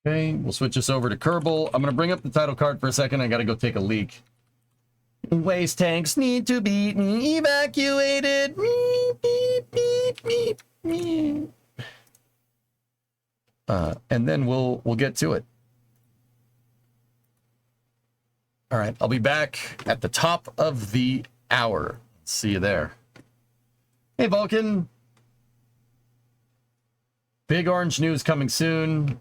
Okay, we'll switch this over to Kerbal. I'm going to bring up the title card for a second. I got to go take a leak. Waste tanks need to be evacuated. And then we'll get to it. All right, I'll be back at the top of the hour. See you there. Hey, Vulcan. Big orange news coming soon.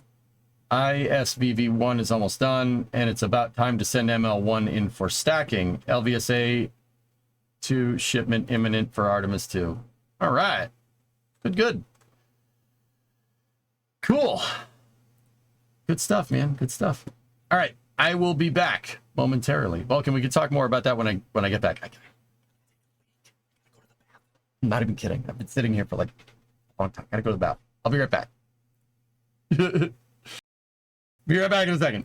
ISVV1 is almost done, and it's about time to send ML1 in for stacking. LVSA 2 shipment imminent for Artemis 2. All right. Good. Cool. Good stuff, man. Good stuff. All right. I will be back momentarily. Vulcan, we can talk more about that when I get back. I'm not even kidding. I've been sitting here for like a long time. Gotta go to the bathroom. I'll be right back. Be right back in a second.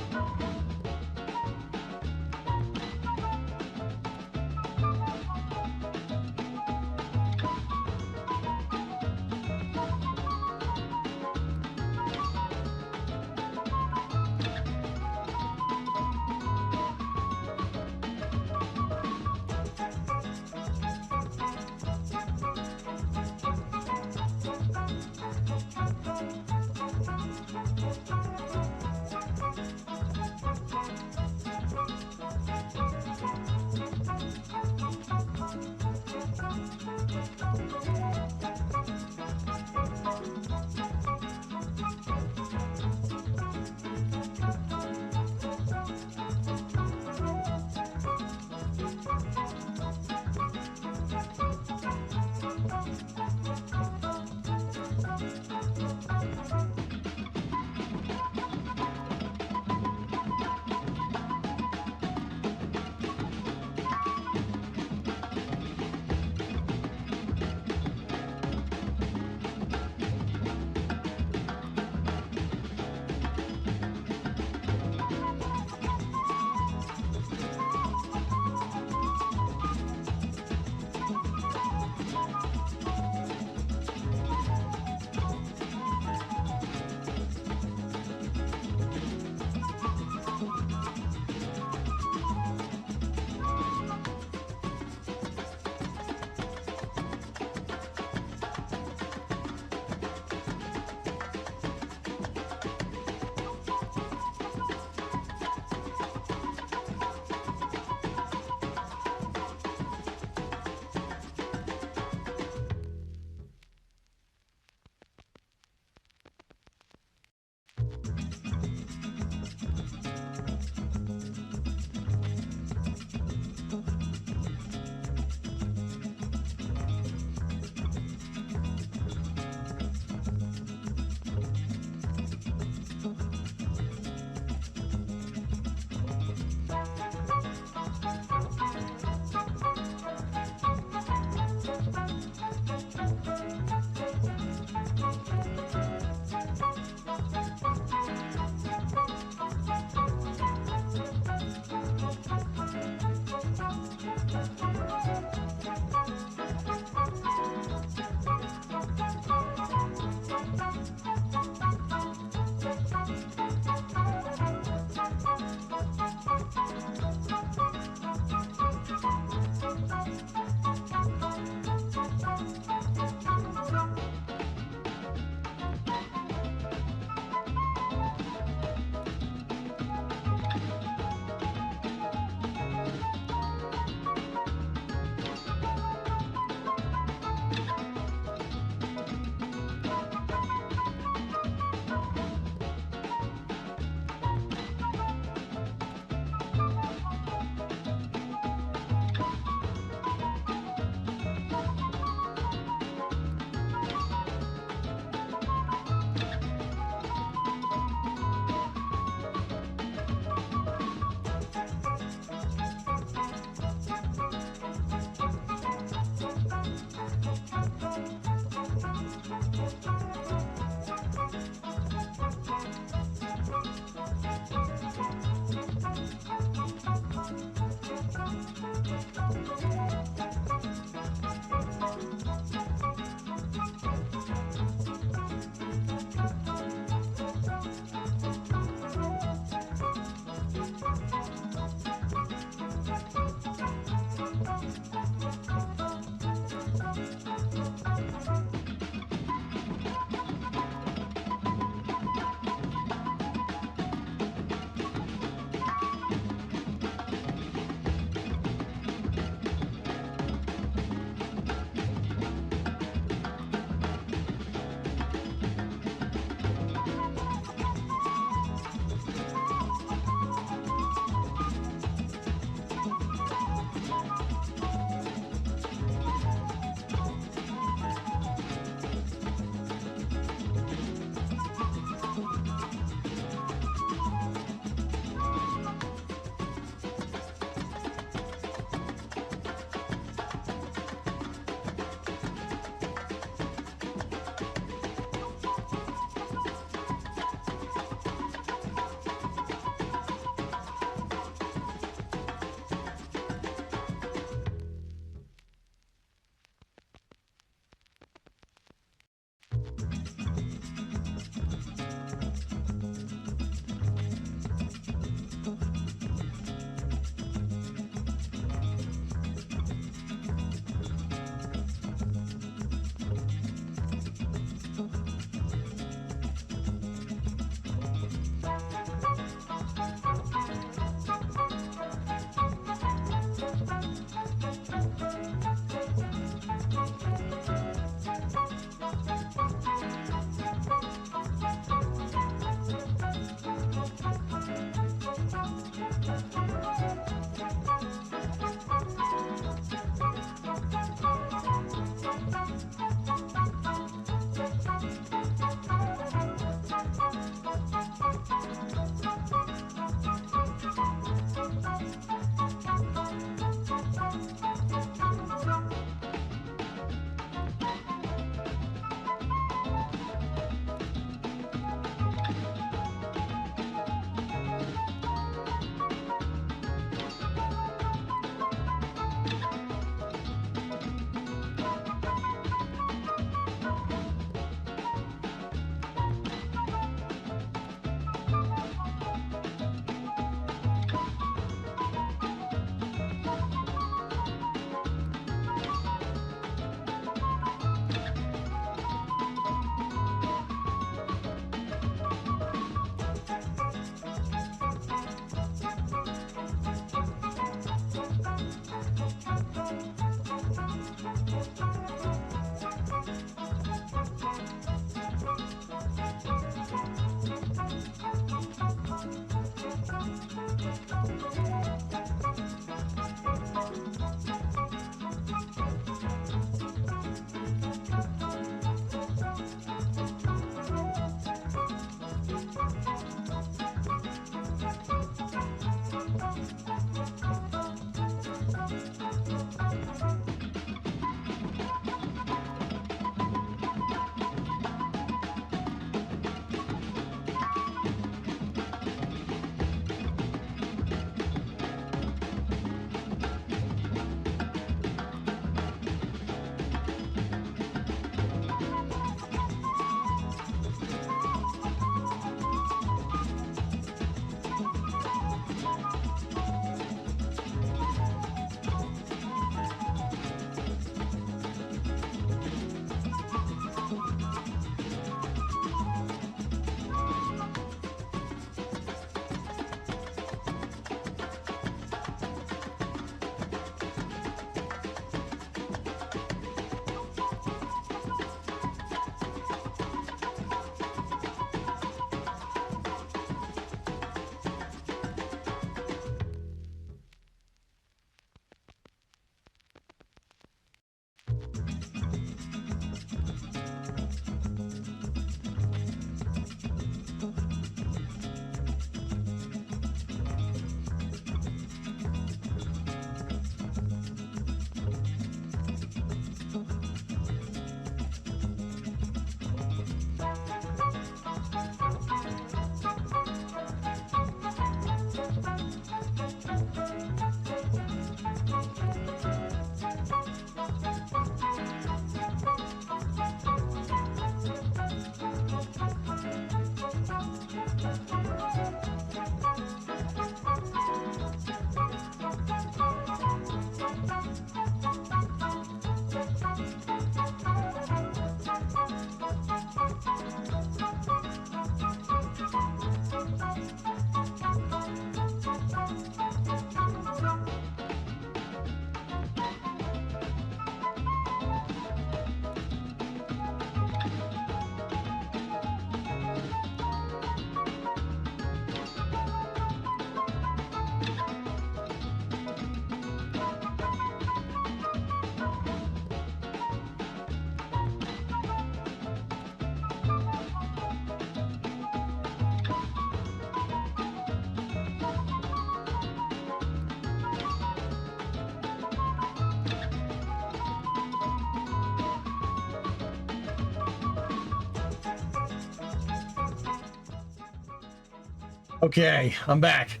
Okay, I'm back.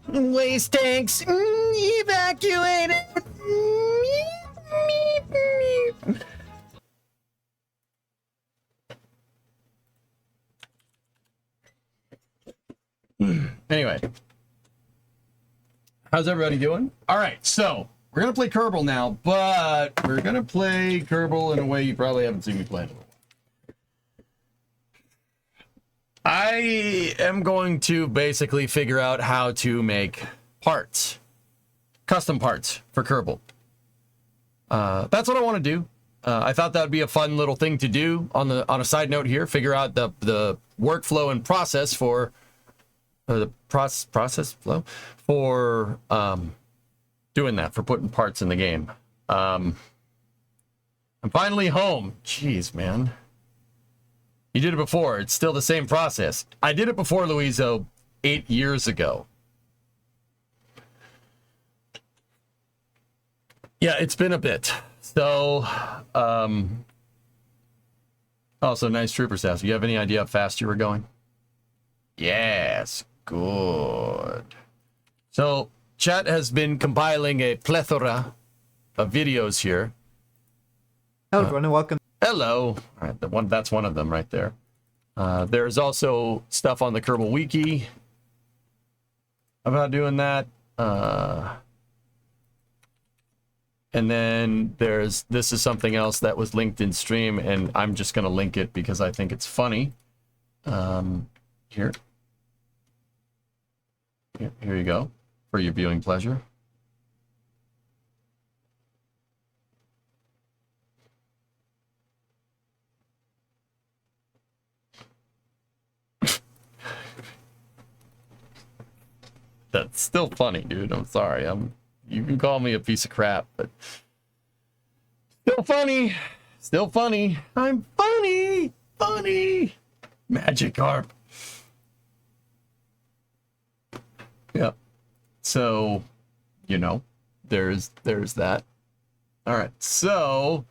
Waste tanks evacuated. Anyway, how's everybody doing? All right, so we're gonna play Kerbal now, but we're gonna play Kerbal in a way you probably haven't seen me play in a while. I am going to basically figure out how to make parts, custom parts for Kerbal. That's what I want to do. I thought that would be a fun little thing to do on a side note here. Figure out the workflow and process for the process flow for doing that, for putting parts in the game. I'm finally home. Jeez, man. You did it before. It's still the same process. I did it before, Louiso, 8 years ago. Yeah, it's been a bit. So, also, nice trooper stats. Do you have any idea how fast you were going? Yes, good. So, chat has been compiling a plethora of videos here. Hello, everyone, and welcome. Hello. All right, that's one of them right there. There's also stuff on the Kerbal Wiki about doing that. And then this is something else that was linked in stream, and I'm just going to link it because I think it's funny. Here you go, for your viewing pleasure. That's still funny, dude. I'm sorry. You can call me a piece of crap, but still funny. Still funny. I'm funny. Funny. Magikarp. Yeah. So, you know, there's that. All right. So,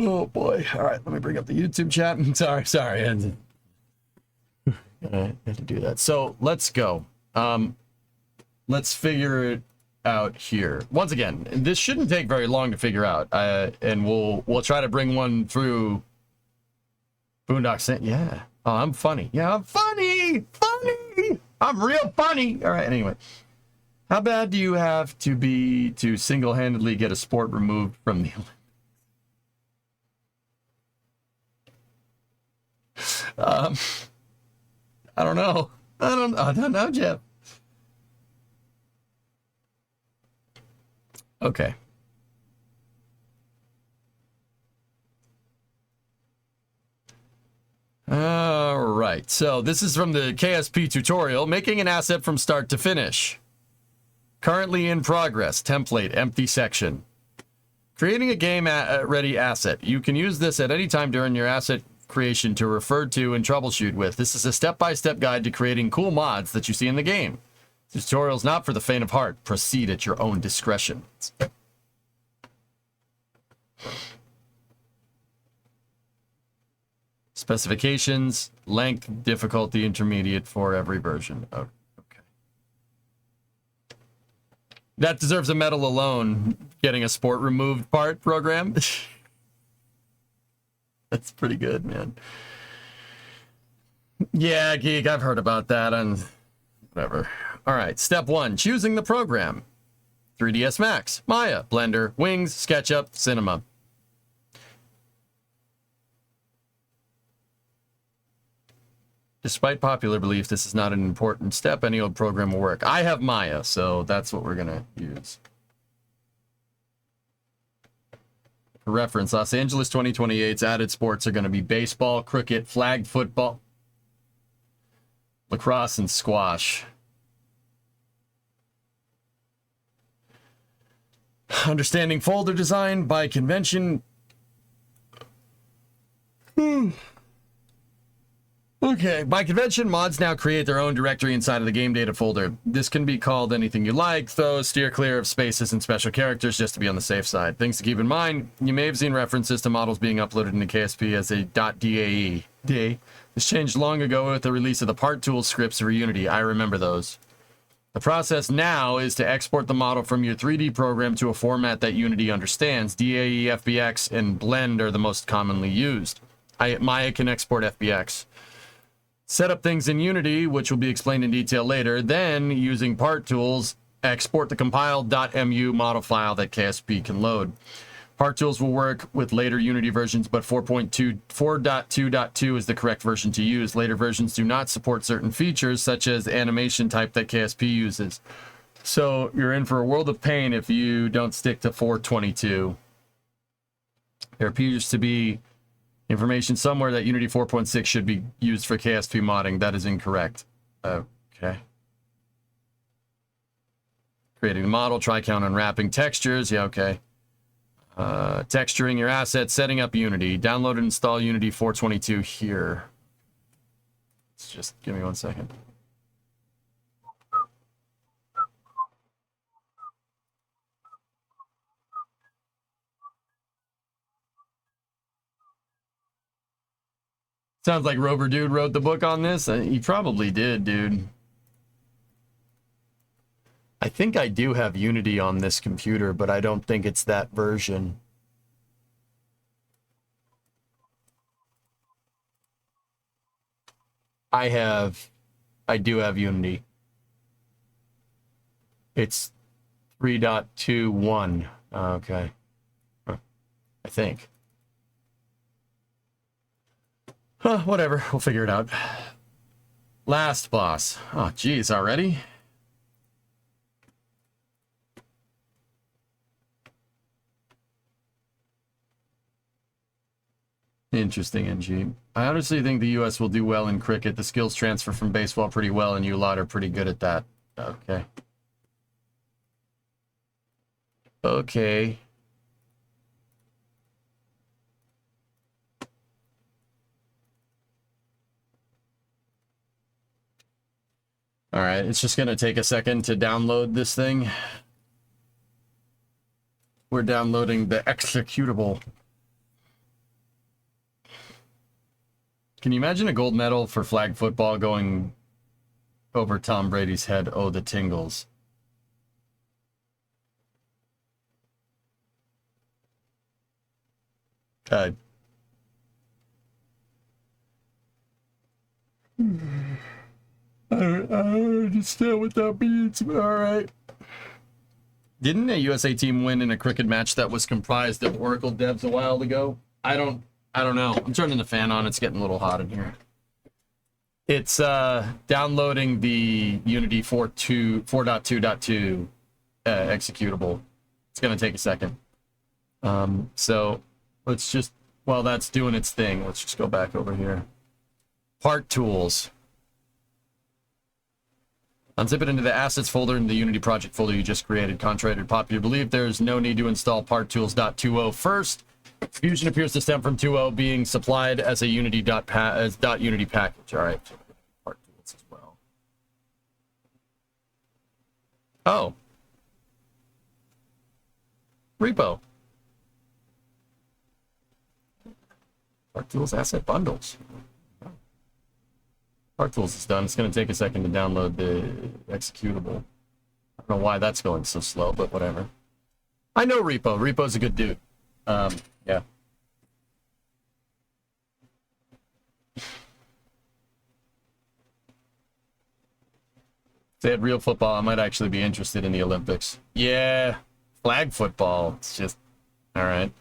oh boy. All right, let me bring up the YouTube chat. Sorry. I had to do that. So let's go. Let's figure it out here. Once again, this shouldn't take very long to figure out. And we'll try to bring one through Boondock. Yeah. Oh, I'm funny. Yeah, I'm funny. Funny. I'm real funny. All right. Anyway, how bad do you have to be to single-handedly get a sport removed from the Olympics? I don't know. I don't know, Jeff. Okay. All right. So this is from the KSP tutorial, making an asset from start to finish. Currently in progress. Template, empty section. Creating a game-ready asset. You can use this at any time during your asset creation to refer to and troubleshoot with. This is a step-by-step guide to creating cool mods that you see in the game. This tutorial is not for the faint of heart. Proceed at your own discretion. Specifications, length, difficulty, intermediate for every version. Oh, okay. That deserves a medal alone, getting a sport removed part program. That's pretty good, man. Yeah, Geek, I've heard about that and whatever. All right, step 1, choosing the program. 3ds Max, Maya, Blender, Wings, SketchUp, Cinema. Despite popular belief, this is not an important step. Any old program will work. I have Maya, so that's what we're going to use. For reference, Los Angeles 2028's added sports are going to be baseball, cricket, flag football, lacrosse, and squash. Understanding folder design by convention. Okay, by convention, mods now create their own directory inside of the game data folder. This can be called anything you like, though steer clear of spaces and special characters just to be on the safe side. Things to keep in mind, you may have seen references to models being uploaded into KSP as a .dae. This changed long ago with the release of the part tool scripts for Unity. I remember those. The process now is to export the model from your 3D program to a format that Unity understands. DAE, FBX, and Blend are the most commonly used. Maya can export FBX. Set up things in Unity, which will be explained in detail later. Then, using part tools, export the compiled.mu model file that KSP can load. Part tools will work with later Unity versions, but 4.2.2 is the correct version to use. Later versions do not support certain features, such as animation type that KSP uses. So you're in for a world of pain if you don't stick to 4.22. There appears to be information somewhere that Unity 4.6 should be used for KSP modding. That is incorrect. Okay. Creating the model, try count, unwrapping textures. Yeah, okay. Texturing your assets, setting up Unity. Download and install Unity 4.22 here. Let's just give me 1 second. Sounds like Rover Dude wrote the book on this. He probably did, dude. I think I do have Unity on this computer, but I don't think it's that version. I do have Unity. It's 3.21. Okay. I think. Huh, whatever. We'll figure it out. Last boss. Oh, geez, already? Interesting, NG. I honestly think the U.S. will do well in cricket. The skills transfer from baseball pretty well, and you lot are pretty good at that. Okay. Okay. All right, it's just going to take a second to download this thing. We're downloading the executable. Can you imagine a gold medal for flag football going over Tom Brady's head? Oh, the tingles. I don't understand what that means, but all right. Didn't a USA team win in a cricket match that was comprised of Oracle devs a while ago? I don't know. I'm turning the fan on. It's getting a little hot in here. It's downloading the Unity 4.2.2 executable. It's going to take a second. So let's just, while that's doing its thing, let's just go back over here. Part tools. Unzip it into the assets folder in the Unity project folder you just created. Contrary to popular belief, there's no need to install parttools.20 first. Fusion appears to stem from 2.0 being supplied as a Unity .unity package. All right. Part tools as well. Oh. Repo. Part tools asset bundles. Part tools is done. It's going to take a second to download the executable. I don't know why that's going so slow, but whatever. I know Repo. Repo's a good dude. Yeah. If they had real football, I might actually be interested in the Olympics. Yeah. Flag football. It's just, all right.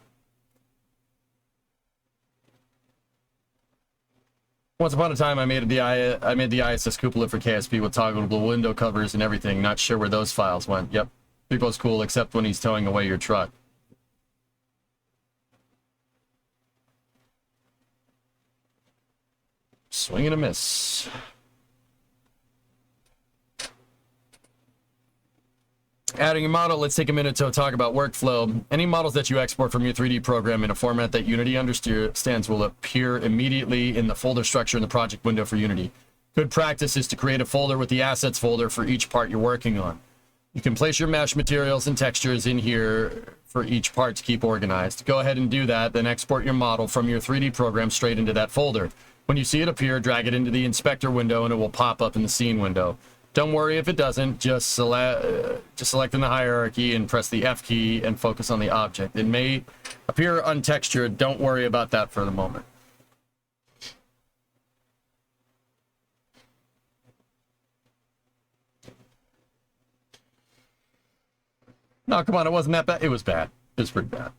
Once upon a time, I made the ISS cupola for KSP with toggleable window covers and everything. Not sure where those files went. Yep. Repo's cool, except when he's towing away your truck. Swing and a miss. Adding a model, let's take a minute to talk about workflow. Any models that you export from your 3D program in a format that Unity understands will appear immediately in the folder structure in the project window for Unity. Good practice is to create a folder with the assets folder for each part you're working on. You can place your mesh materials and textures in here for each part to keep organized. Go ahead and do that, then export your model from your 3D program straight into that folder. When you see it appear, drag it into the inspector window and it will pop up in the scene window. Don't worry if it doesn't, just select in the hierarchy and press the F key and focus on the object. It may appear untextured, don't worry about that for the moment. No, come on, it wasn't that bad. It was bad. It was pretty bad.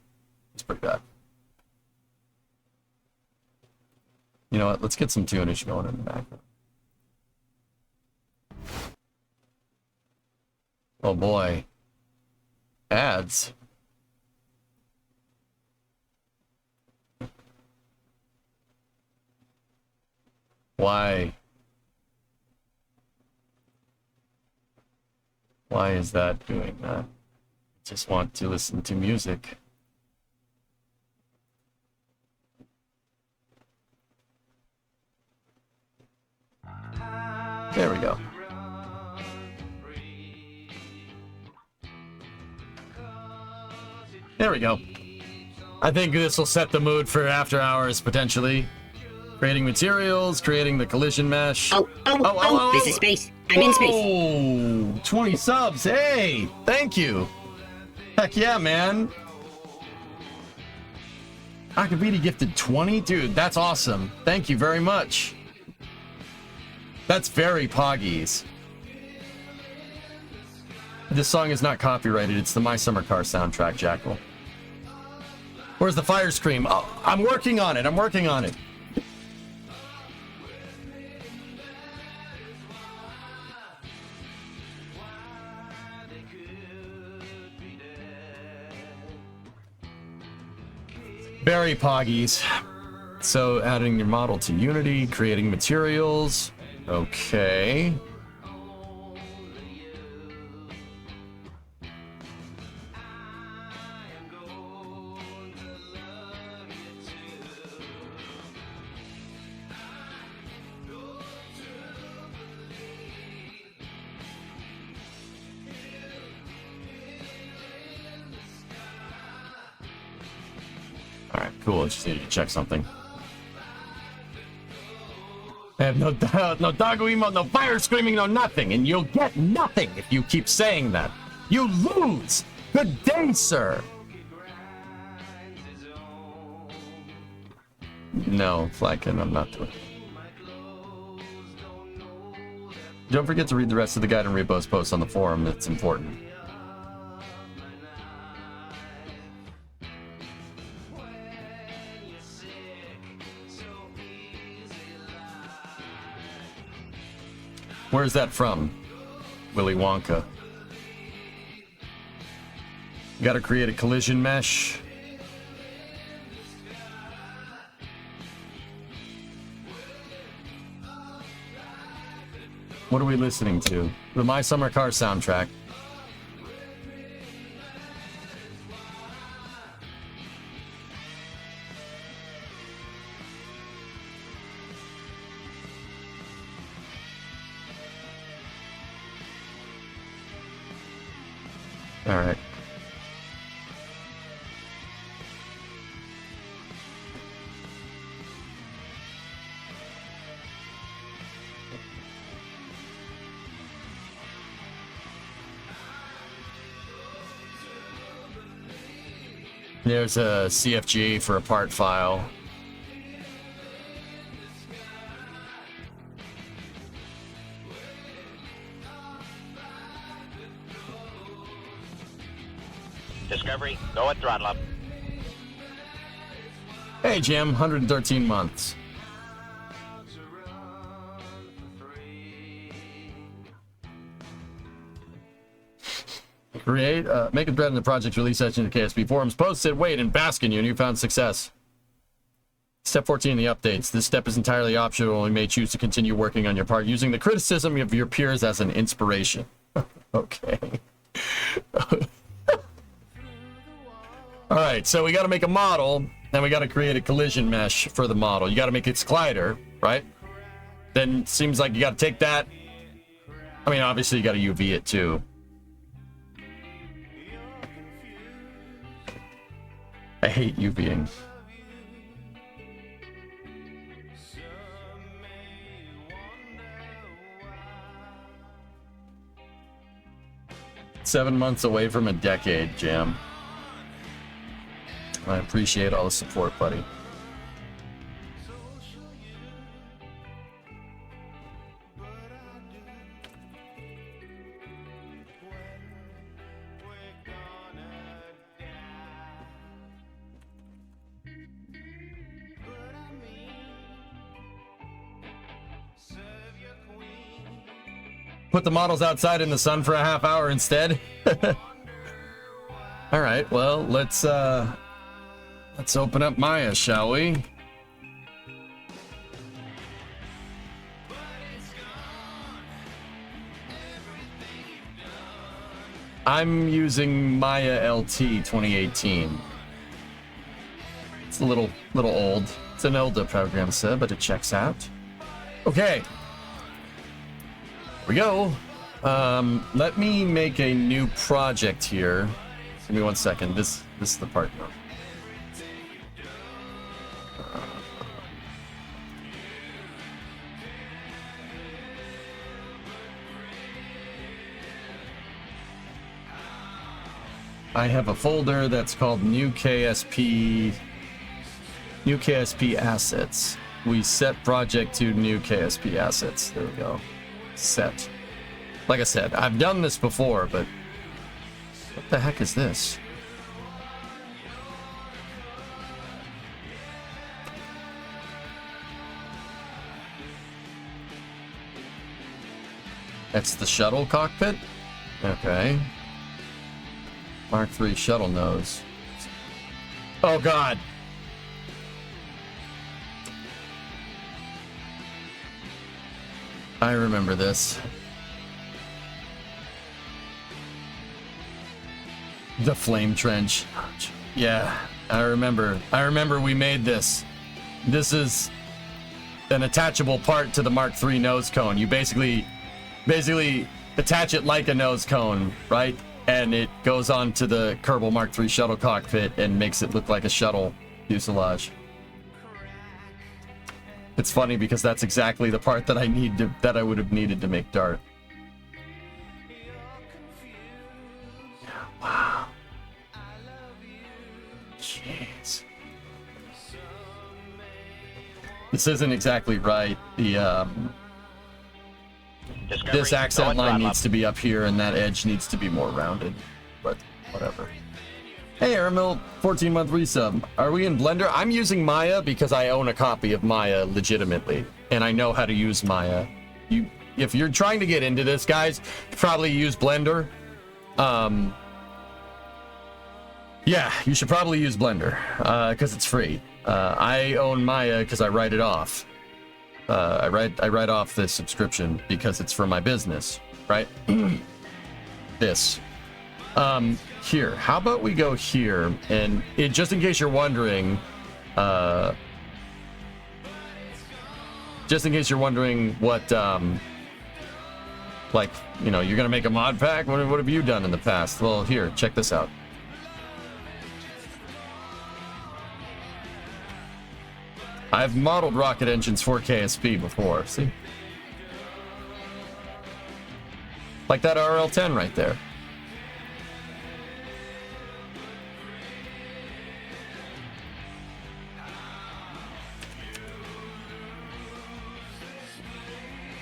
It's pretty bad. You know what? Let's get some tunage going in the background. Oh boy. Ads. Why? Why is that doing that? Just want to listen to music. There we go. There we go. I think this will set the mood for after hours, potentially. Creating materials, creating the collision mesh. Oh, this is space. I'm in space. Oh, 20 subs. Hey, thank you. Heck yeah, man. Akaviti gifted 20? Dude, that's awesome. Thank you very much. That's very Poggies. This song is not copyrighted. It's the My Summer Car soundtrack, Jackal. Where's the fire scream? Oh, I'm working on it. I'm working on it. Very Poggies. So adding your model to Unity, creating materials. Okay. Alright, cool. I just needed to check something. I have no doubt, no doggo emote, no fire screaming, no nothing. And you'll get nothing if you keep saying that. You lose. Good day, sir. No, Flacken, I'm not doing it. Don't forget to read the rest of the guide and Repo's posts on the forum. It's important. Where's that from? Willy Wonka. You gotta create a collision mesh. What are we listening to? The My Summer Car soundtrack. All right. There's a CFG for a part file. Discovery, go at throttle up. Hey, Jim, 113 months. Create, make a thread in the project release section of the KSP forums. Post it, wait, and bask in you found success. Step 14 in the updates. This step is entirely optional. You may choose to continue working on your part using the criticism of your peers as an inspiration. Okay. All right, so we got to make a model, and we got to create a collision mesh for the model. You got to make its collider, right? Then seems like you got to take that. I mean, obviously you got to UV it too. I hate UVing. "7 months away from a decade, Jam." I appreciate all the support, buddy. Put the models outside in the sun for a half hour instead. All right, well, let's open up Maya, shall we? I'm using Maya LT 2018. It's a little old. It's an older program, sir, but it checks out. Okay. Here we go. Let me make a new project here. Give me 1 second. This is the part now. I have a folder that's called New KSP assets. We set project to new KSP assets. There we go. Set. Like I said, I've done this before, but what the heck is this? That's the shuttle cockpit? Okay. Mark III shuttle nose. Oh God. I remember this. The flame trench. Yeah, I remember we made this. This is an attachable part to the Mark III nose cone. You basically attach it like a nose cone, right? And it goes on to the Kerbal Mark III shuttle cockpit and makes it look like a shuttle fuselage. It's funny because that's exactly the part that I would have needed to make Dart. Wow. Jeez. This isn't exactly right. This accent line needs to be up here and that edge needs to be more rounded, but whatever. Hey, Aramil, 14-month resub. Are we in Blender? I'm using Maya because I own a copy of Maya legitimately, and I know how to use Maya. If you're trying to get into this, guys, probably use Blender. Yeah, you should probably use Blender because it's free. I own Maya because I write it off. I write off the subscription because it's for my business, right? This. Here, how about we go here, and just in case you're wondering, what, like, you know, you're gonna make a mod pack? What have you done in the past? Well, here, check this out. I've modeled rocket engines for KSP before, see? Like that RL-10 right there.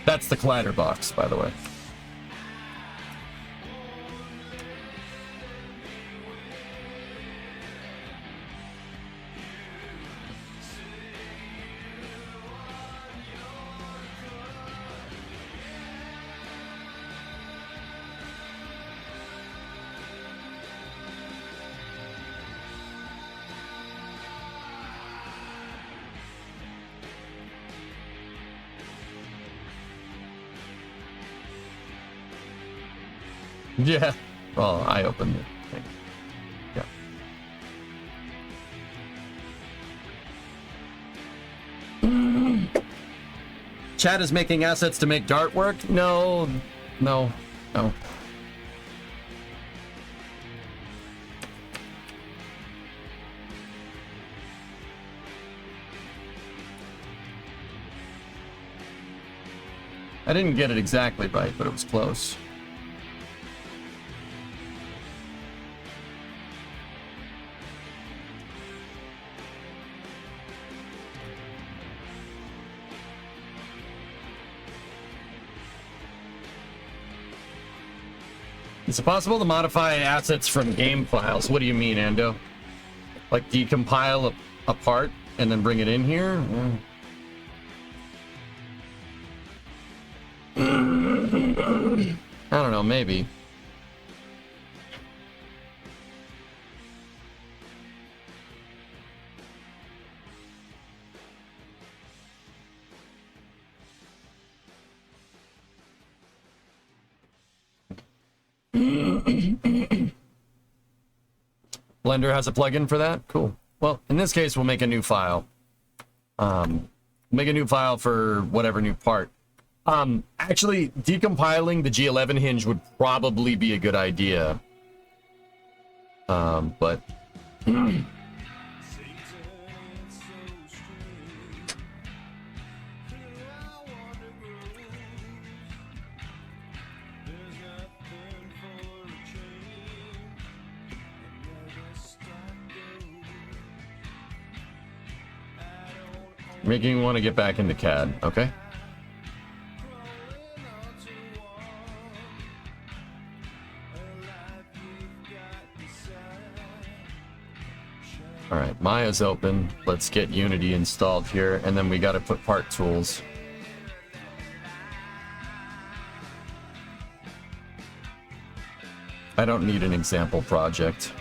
That's the collider box, by the way. Yeah. Well, I opened it. Yeah. Chad is making assets to make Dart work? No. I didn't get it exactly right, but it was close. Is it possible to modify assets from game files? What do you mean, Ando? Like decompile a part and then bring it in here? I don't know, maybe. Blender has a plugin for that? Cool. Well, in this case, we'll make a new file. Make a new file for whatever new part. Actually, decompiling the G11 hinge would probably be a good idea. But... making me want to get back into CAD, okay? All right, Maya's open. Let's get Unity installed here, and then we got to put part tools. I don't need an example project.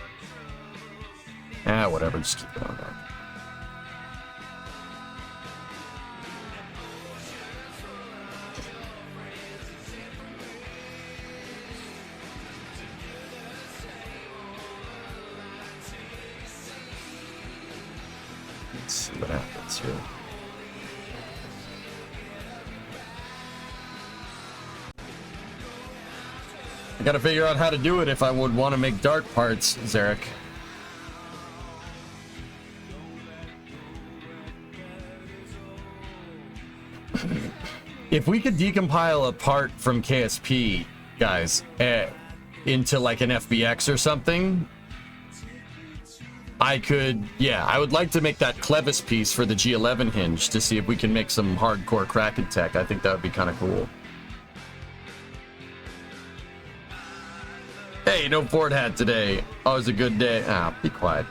Whatever, just keep it on there. Let's see what happens here. I gotta figure out how to do it if I would want to make Dart parts, Zarek. If we could decompile a part from KSP, guys, into like an FBX or something, I could, yeah, I would like to make that Clevis piece for the G11 hinge to see if we can make some hardcore Kraken tech. I think that would be kind of cool. Hey, no Ford hat today. Oh, it was a good day. Be quiet.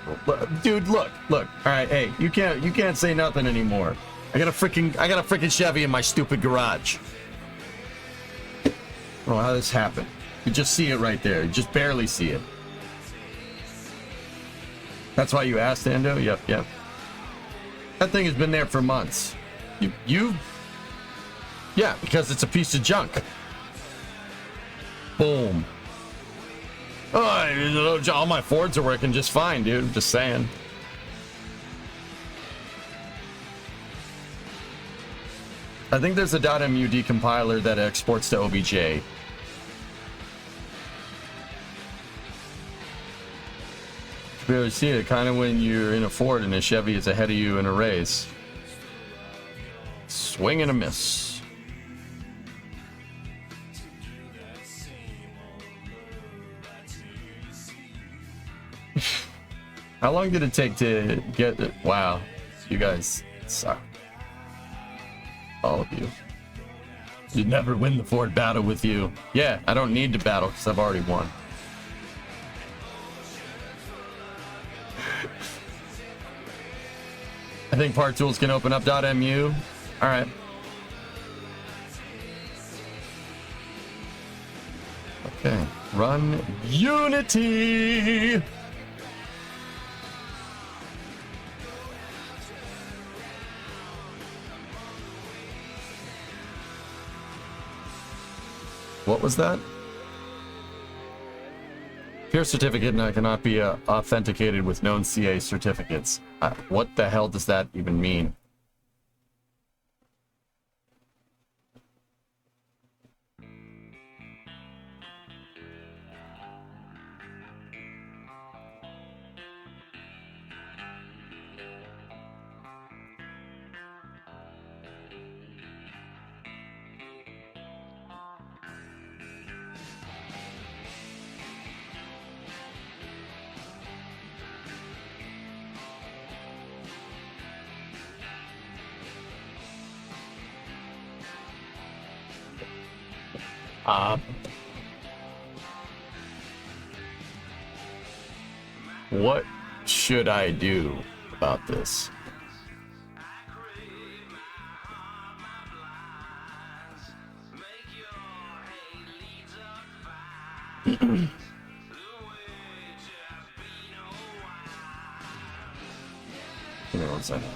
Dude, look. All right, hey, you can't say nothing anymore. I got a freaking Chevy in my stupid garage. Oh, how this happened? You just see it right there. You just barely see it. That's why you asked, Ando? Yep. That thing has been there for months. Yeah, because it's a piece of junk. Boom. Oh, all my Fords are working just fine, dude. Just saying. I think there's a .mu decompiler that exports to OBJ. To be able to see it, kind of when you're in a Ford and a Chevy is ahead of you in a race. Swing and a miss. How long did it take to get it? Wow, you guys suck. All of you. You'd never win the Ford battle with you. Yeah, I don't need to battle because I've already won. I think Part Tools can open up .mu. All right. Okay, run Unity. What was that? Pure certificate cannot be authenticated with known CA certificates. What the hell does that even mean? What should I do about this? Give me 1 second.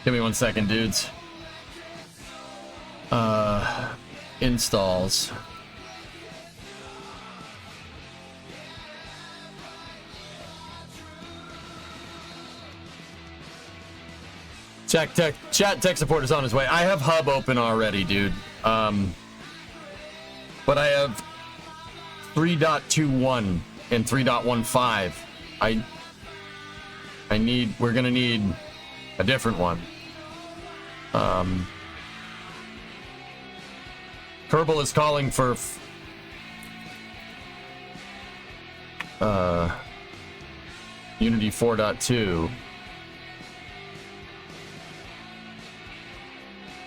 Give me 1 second, dudes. Installs. Chat tech support is on his way. I have Hub open already, dude. But I have 3.21 and 3.15. We're gonna need a different one. Kerbal is calling for Unity 4.2.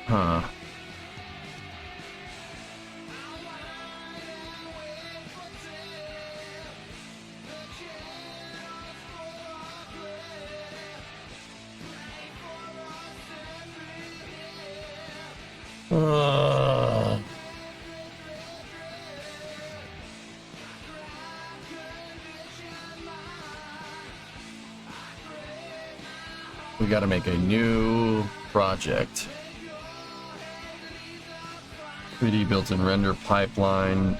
Huh. We got to make a new project. 3D built-in render pipeline.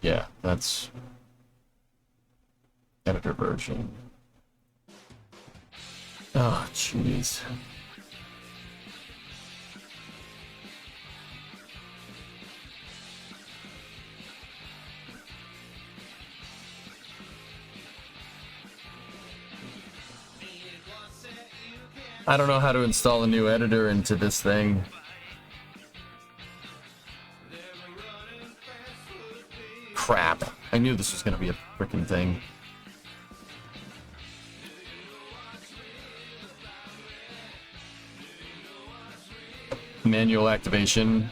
Yeah, that's editor version. Oh, jeez. I don't know how to install a new editor into this thing. Crap. I knew this was going to be a freaking thing. Manual activation.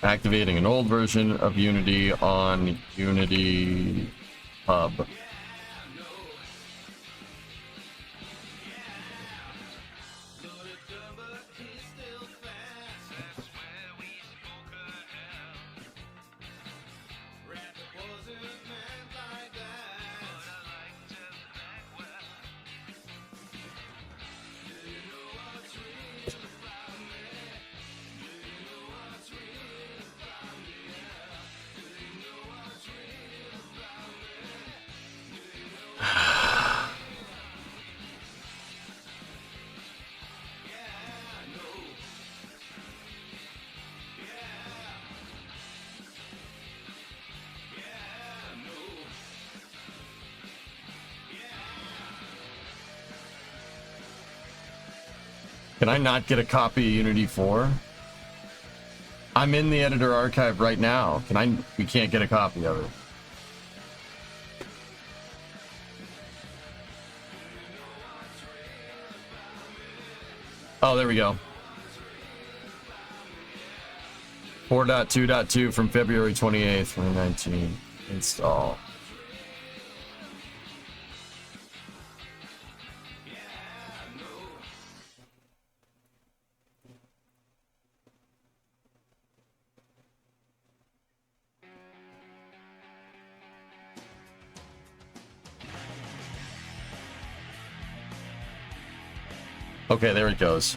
Activating an old version of Unity on Unity Hub. Can I not get a copy of Unity 4? I'm in the editor archive right now. We can't get a copy of it. Oh, there we go. 4.2.2 from February 28th, 2019. Install. Okay, there it goes.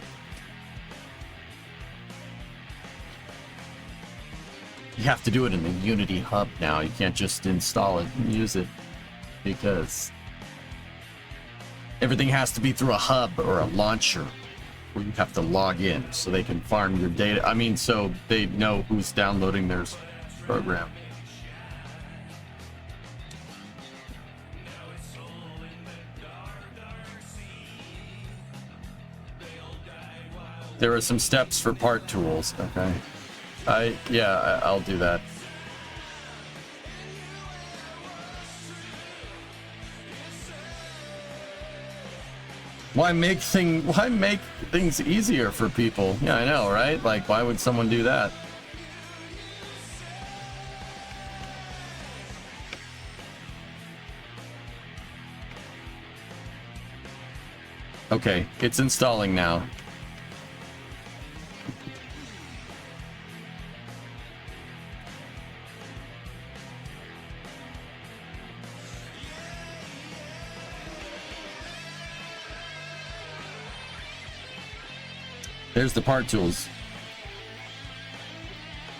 You have to do it in the Unity hub now. You can't just install it and use it because everything has to be through a hub or a launcher where you have to log in so they can farm your data. I mean, so they know who's downloading their program. There are some steps for part tools. Okay. I'll do that. Why make things easier for people? Yeah, I know, right? Like, why would someone do that? Okay, it's installing now. There's the part tools.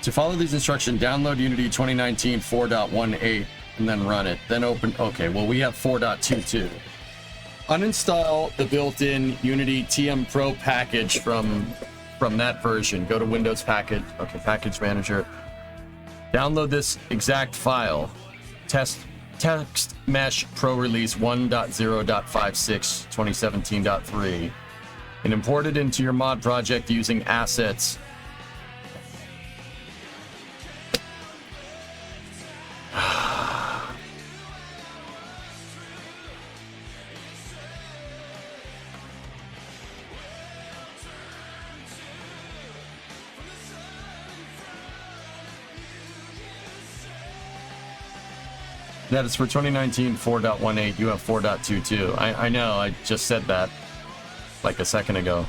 To follow these instructions, download Unity 2019 4.18 and then run it. Then open. Okay, well, we have 4.22. Uninstall the built-in Unity TM Pro package from that version. Go to Windows Package. Okay, Package Manager. Download this exact file. Text Mesh Pro Release 1.0.56 2017.3. And import it into your mod project using assets. That is for 2019 4.18. You have 4.22. I know, I just said that like a second ago.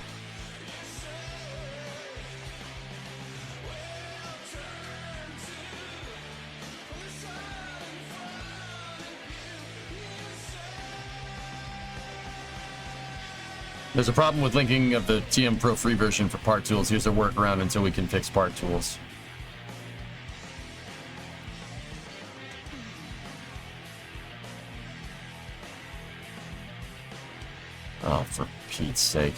There's a problem with linking of the TM Pro free version for part tools. Here's a workaround until we can fix part tools. Oh, for Pete's sake.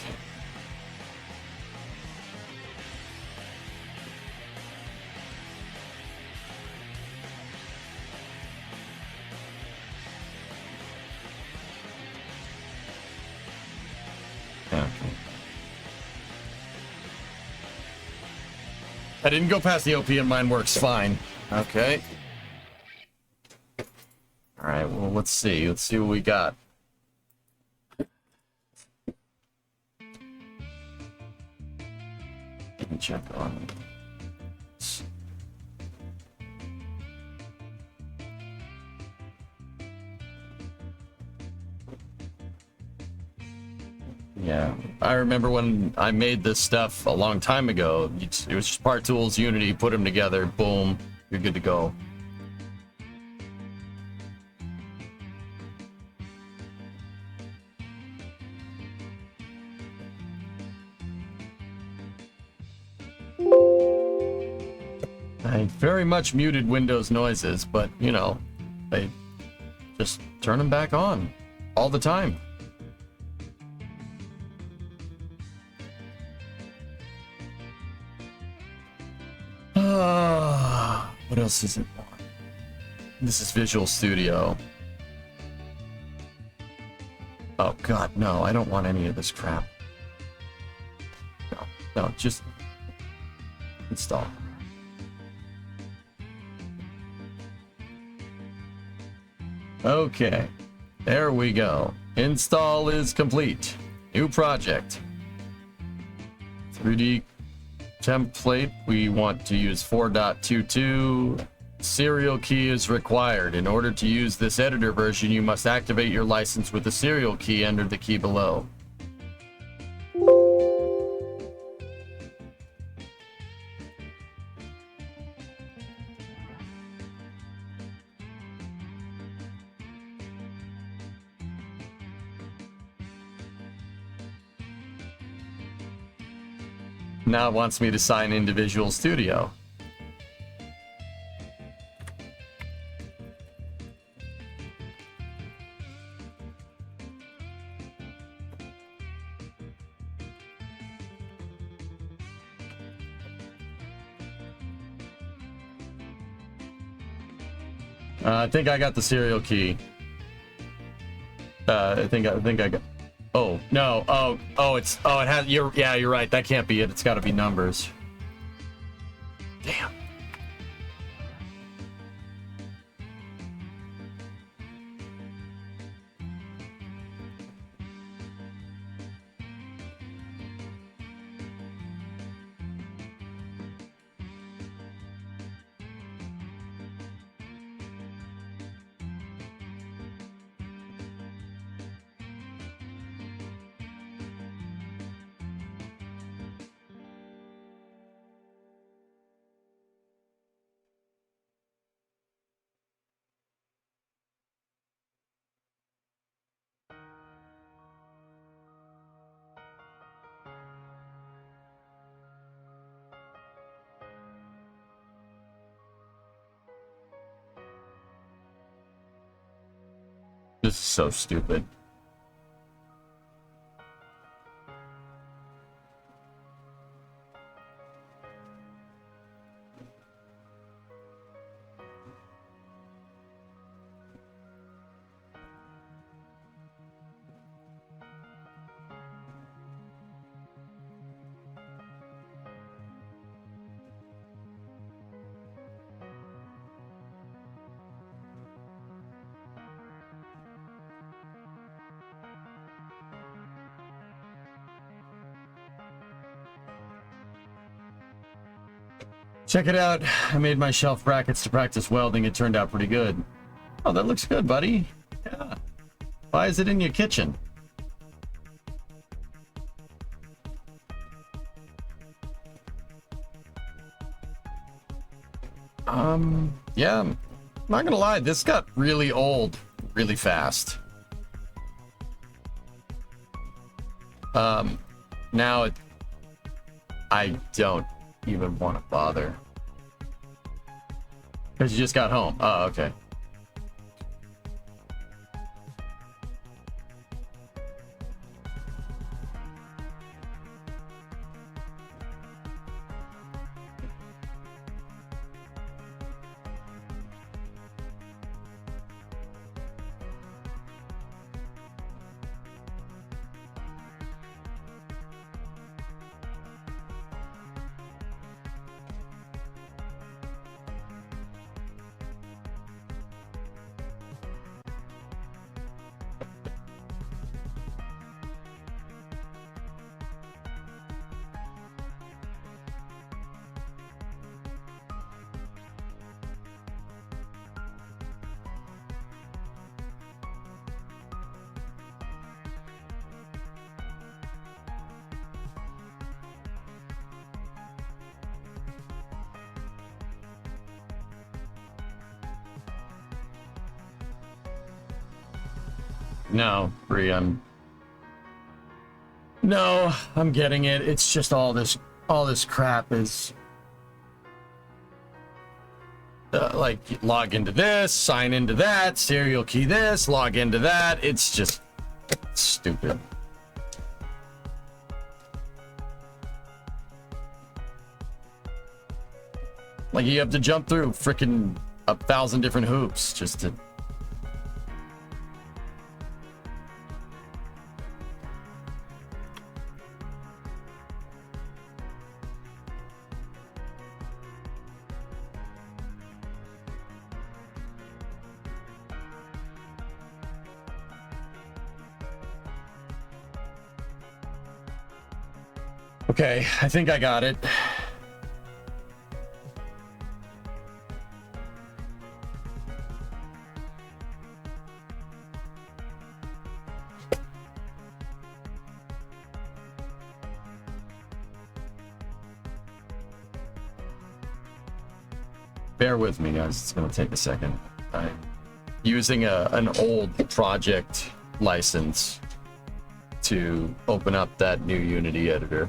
Okay. I didn't go past the OP and mine works fine. Okay. Alright, well, let's see. Let's see what we got. Check on this. Yeah, I remember when I made this stuff a long time ago. It was just part tools, Unity, put them together, boom, you're good to go. I very much muted Windows noises, but, you know, I just turn them back on all the time. What else is it? This is Visual Studio. Oh, God, no, I don't want any of this crap. No, just install. Okay, there we go. Install is complete. New project. 3D template. We want to use 4.22. Serial key is required. In order to use this editor version, you must activate your license with the serial key. Enter the key below. Now it wants me to sign into Visual Studio. I think I got the serial key. I think I got. Oh no! It has. You're right. That can't be it. It's got to be numbers. Damn. This is so stupid. Check it out. I made my shelf brackets to practice welding. It turned out pretty good. Oh, that looks good, buddy. Yeah. Why is it in your kitchen? Yeah, I'm not gonna lie, this got really old really fast. Now I don't even want to bother. Because you just got home. Oh, okay. No, Bree, I'm getting it. It's just all this crap is like log into this, sign into that, serial key this, log into that. It's just stupid. Like you have to jump through freaking 1,000 different hoops just to. Okay, I think I got it. Bear with me, guys. It's going to take a second. I'm using an old project license to open up that new Unity editor.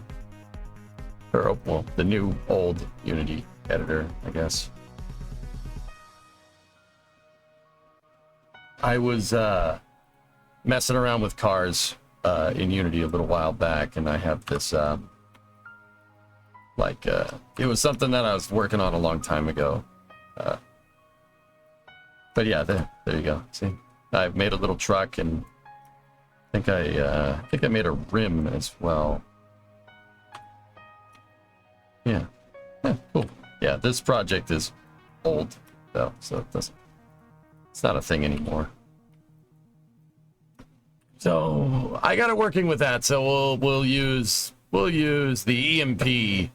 Or, well, the new old Unity editor, I guess. I was messing around with cars in Unity a little while back, and I have this, it was something that I was working on a long time ago. But yeah, there you go. See, I made a little truck, and I think I made a rim as well. Yeah, cool. Yeah, this project is old though, so it's not a thing anymore. So I got it working with that. So we'll use the EMP.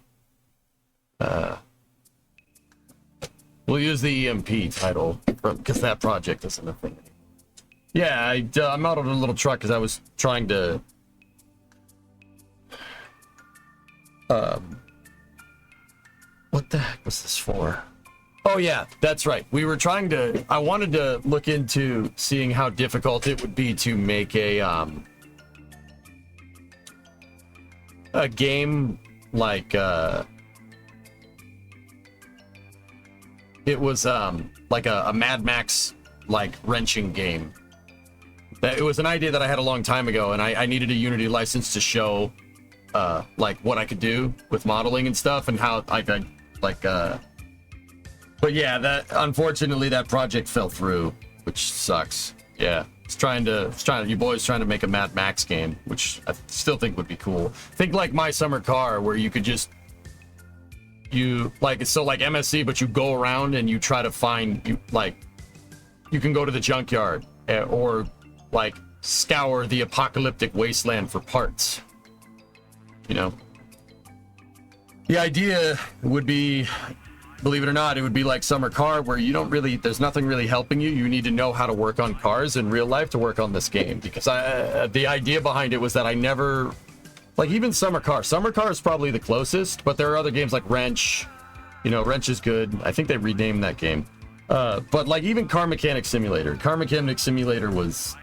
We'll use the EMP title because that project isn't a thing. Yeah, I modeled a little truck because I was trying to. What the heck was this for? Oh yeah, that's right. We were trying to. I wanted to look into seeing how difficult it would be to make a game like it was like a Mad Max like wrenching game. It was an idea that I had a long time ago, and I needed a Unity license to show like what I could do with modeling and stuff, and how I could like but yeah, that unfortunately that project fell through, which sucks. Yeah, you boys trying to make a Mad Max game, which I still think would be cool. Think like My Summer Car, where you could just like MSC, but you go around and you try to find you can go to the junkyard or like scour the apocalyptic wasteland for parts. You know, the idea would be, believe it or not, it would be like Summer Car, where there's nothing really helping you. You need to know how to work on cars in real life to work on this game, because the idea behind it was that I never, like, even Summer Car is probably the closest, but there are other games like Wrench. You know, Wrench is good. I think they renamed that game. But like even Car Mechanic Simulator was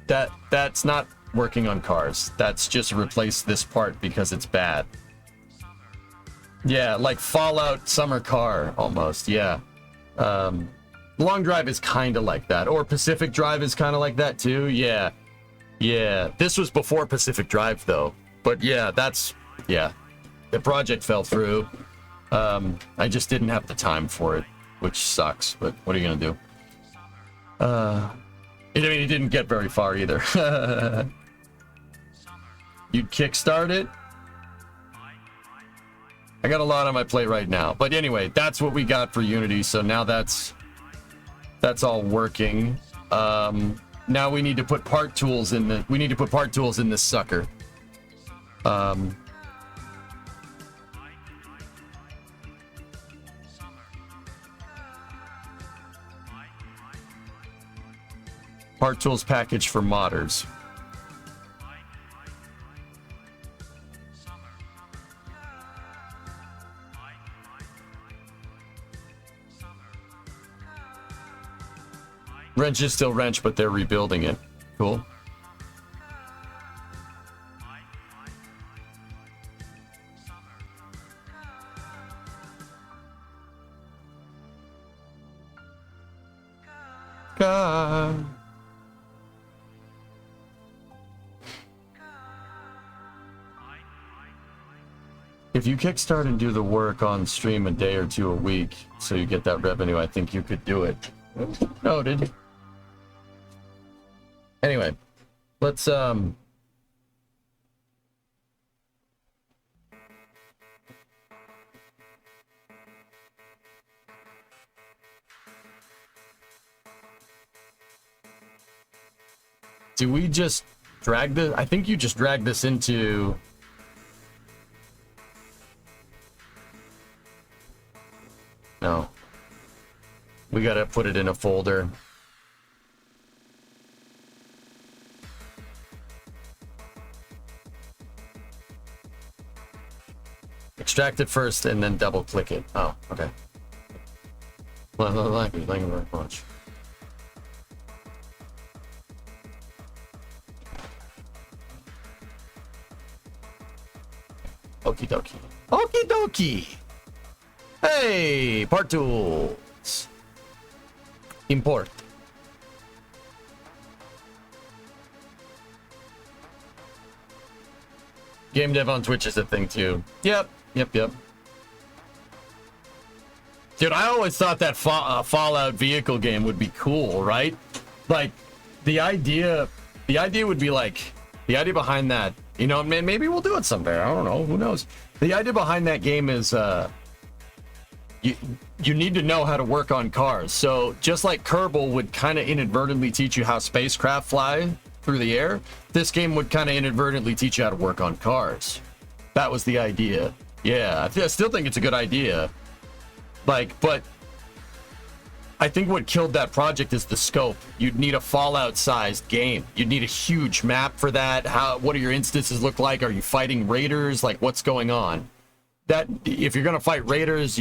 that's not working on cars. That's just replace this part because it's bad. Yeah, like Fallout Summer Car almost. Yeah. Long Drive is kind of like that, or Pacific Drive is kind of like that too. Yeah. This was before Pacific Drive though. But yeah, the project fell through. I just didn't have the time for it, which sucks, but what are you gonna do? I mean, it didn't get very far either. You'd kickstart it? I got a lot on my plate right now. But anyway, that's what we got for Unity, so now that's all working. Now we need to put part tools in this sucker. Part tools package for modders. Wrench is still Wrench, but they're rebuilding it. Cool. God. If you kickstart and do the work on stream a day or two a week, so you get that revenue, I think you could do it. Noted. Anyway, let's do we just drag this. I think you just drag this into. No. We gotta put it in a folder. Extract it first and then double click it. Oh, okay. Thank you very much. Okie dokie. Okie dokie. Hey, part tools. Import. Game dev on Twitch is a thing too. Yep. Dude, I always thought that Fallout vehicle game would be cool, right? Like, the idea would be like, the idea behind that, you know, maybe we'll do it someday. I don't know. Who knows? The idea behind that game is, you need to know how to work on cars. So just like Kerbal would kind of inadvertently teach you how spacecraft fly through the air, this game would kind of inadvertently teach you how to work on cars. That was the idea. Yeah, I still think it's a good idea. Like, but I think what killed that project is the scope. You'd need a Fallout-sized game. You'd need a huge map for that. What do your instances look like? Are you fighting raiders? Like, what's going on? That if you're gonna fight raiders,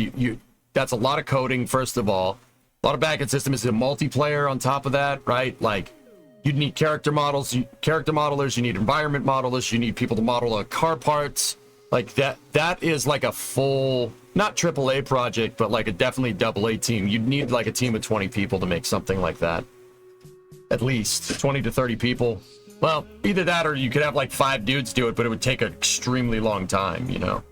that's a lot of coding. First of all, a lot of backend systems. Is a multiplayer on top of that, right? Like, you'd need character models, character modelers. You need environment modelers. You need people to model car parts. Like that is like a full, not AAA project, but like a definitely AA team. You'd need like a team of 20 people to make something like that. At least 20 to 30 people. Well, either that or you could have like 5 dudes do it, but it would take an extremely long time, you know?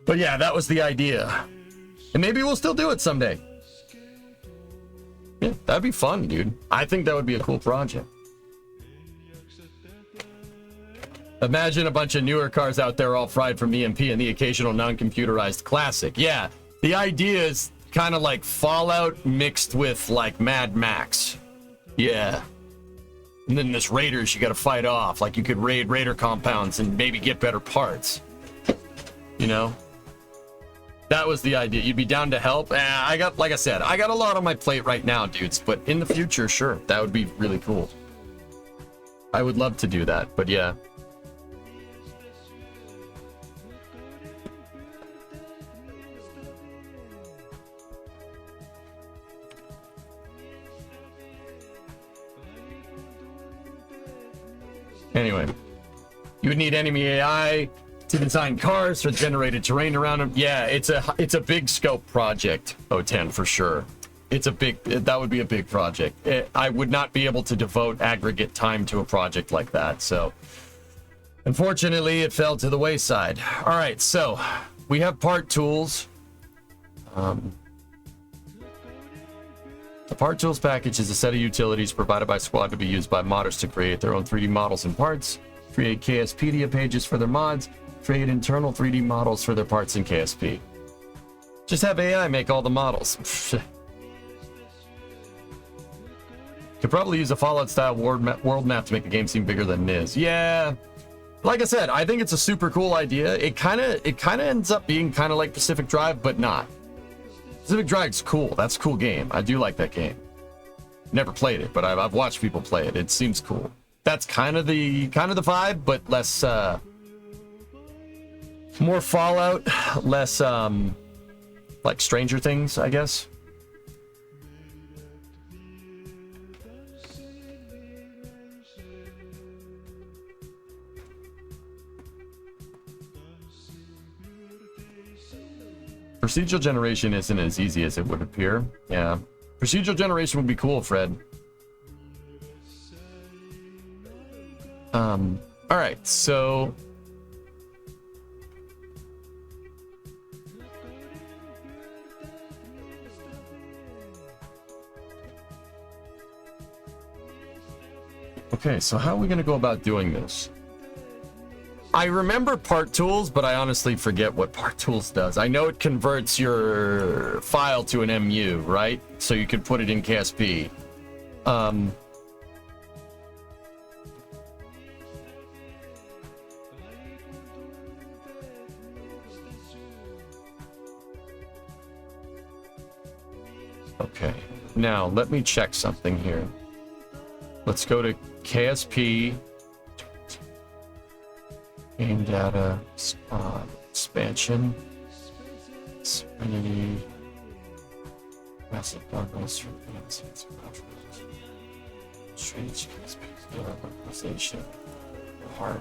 But yeah, that was the idea. And maybe we'll still do it someday. Yeah, that'd be fun, dude. I think that would be a cool project. Imagine a bunch of newer cars out there all fried from EMP and the occasional non-computerized classic. Yeah, the idea is kind of like Fallout mixed with like Mad Max. Yeah. And then this raiders you gotta fight off. Like you could raid raider compounds and maybe get better parts. You know? That was the idea. You'd be down to help. Like I said, I got a lot on my plate right now, dudes. But in the future, sure, that would be really cool. I would love to do that, but yeah. Anyway, you would need enemy AI to design cars for generated terrain around them. Yeah, it's a big scope project, O10 for sure. That would be a big project. I would not be able to devote aggregate time to a project like that. So unfortunately it fell to the wayside. All right, so we have part tools. The part tools package is a set of utilities provided by Squad to be used by modders to create their own 3D models and parts, create KSP pages for their mods, create internal 3D models for their parts in KSP. Just have AI make all the models. Could probably use a Fallout-style world map to make the game seem bigger than it is. Yeah, like I said, I think it's a super cool idea. It kind of ends up being kind of like Pacific Drive, but not. Pacific Drive's cool. That's a cool game. I do like that game. Never played it, but I've watched people play it. It seems cool. That's kind of the vibe, but less more Fallout, less like Stranger Things, I guess. Procedural generation isn't as easy as it would appear. Yeah. Procedural generation would be cool, Fred. Alright, so... Okay, so how are we going to go about doing this? I remember part tools, but I honestly forget what part tools does. I know it converts your file to an MU, right? So you can put it in KSP. Okay. Now, let me check something here. Let's go to KSP. Game data. Expansion. Serenity. Massive bundles from fancies. Strange localization. Heart.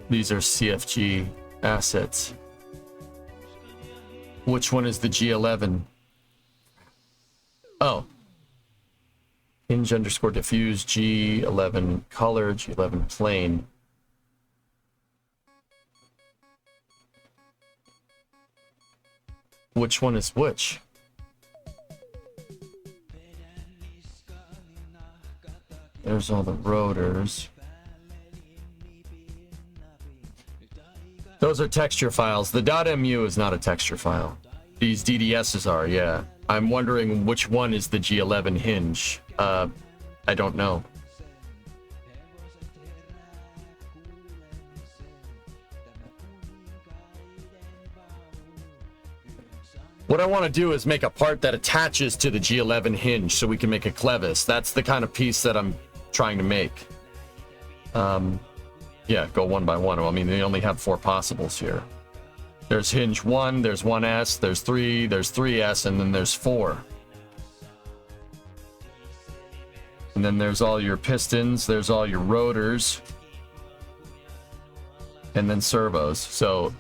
These are CFG assets. Which one is the G11? Oh. Hinge underscore diffuse, G11 color, G11 plane. Which one is which? There's all the rotors. Those are texture files. The .mu is not a texture file. These DDSs are, yeah. I'm wondering which one is the G11 hinge. I don't know. What I want to do is make a part that attaches to the G11 hinge so we can make a clevis. That's the kind of piece that I'm trying to make. Yeah, go one by one. I mean, they only have 4 possibles here. There's hinge 1, there's 1S, there's 3, there's 3S, and then there's 4. And then there's all your pistons, there's all your rotors, and then servos. So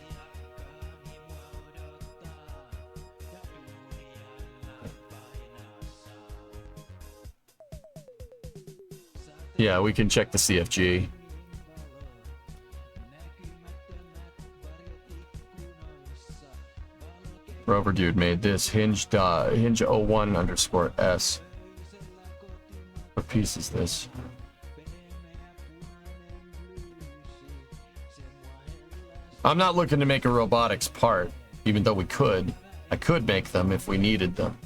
yeah, we can check the CFG. Rover dude made this hinge 01 underscore S. What piece is this? I'm not looking to make a robotics part, even though we could. I could make them if we needed them.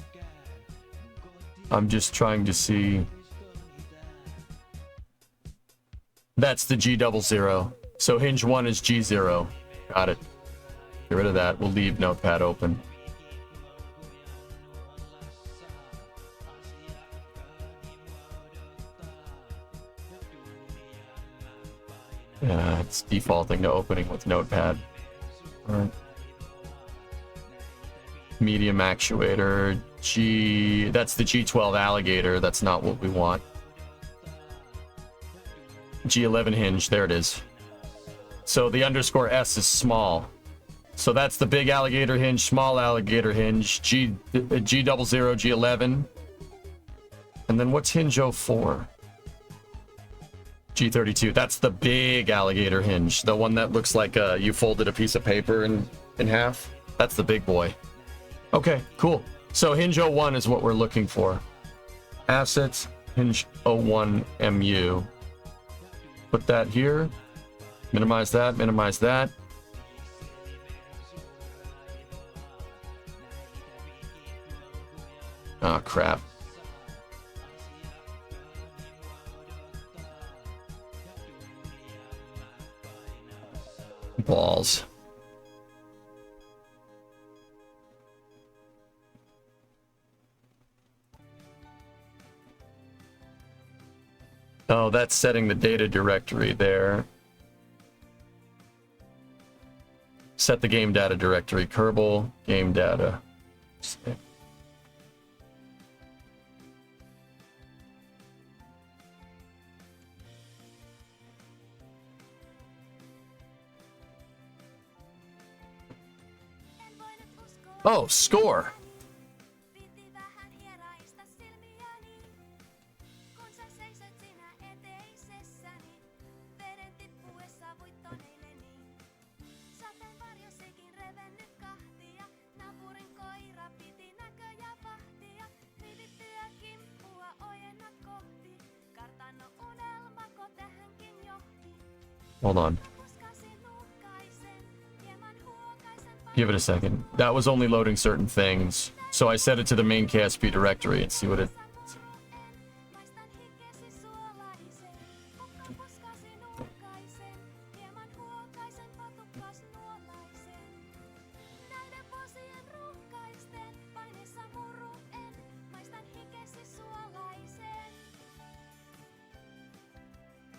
I'm just trying to see. That's the G00. So hinge 1 is G0. Got it. Get rid of that. We'll leave Notepad open. Yeah, it's defaulting to opening with Notepad. All right. Medium actuator. That's the G12 alligator. That's not what we want. G11 hinge. There it is. So the underscore S is small. So that's the big alligator hinge, small alligator hinge, G00, G11. And then what's hinge 04? G32. That's the big alligator hinge. The one that looks like you folded a piece of paper in half. That's the big boy. Okay, cool. So hinge 01 is what we're looking for. Assets, hinge 01 MU. Put that here. Minimize that, minimize that. Oh, crap. Balls. Oh, that's setting the data directory there. Set the game data directory. Kerbal, game data. Oh, score. Hold on. Give it a second. That was only loading certain things. So I set it to the main KSP directory and see what it...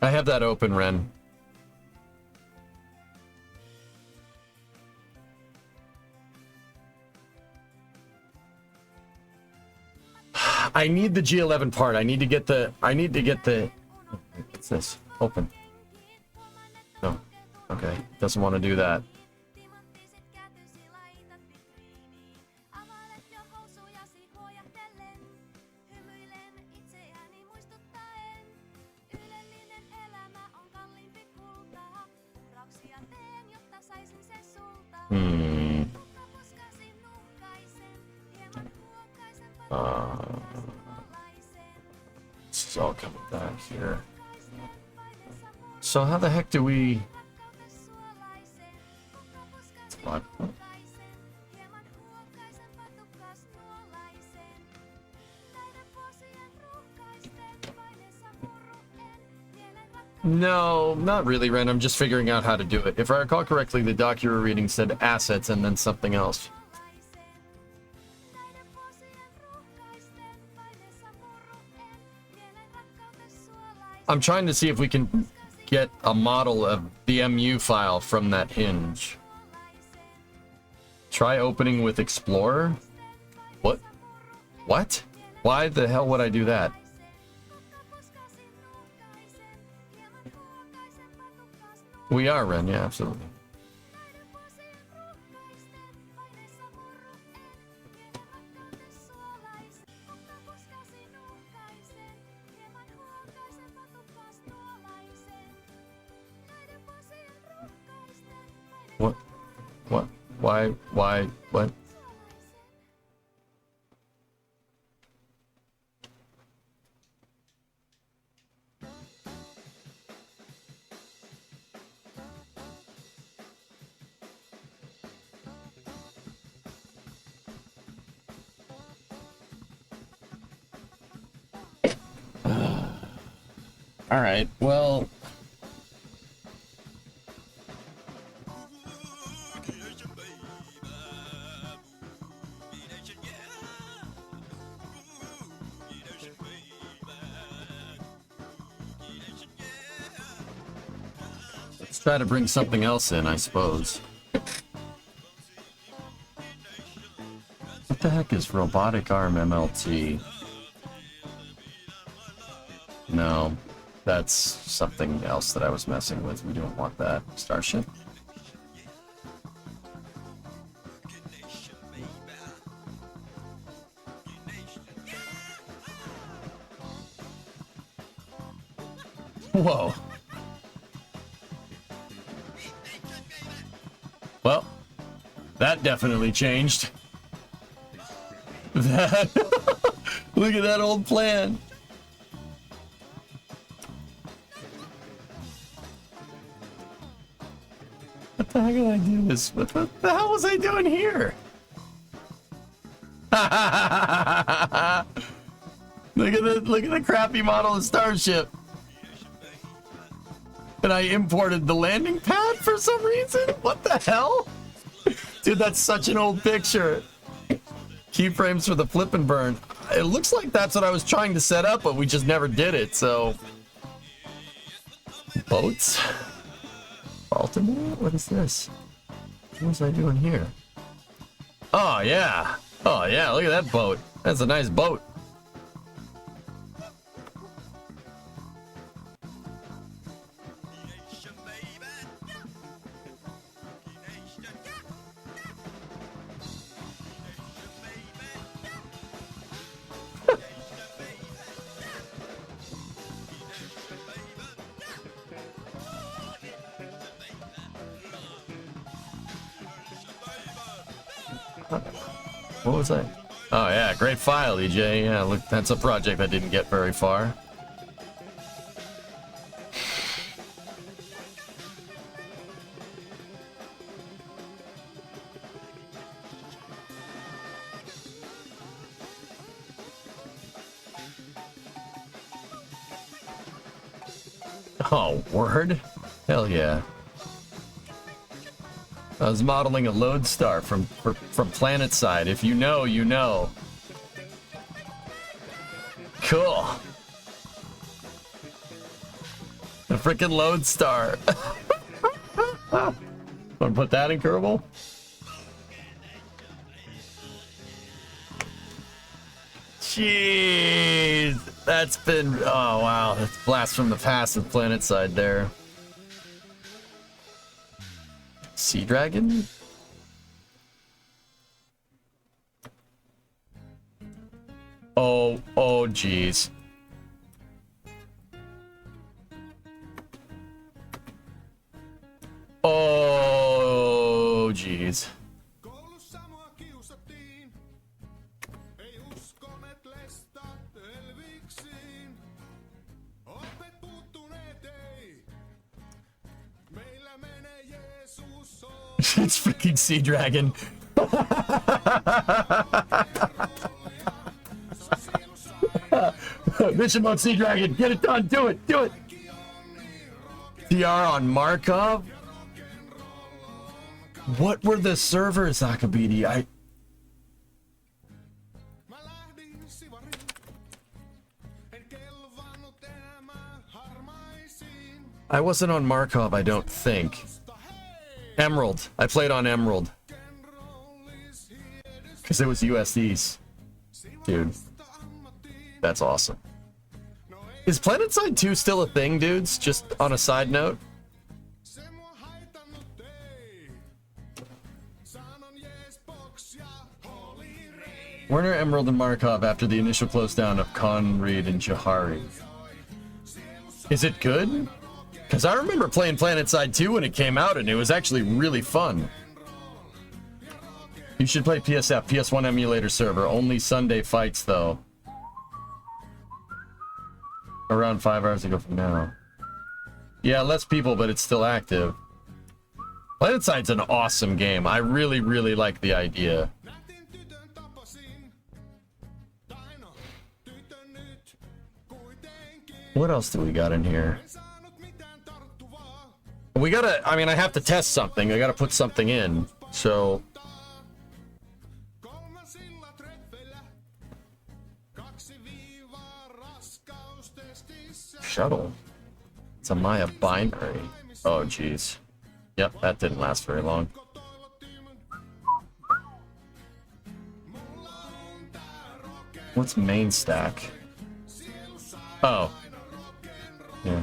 I have that open, Ren. I need the G11 part. I need to get the. What's this? Open. No. Okay. Doesn't want to do that. This is all coming back here. So how the heck do we... What? No, not really, Ren. I'm just figuring out how to do it. If I recall correctly, the doc you were reading said assets and then something else. I'm trying to see if we can get a model of the MU file from that hinge. Try opening with Explorer? What? What? Why the hell would I do that? We are, Ren, yeah, absolutely. What? What? Why? What? All right, well... Let's try to bring something else in, I suppose. What the heck is robotic arm MLT? No, that's something else that I was messing with. We don't want that. Starship? Whoa. Well, that definitely changed. That look at that old plan. What the heck did I do this? What the hell was I doing here? Look at the crappy model of Starship. And I imported the landing pad for some reason? What the hell? Dude, that's such an old picture. Keyframes for the flip and burn. It looks like that's what I was trying to set up, but we just never did it, so... Boats? Baltimore? What is this? What was I doing here? Oh, yeah. Oh, yeah, look at that boat. That's a nice boat. What was that? Oh yeah, great file, EJ. Yeah, look, that's a project that didn't get very far. Oh, word? Hell yeah. I was modeling a lodestar from PlanetSide. If you know, you know. Cool. freaking Lodestar. Want to put that in Kerbal? Jeez, that's been, oh wow, that's a blast from the past with Planet Side there. Sea Dragon? Oh, jeez. Oh, jeez. It's freaking Sea Dragon. Mission mode Sea Dragon. Get it done. Do it. Do it. TR on Markov? What were the servers, Akabidi? I wasn't on Markov, I don't think. Emerald. I played on Emerald. Because it was USDs. Dude. That's awesome. Is PlanetSide 2 still a thing, dudes? Just on a side note? Werner, Emerald, and Markov after the initial close down of Conread and Jahari. Is it good? Because I remember playing PlanetSide 2 when it came out, and it was actually really fun. You should play PSF, PS1 emulator server. Only Sunday fights, though. Around 5 hours ago from now. Yeah, less people, but it's still active. PlanetSide's an awesome game. I really, really like the idea. What else do we got in here? We gotta, I mean, I have to test something. I gotta put something in. So. Shuttle. It's a Maya binary. Oh, jeez. Yep, that didn't last very long. What's main stack? Oh. Yeah.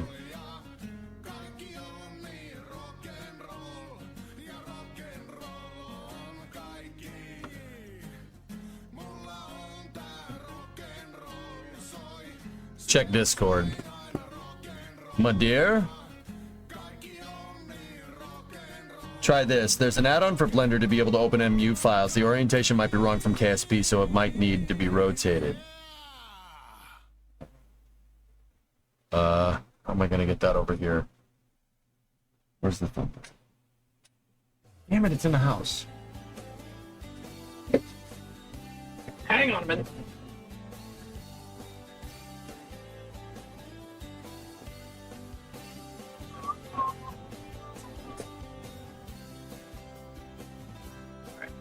Check Discord. My dear? Try this. There's an add-on for Blender to be able to open MU files. The orientation might be wrong from KSP, so it might need to be rotated. How am I gonna get that over here? Where's the thumb? Damn it, it's in the house. Hang on a minute.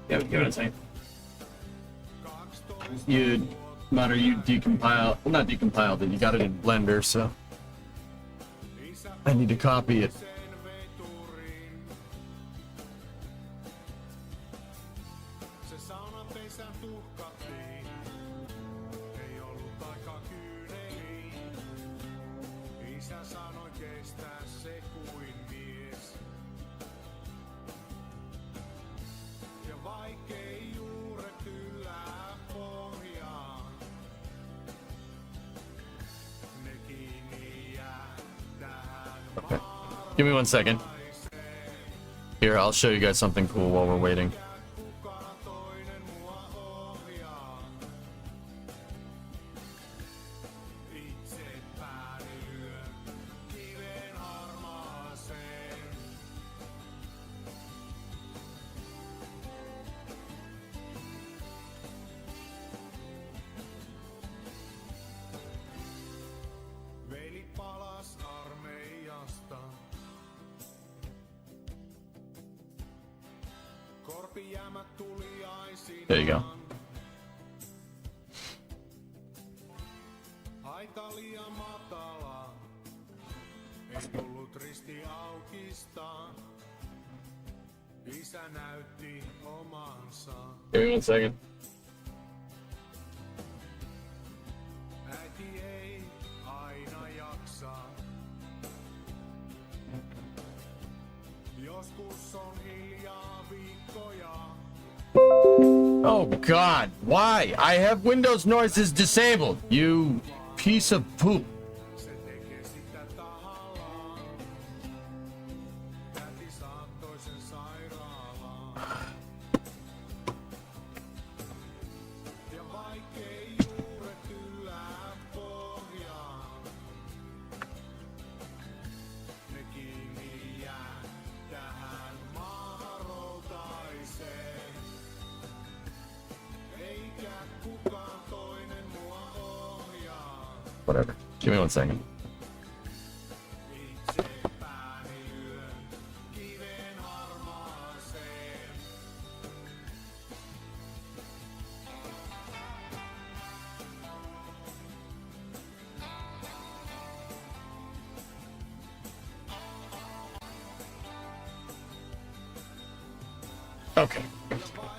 Give it a second. You decompile, well, not decompiled it, you got it in Blender, so I need to copy it. Give me 1 second. Here, I'll show you guys something cool while we're waiting. There you go. Give me 1 second. Oh God, why? I have Windows noises disabled, you piece of poop. Whatever. Give me 1 second. Okay.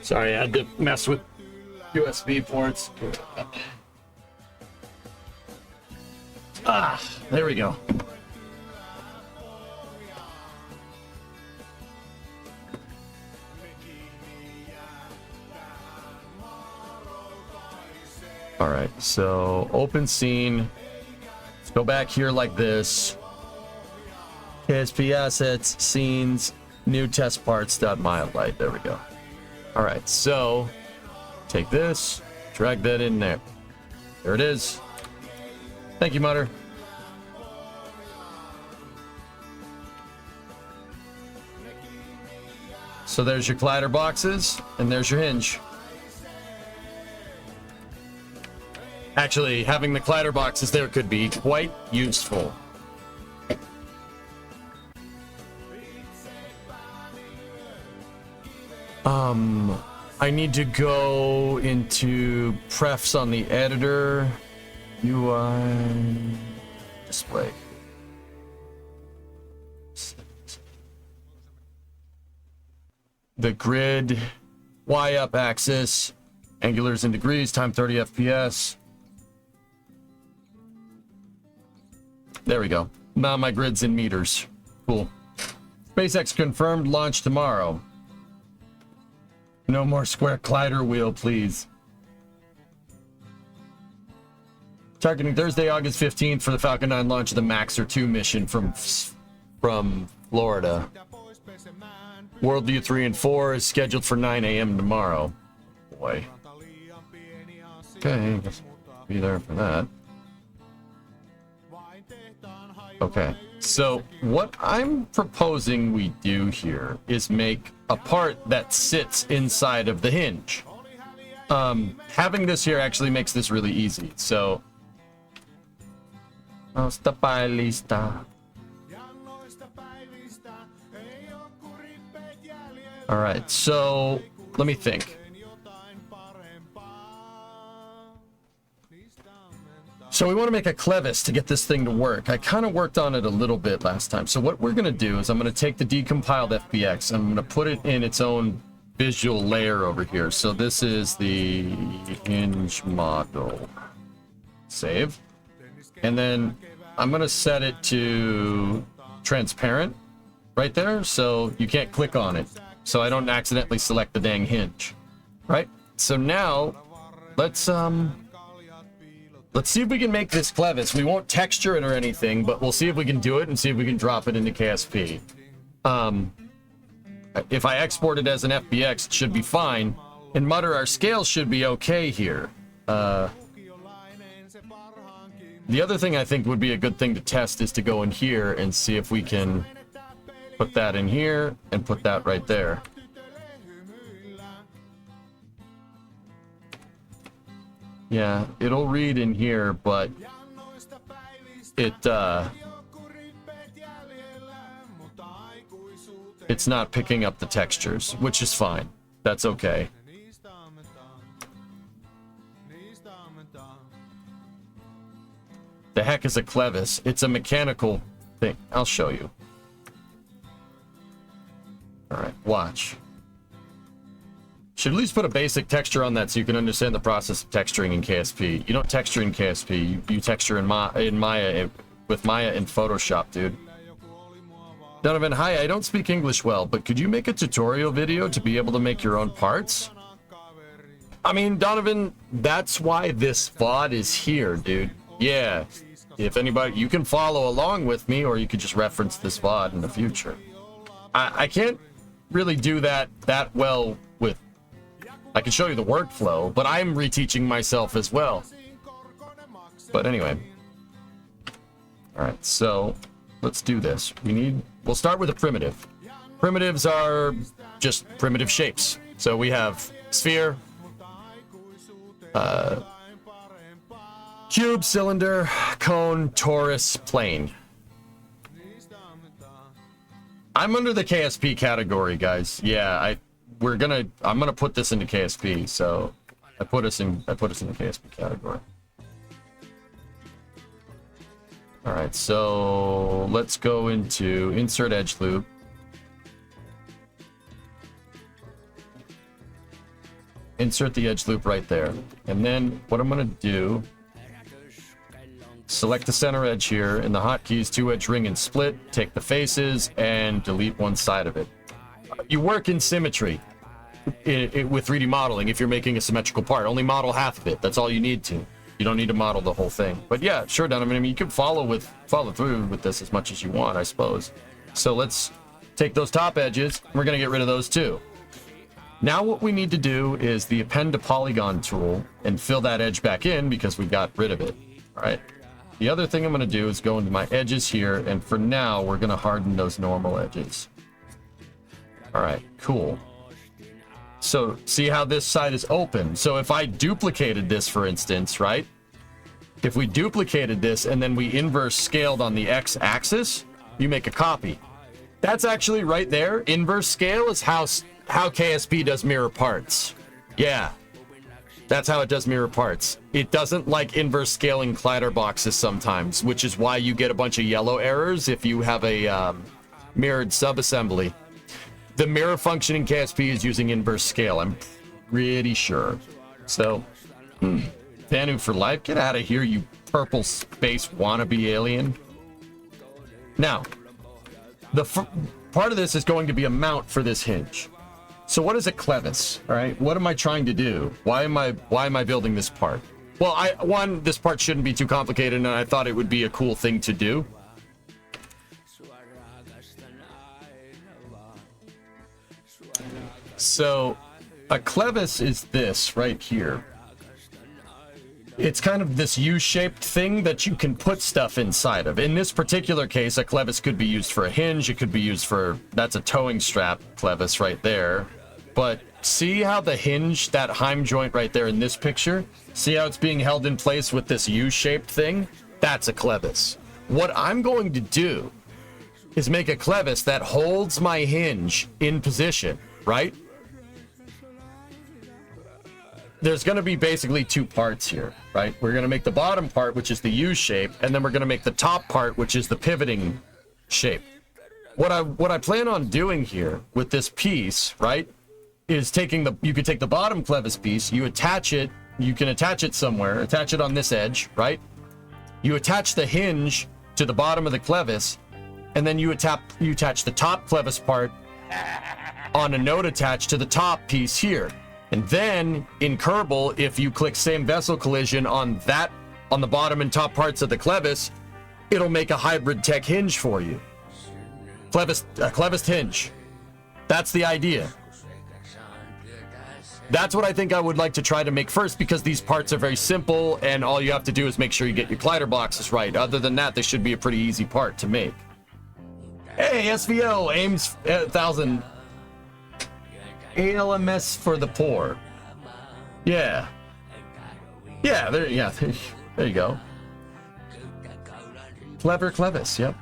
Sorry, I had to mess with USB ports. Ah, there we go. All right, so open scene. Let's go back here like this. KSP assets, scenes, new test parts, .mildlight. There we go. All right, so take this, drag that in there. There it is. Thank you, Mutter. So there's your collider boxes, and there's your hinge. Actually, having the collider boxes there could be quite useful. I need to go into prefs on the editor. UI display. The grid, Y up axis, angulars in degrees, time 30 FPS. There we go. Now my grid's in meters. Cool. SpaceX confirmed launch tomorrow. No more square collider wheel, please. Targeting Thursday, August 15th for the Falcon 9 launch of the Maxer 2 mission from Florida. Worldview 3 and 4 is scheduled for 9 a.m. tomorrow. Boy. Okay, guess I'll be there for that. Okay, so what I'm proposing we do here is make a part that sits inside of the hinge. Having this here actually makes this really easy. So, all right, so let me think. So we want to make a clevis to get this thing to work. I kind of worked on it a little bit last time. So what we're going to do is I'm going to take the decompiled FBX. I'm going to put it in its own visual layer over here. So this is the hinge model. Save. And then I'm going to set it to transparent right there. So you can't click on it. So I don't accidentally select the dang hinge. Right? So now let's see if we can make this clevis. We won't texture it or anything, but we'll see if we can do it and see if we can drop it into KSP. If I export it as an FBX, it should be fine. In Mutter, our scale should be okay here. The other thing I think would be a good thing to test is to go in here and see if we can put that in here and put that right there. Yeah, it'll read in here, but it's not picking up the textures, which is fine. That's okay. The heck is a clevis? It's a mechanical thing. I'll show you. All right, watch. Should at least put a basic texture on that so you can understand the process of texturing in KSP. You don't texture in KSP. You texture in Maya with Maya in Photoshop, dude. Donovan, hi, I don't speak English well, but could you make a tutorial video to be able to make your own parts? I mean, Donovan, that's why this VOD is here, dude. Yeah, if anybody, you can follow along with me, or you could just reference this VOD in the future. I can't really do that well with, I can show you the workflow, but I'm reteaching myself as well. But anyway. All right, so let's do this. We'll start with a primitive. Primitives are just primitive shapes. So we have sphere, cube, cylinder, cone, torus, plane. I'm under the KSP category, guys. Yeah, I'm gonna put this into KSP, so I put us in the KSP category. All right, so let's go into insert edge loop. Insert the edge loop right there. And then what I'm gonna do, select the center edge here in the hotkeys, 2-edge ring and split, take the faces and delete one side of it. You work in symmetry with 3D modeling if you're making a symmetrical part. Only model half of it. That's all you need to. You don't need to model the whole thing. But yeah, sure, Donovan. I mean, you can follow through with this as much as you want, I suppose. So let's take those top edges. We're going to get rid of those too. Now what we need to do is the append to polygon tool and fill that edge back in because we got rid of it. All right. The other thing I'm going to do is go into my edges here. And for now, we're going to harden those normal edges. All right, cool. So see how this side is open. So if I duplicated this, for instance, right? If we duplicated this and then we inverse scaled on the x-axis, you make a copy. That's actually right there. Inverse scale is how KSP does mirror parts. Yeah, that's how it does mirror parts. It doesn't like inverse scaling collider boxes sometimes, which is why you get a bunch of yellow errors if you have a mirrored subassembly. The mirror function in KSP is using inverse scale, I'm pretty sure. So, Vanu for life, get out of here, you purple space wannabe alien. Now, the part of this is going to be a mount for this hinge. So what is a clevis? All right, what am I trying to do? Why am I building this part? Well, this part shouldn't be too complicated, and I thought it would be a cool thing to do. So a clevis is this right here. It's kind of this U-shaped thing that you can put stuff inside of. In this particular case, a clevis could be used for a hinge. It could be used for, that's a towing strap clevis right there. But see how the hinge, that Heim joint right there in this picture, see how it's being held in place with this U-shaped thing? That's a clevis. What I'm going to do is make a clevis that holds my hinge in position, right? There's going to be basically two parts here, right? We're going to make the bottom part, which is the U shape, and then we're going to make the top part, which is the pivoting shape. What I plan on doing here with this piece, right, is you could take the bottom clevis piece, you attach it, you can attach it somewhere, attach it on this edge, right? You attach the hinge to the bottom of the clevis, and then you attach the top clevis part on a node attached to the top piece here. And then in Kerbal, if you click same vessel collision on the bottom and top parts of the clevis, it'll make a hybrid tech hinge for you. Clevis hinge. That's the idea. That's what I think I would like to try to make first, because these parts are very simple and all you have to do is make sure you get your collider boxes right. Other than that, this should be a pretty easy part to make. Hey, SVO aims at 1,000. ALMS for the poor. Yeah. Yeah, there you go. Clever clevis, yep.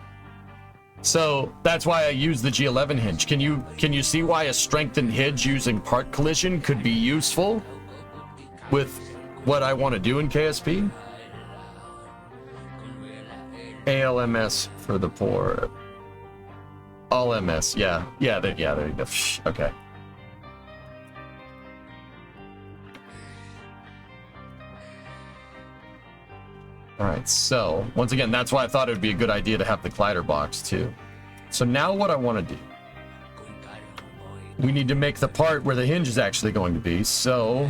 So that's why I use the G11 hinge. Can you see why a strengthened hinge using part collision could be useful with what I want to do in KSP? ALMS for the poor. All MS, yeah. Yeah, there you go. Okay. All right, so once again, that's why I thought it would be a good idea to have the collider box too. So now what I want to do, we need to make the part where the hinge is actually going to be. So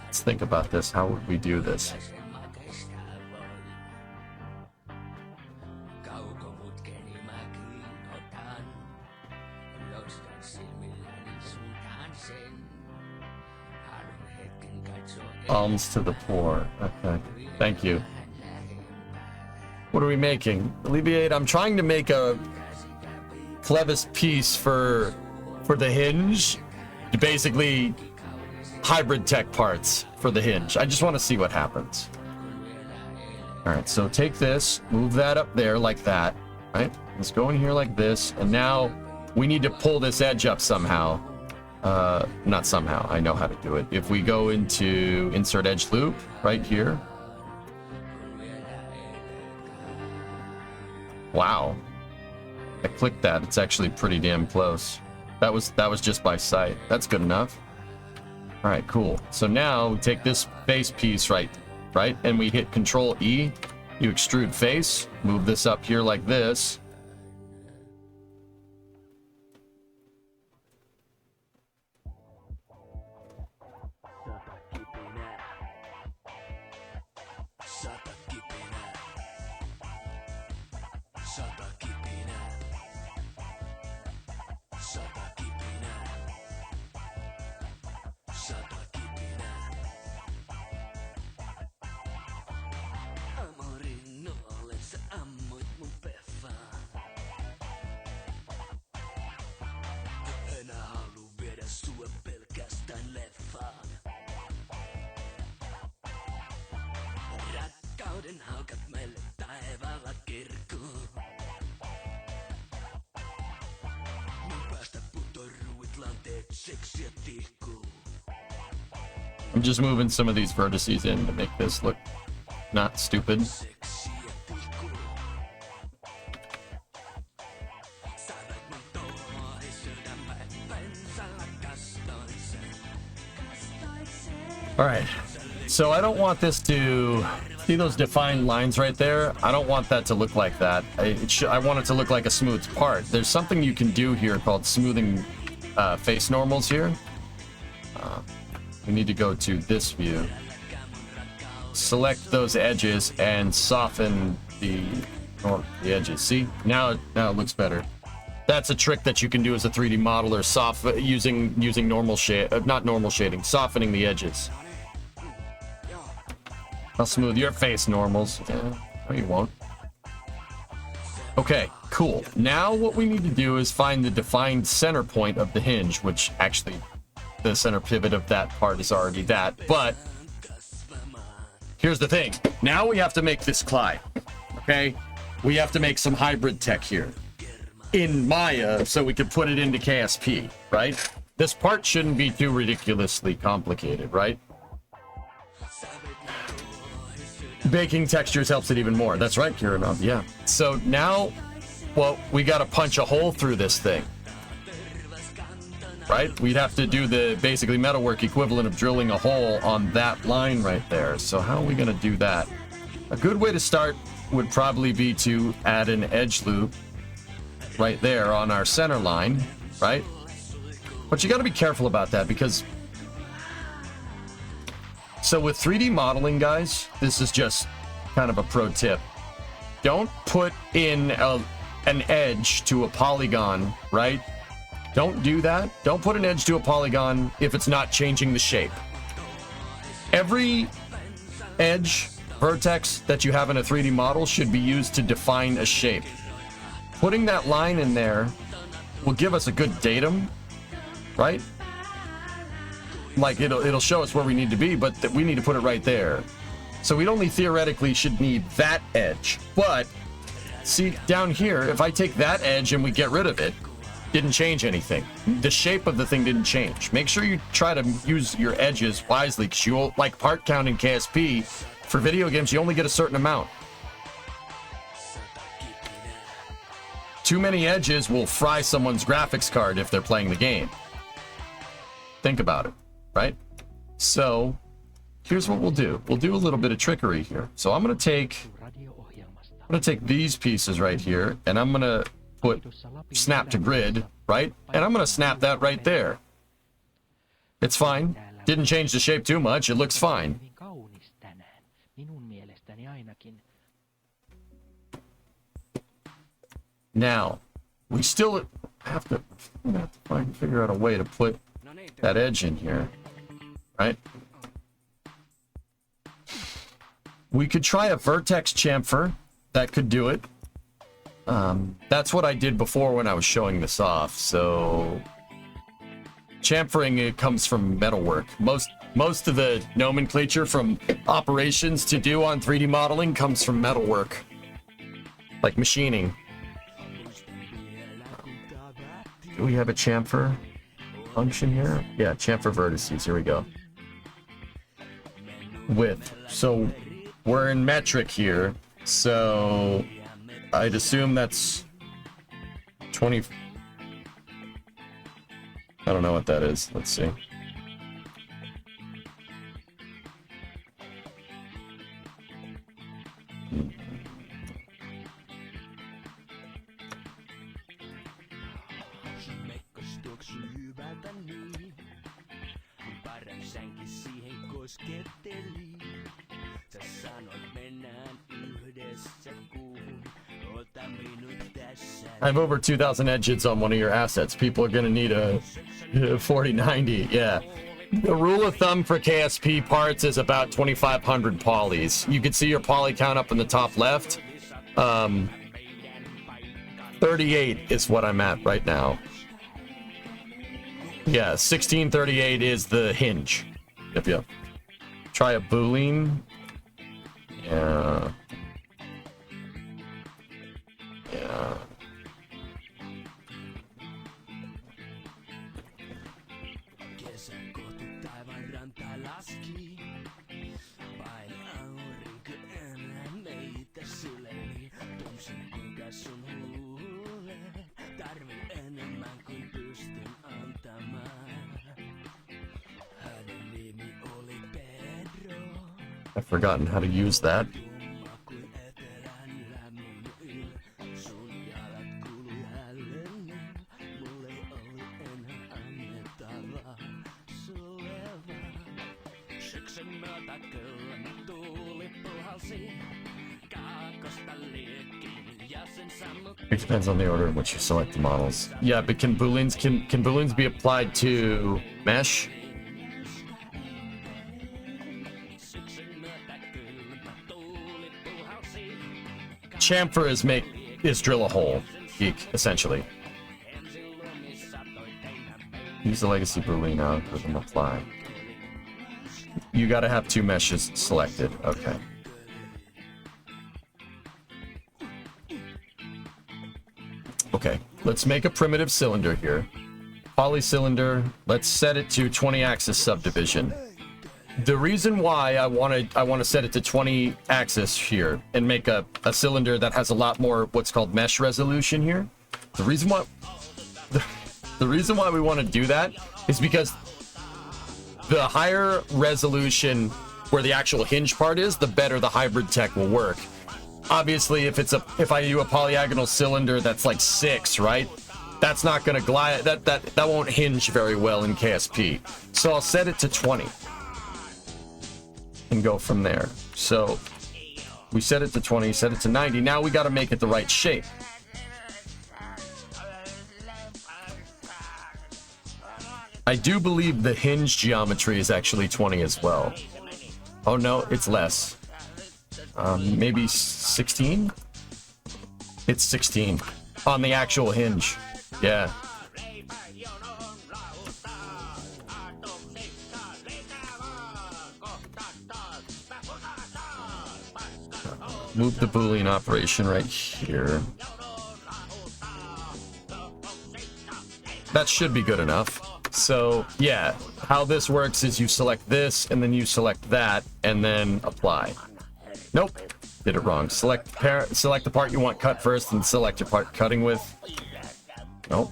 let's think about this. How would we do this? Alms to the poor. Okay. Thank you. What are we making? Alleviate. I'm trying to make a clevis piece for the hinge. Basically, hybrid tech parts for the hinge. I just want to see what happens. All right. So take this, move that up there like that. Right. Let's go in here like this, and now we need to pull this edge up somehow. Not somehow, I know how to do it. If we go into insert edge loop right here. Wow. I clicked that. It's actually pretty damn close. That was just by sight. That's good enough. All right, cool. So now we take this face piece right, and we hit Control E. You extrude face, move this up here like this. I'm just moving some of these vertices in to make this look not stupid. All right, so I don't want this to see those defined lines right there. I don't want that to look like that. I want it to look like a smooth part. There's something you can do here called smoothing face normals here. We need to go to this view, select those edges, and soften the edges. See, now it looks better. That's a trick that you can do as a 3D modeler, using normal shade, not normal shading, softening the edges. I'll smooth your face normals. Yeah, no, you won't. Okay, cool. Now what we need to do is find the defined center point of the hinge, which actually the center pivot of that part is already that, but here's the thing. Now we have to make this Clyde, okay? We have to make some hybrid tech here in Maya so we can put it into KSP, right? This part shouldn't be too ridiculously complicated, right? Baking textures helps it even more. That's right, Kiranov, yeah. So now, well, we got to punch a hole through this thing. Right? We'd have to do the basically metalwork equivalent of drilling a hole on that line right there. So how are we going to do that? A good way to start would probably be to add an edge loop right there on our center line, right? But you got to be careful about that because... So with 3D modeling, guys, this is just kind of a pro tip. Don't put in an edge to a polygon, right? Don't do that. Don't put an edge to a polygon if it's not changing the shape. Every edge, vertex that you have in a 3D model should be used to define a shape. Putting that line in there will give us a good datum, right? Like it'll show us where we need to be, but we need to put it right there. So we only theoretically should need that edge. But see down here, if I take that edge and we get rid of it, Didn't change anything. The shape of the thing didn't change. Make sure you try to use your edges wisely, because you, like part count in KSP, for video games, you only get a certain amount. Too many edges will fry someone's graphics card if they're playing the game. Think about it, right? So, here's what we'll do. We'll do a little bit of trickery here. So I'm gonna take these pieces right here, and I'm gonna put snap to grid, right? And I'm gonna snap that right there. It's fine. Didn't change the shape too much. It looks fine. Now, we still have to figure out a way to put that edge in here, right? We could try a vertex chamfer. That could do it. That's what I did before when I was showing this off. So, chamfering, it comes from metalwork. Most of the nomenclature from operations to do on 3D modeling comes from metalwork, like machining. Do we have a chamfer function here? Yeah, chamfer vertices. Here we go. Width. So we're in metric here. So I'd assume that's 20. I don't know what that is. Let's see. I have over 2,000 edges on one of your assets. People are going to need a 4090. Yeah. The rule of thumb for KSP parts is about 2,500 polys. You can see your poly count up in the top left. 38 is what I'm at right now. Yeah, 1638 is the hinge. Yep. Try a boolean. Yeah. I've forgotten how to use that. It depends on the order in which you select the models. Yeah, but can booleans be applied to mesh? Chamfer is drill a hole, geek, essentially. Use the legacy boolean algorithm apply. You gotta have two meshes selected. Okay. Okay, let's make a primitive cylinder here. Polycylinder, let's set it to 20 axis subdivision. The reason why I want to set it to 20 axis here and make a cylinder that has a lot more what's called mesh resolution here. The reason why we want to do that is because the higher resolution where the actual hinge part is, the better the hybrid tech will work. Obviously, if I do a polyagonal cylinder that's like 6, right? That's not going to glide. That won't hinge very well in KSP. So I'll set it to 20 and go from there. So we set it to 20, set it to 90. Now we got to make it the right shape. I do believe the hinge geometry is actually 20 as well. Oh no, it's less. Maybe 16? It's 16 on the actual hinge. Yeah. Move the Boolean operation right here. That should be good enough. So yeah, how this works is you select this and then you select that and then apply. Nope, did it wrong. Select the part you want cut first and select your part cutting with. Nope.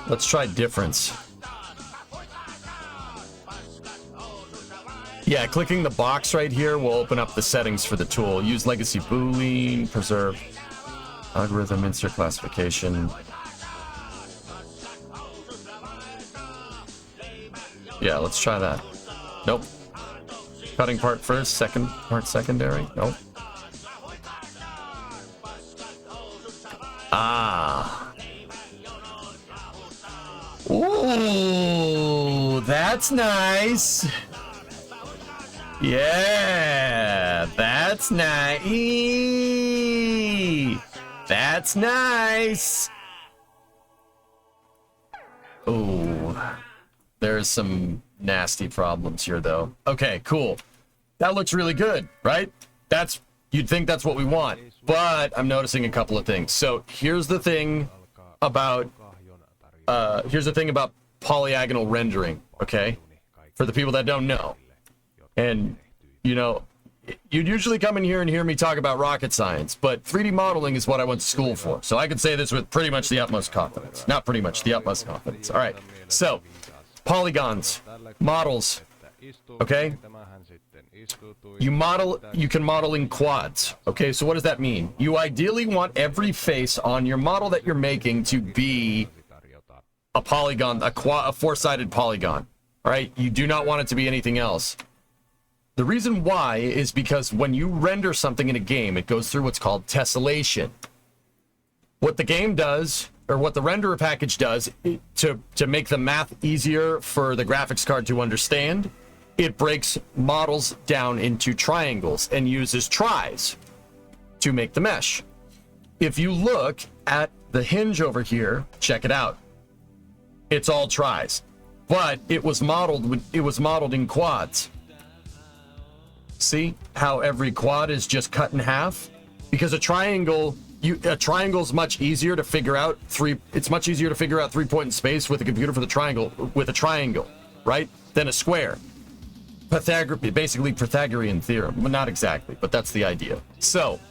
Let's try difference. Yeah, clicking the box right here will open up the settings for the tool. Use legacy boolean, preserve algorithm, insert classification. Yeah, let's try that. Nope. Cutting part first, second part secondary. Nope. Ah. Ooh, that's nice. Yeah, that's nice. That's nice. Ooh, there's some nasty problems here, though. Okay, cool. That looks really good, right? You'd think that's what we want, but I'm noticing a couple of things. So here's the thing about polyagonal rendering, okay? For the people that don't know. And, you know, you'd usually come in here and hear me talk about rocket science, but 3D modeling is what I went to school for. So I can say this with pretty much the utmost confidence. Not pretty much, the utmost confidence. All right. So, polygons, models, okay? You can model in quads, okay? So what does that mean? You ideally want every face on your model that you're making to be a polygon, a four-sided polygon, all right? You do not want it to be anything else. The reason why is because when you render something in a game, it goes through what's called tessellation. What the game does, or what the renderer package does, to make the math easier for the graphics card to understand, it breaks models down into triangles and uses tries to make the mesh. If you look at the hinge over here, check it out. It's all tries, but it was modeled in quads. See how every quad is just cut in half? Because a triangle's much easier to figure out it's much easier to figure out 3-point in space with a computer with a triangle, right? Than a square. Basically Pythagorean theorem. Well, not exactly, but that's the idea. So,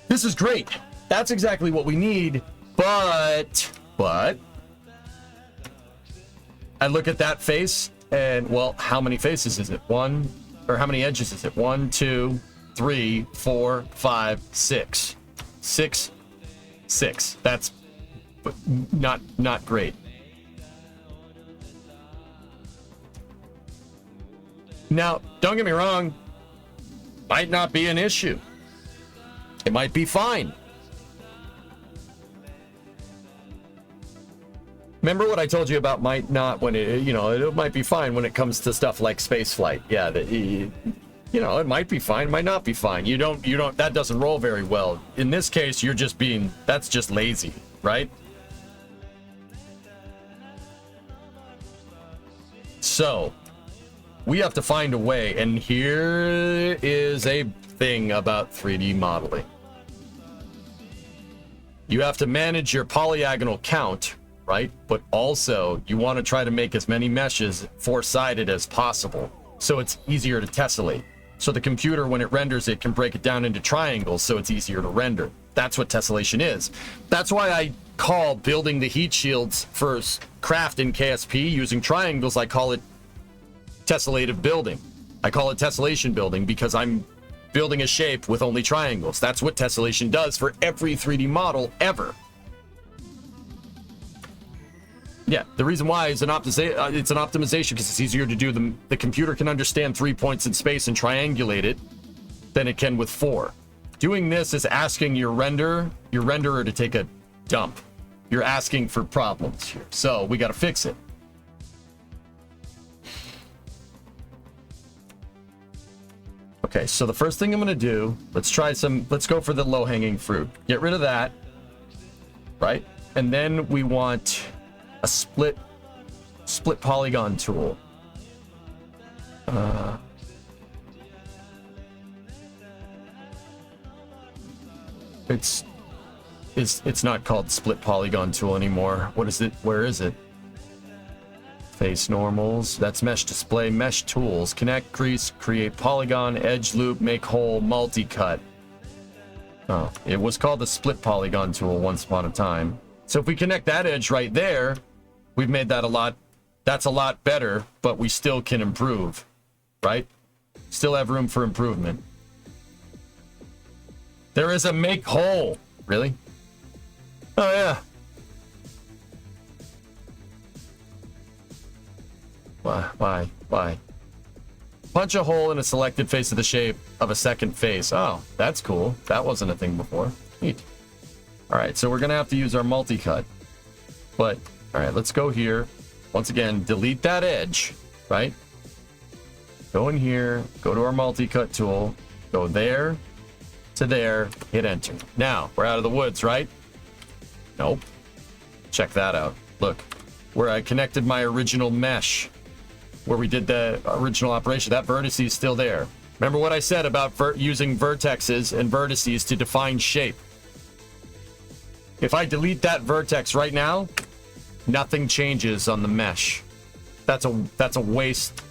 this is great. That's exactly what we need, but I look at that face and, well, how many faces is it? How many edges is it? 1, 2, 3, 4, 5, 6. 6. That's not great. Now, don't get me wrong, might not be an issue. It might be fine. Remember what I told you about might not when it might be fine when it comes to stuff like space flight. Yeah, it might be fine, might not be fine. That doesn't roll very well. In this case, that's just lazy, right? So, we have to find a way, and here is a thing about 3D modeling. You have to manage your polyagonal count, right? But also, you want to try to make as many meshes four-sided as possible, so it's easier to tessellate. So the computer, when it renders it, can break it down into triangles, so it's easier to render. That's what tessellation is. That's why I call building the heat shields for craft in KSP using triangles, I call it tessellative building. I call it tessellation building because I'm building a shape with only triangles. That's what tessellation does for every 3D model ever. Yeah, the reason why is it's an optimization because it's easier to do. The computer can understand 3 points in space and triangulate it than it can with 4. Doing this is asking your renderer to take a dump. You're asking for problems here, so we got to fix it. Okay, so the first thing I'm gonna do, let's go for the low-hanging fruit. Get rid of that, right? And then we want a split polygon tool. It's not called split polygon tool anymore. What is it? Where is it? Face normals. That's mesh display, mesh tools, connect, crease, create polygon, edge loop, make hole, multi-cut. Oh, it was called the split polygon tool once upon a time. So if we connect that edge right there, we've made that that's a lot better, but we still can improve, right? Still have room for improvement. There is a make hole. Really? Oh, yeah. Why? Punch a hole in a selected face of the shape of a second face. Oh, that's cool. That wasn't a thing before. Neat. All right, so we're going to have to use our multi-cut. But, all right, let's go here. Once again, delete that edge, right? Go in here, go to our multi-cut tool, go there to there, hit enter. Now, we're out of the woods, right? Nope. Check that out. Look, where I connected my original mesh, where we did the original operation, that vertex is still there. Remember what I said about using vertexes and vertices to define shape? If I delete that vertex right now, nothing changes on the mesh. That's a waste.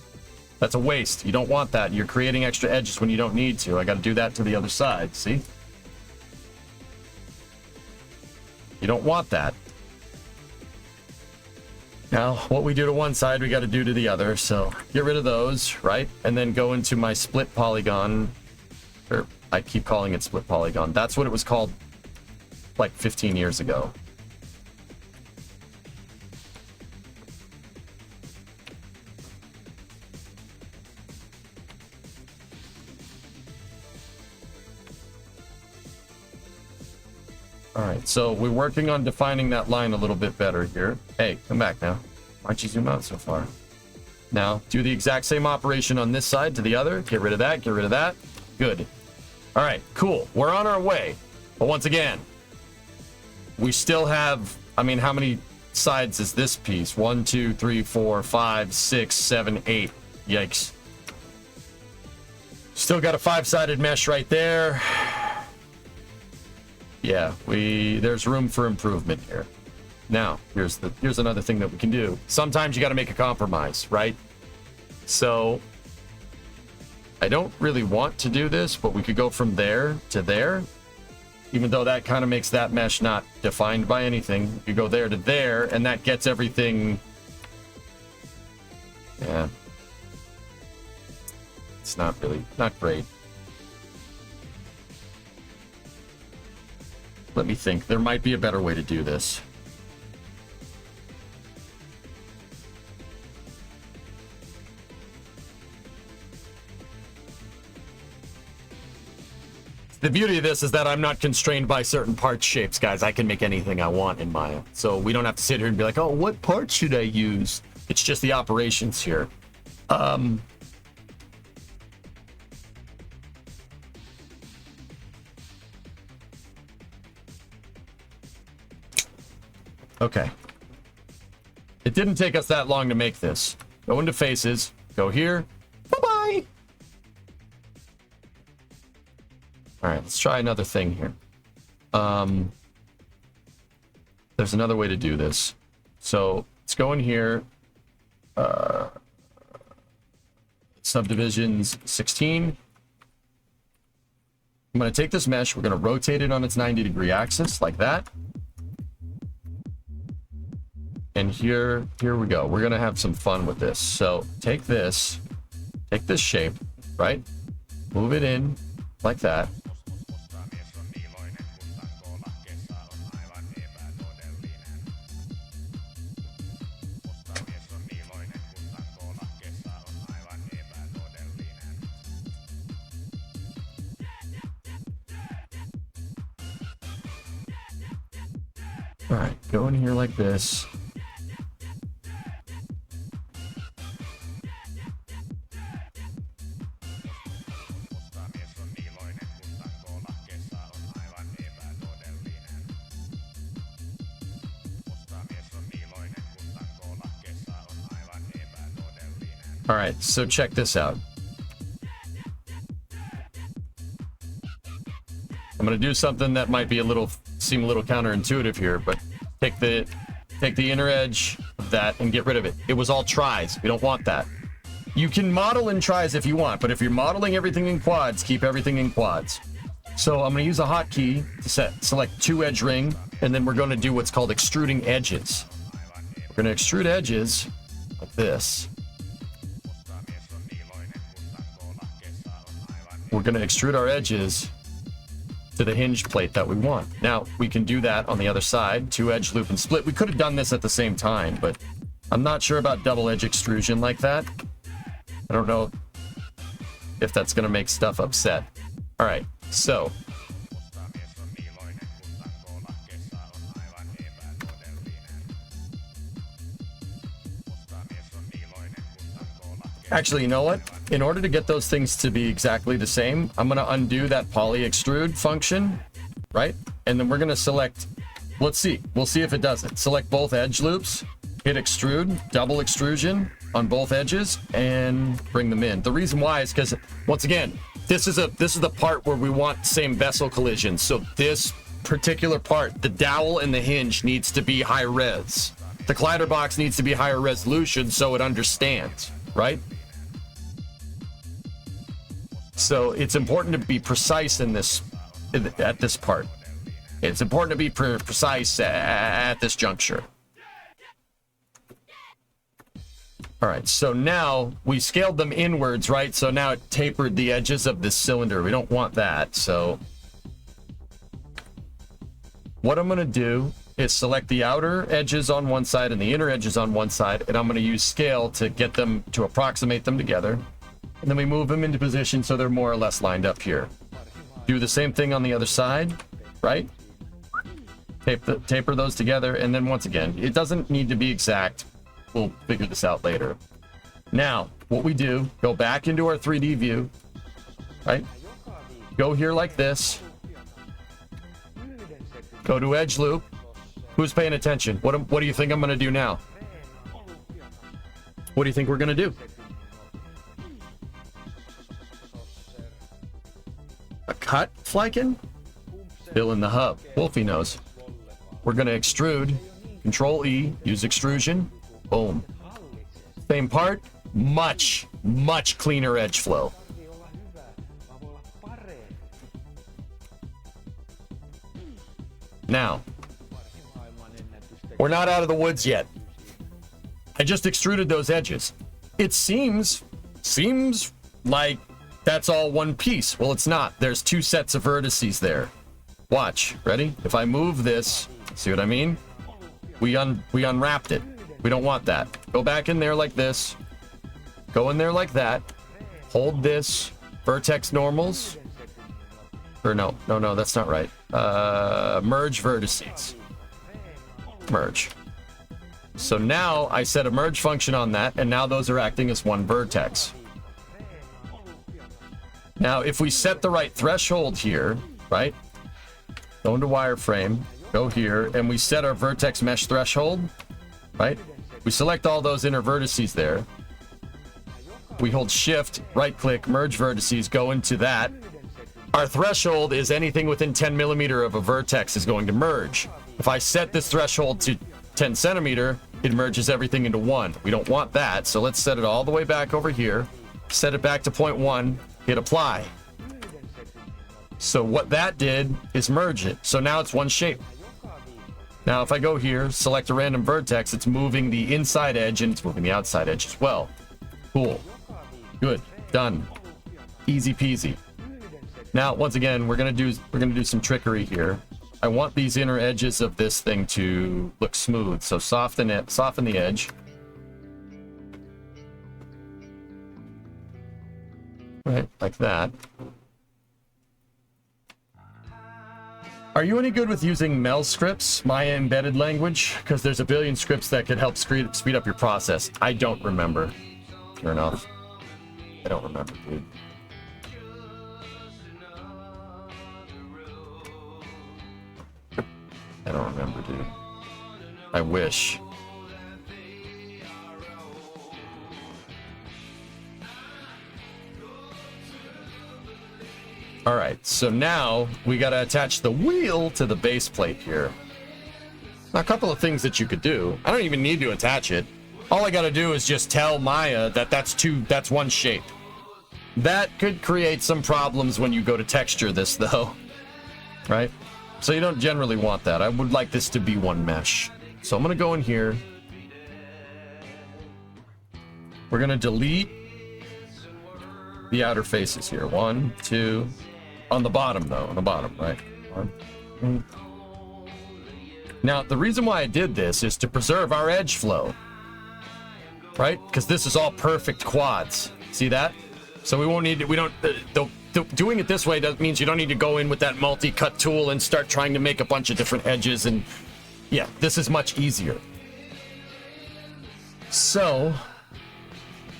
That's a waste. You don't want that. You're creating extra edges when you don't need to. I got to do that to the other side. See? You don't want that. Now, what we do to one side, we got to do to the other. So get rid of those, right? And then go into my split polygon. Or I keep calling it split polygon. That's what it was called like 15 years ago. All right, so we're working on defining that line a little bit better here. Hey, come back now. Why'd you zoom out so far? Now, do the exact same operation on this side to the other. Get rid of that, get rid of that. Good. All right, cool. We're on our way. But once again, we still have, I mean, how many sides is this piece? 1, 2, 3, 4, 5, 6, 7, 8. Yikes. Still got a 5-sided mesh right there. Yeah, there's room for improvement here. Now, here's another thing that we can do. Sometimes you got to make a compromise, right? So I don't really want to do this, but we could go from there to there. Even though that kind of makes that mesh not defined by anything. You go there to there, and that gets everything. Yeah. It's not great. Let me think. There might be a better way to do this. The beauty of this is that I'm not constrained by certain part shapes, guys. I can make anything I want in Maya. So we don't have to sit here and be like, oh, what part should I use? It's just the operations here. Okay. It didn't take us that long to make this. Go into faces. Go here. Bye-bye. All right, let's try another thing here. There's another way to do this. So let's go in here. Subdivisions 16. I'm going to take this mesh. We're going to rotate it on its 90-degree axis like that. And here we go. We're going to have some fun with this. So take this shape, right? Move it in like that. All right, go in here like this. All right, so check this out. I'm going to do something that might be seem a little counterintuitive here, but take the inner edge of that and get rid of it. It was all tries. We don't want that. You can model in tries if you want, but if you're modeling everything in quads, keep everything in quads. So I'm going to use a hotkey to select 2 edge ring, and then we're going to do what's called extruding edges. We're going to extrude edges like this. We're going to extrude our edges to the hinge plate that we want. Now, we can do that on the other side, 2 edge loop and split. We could have done this at the same time, but I'm not sure about double edge extrusion like that. I don't know if that's going to make stuff upset. All right, so actually, you know what? In order to get those things to be exactly the same, I'm going to undo that poly extrude function, right? And then we're going to select, let's see. We'll see if it does it. Select both edge loops, hit extrude, double extrusion on both edges, and bring them in. The reason why is because, once again, this is the part where we want same vessel collision. So this particular part, the dowel and the hinge, needs to be high res. The collider box needs to be higher resolution so it understands, right? So it's important to be precise in this, at this part. It's important to be precise at this juncture. All right, so now we scaled them inwards, right? So now it tapered the edges of this cylinder. We don't want that, so what I'm gonna do is select the outer edges on one side and the inner edges on one side, and I'm gonna use scale to get them, to approximate them together. And then we move them into position so they're more or less lined up here. Do the same thing on the other side, right? Taper those together, and then once again, it doesn't need to be exact. We'll figure this out later. Now, what we do, go back into our 3D view, right? Go here like this. Go to edge loop. Who's paying attention? What do you think I'm going to do now? What do you think we're going to do? A cut, Flykin? Fill in the hub. Wolfie knows. We're going to extrude. Control E. Use extrusion. Boom. Same part. Much cleaner edge flow. Now, we're not out of the woods yet. I just extruded those edges. It seems like that's all one piece. Well, it's not. There's 2 sets of vertices there. Watch. Ready? If I move this, see what I mean? We unwrapped it. We don't want that. Go back in there like this. Go in there like that. Hold this. Vertex normals. Or no, that's not right. Merge vertices. Merge. So now I set a merge function on that, and now those are acting as one vertex. Now, if we set the right threshold here, right? Go into wireframe, go here, and we set our vertex mesh threshold, right? We select all those inner vertices there. We hold shift, right click, merge vertices, go into that. Our threshold is anything within 10 millimeter of a vertex is going to merge. If I set this threshold to 10 centimeter, it merges everything into one. We don't want that, so let's set it all the way back over here. Set it back to 0.1, hit apply. So what that did is merge it. So now it's one shape. Now if I go here, select a random vertex, it's moving the inside edge and it's moving the outside edge as well. Cool. Good. Done. Easy peasy. Now, once again, we're gonna do some trickery here. I want these inner edges of this thing to look smooth, so soften the edge. Right, like that. Are you any good with using Mel scripts, my embedded language? Because there's a billion scripts that could help speed up your process. I don't remember. Sure enough. I don't remember, dude. I don't remember, dude. I wish. All right, so now we got to attach the wheel to the base plate here. Now, a couple of things that you could do. I don't even need to attach it. All I got to do is just tell Maya that that's one shape. That could create some problems when you go to texture this, though. Right? So you don't generally want that. I would like this to be one mesh. So I'm going to go in here. We're going to delete the outer faces here. 1, 2. On the bottom, though. On the bottom, right? 1, 2. Now, the reason why I did this is to preserve our edge flow. Right? Because this is all perfect quads. See that? So we won't need it. We don't... doing it this way means you don't need to go in with that multi-cut tool and start trying to make a bunch of different edges. And yeah, this is much easier. So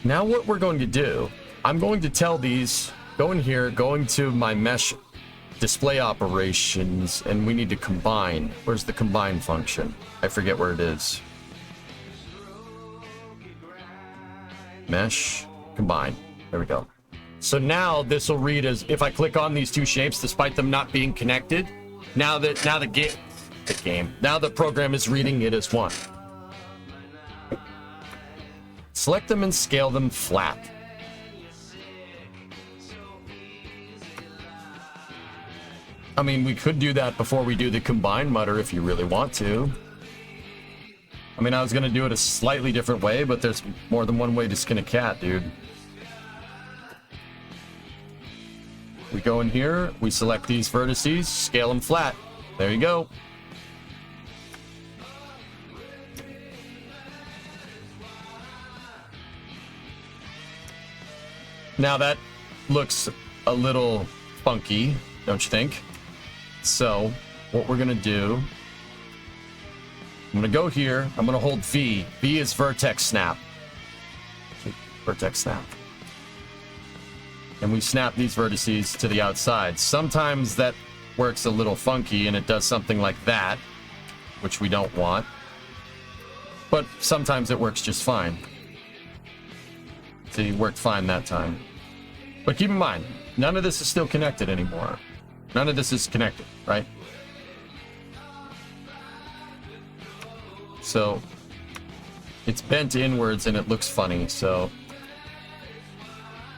now what we're going to do, I'm going to tell these, go in here, go into my mesh display operations, and we need to combine. Where's the combine function? I forget where it is. Mesh, combine. There we go. So now this will read as if I click on these two shapes, despite them not being connected. Now the program is reading it as one. Select them and scale them flat. I mean, we could do that before we do the combine mutter if you really want to. I mean, I was gonna do it a slightly different way, but there's more than one way to skin a cat, dude. We go in here, we select these vertices, scale them flat. There you go. Now that looks a little funky, don't you think? So, what we're gonna do, I'm gonna go here, I'm gonna hold V. V is vertex snap. Vertex snap. And we snap these vertices to the outside. Sometimes that works a little funky and it does something like that, which we don't want. But sometimes it works just fine. See, it worked fine that time. But keep in mind, none of this is still connected anymore. None of this is connected, right? So, it's bent inwards and it looks funny, so...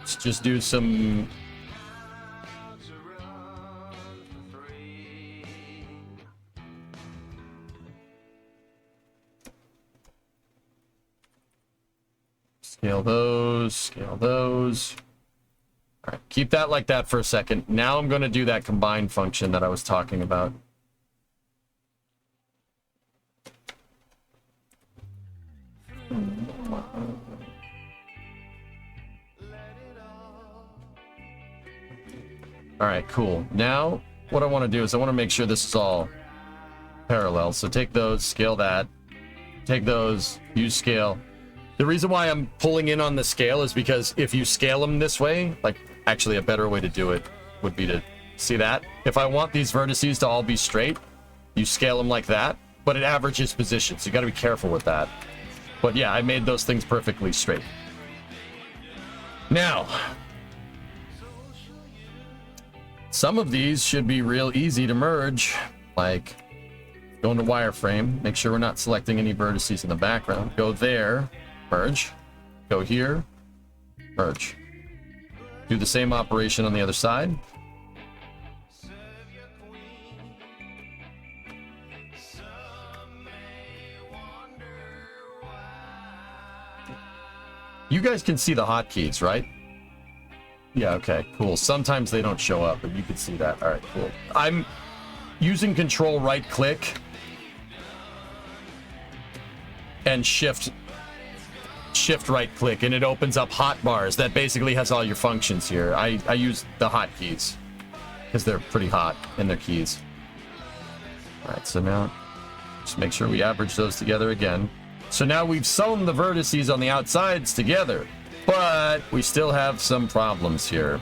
let's just do some... scale those, scale those. All right, keep that like that for a second. Now I'm going to do that combine function that I was talking about. All right, cool. Now, what I want to do is I want to make sure this is all parallel. So take those, scale that. Take those, use scale. The reason why I'm pulling in on the scale is because if you scale them this way, like actually a better way to do it would be to see that. If I want these vertices to all be straight, you scale them like that, but it averages positions. You got to be careful with that. But yeah, I made those things perfectly straight. Now, some of these should be real easy to merge, like go into wireframe, make sure we're not selecting any vertices in the background. Go there, merge. Go here, merge. Do the same operation on the other side. You guys can see the hotkeys, right? Yeah, okay, cool. Sometimes they don't show up, but you can see that. All right, cool. I'm using control right click and shift right click, and it opens up hotbars that basically has all your functions here. I use the hotkeys because they're pretty hot in their keys. All right, so now just make sure we average those together again. So now we've sewn the vertices on the outsides together, but we still have some problems here.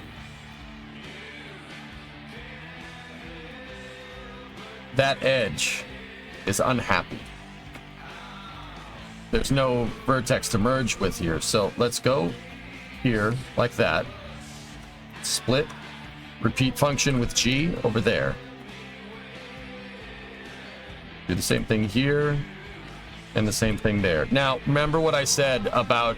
That edge is unhappy. There's no vertex to merge with here, so let's go here like that. Split, Repeat function with G over there. Do the same thing here and the same thing there. Now, remember what I said about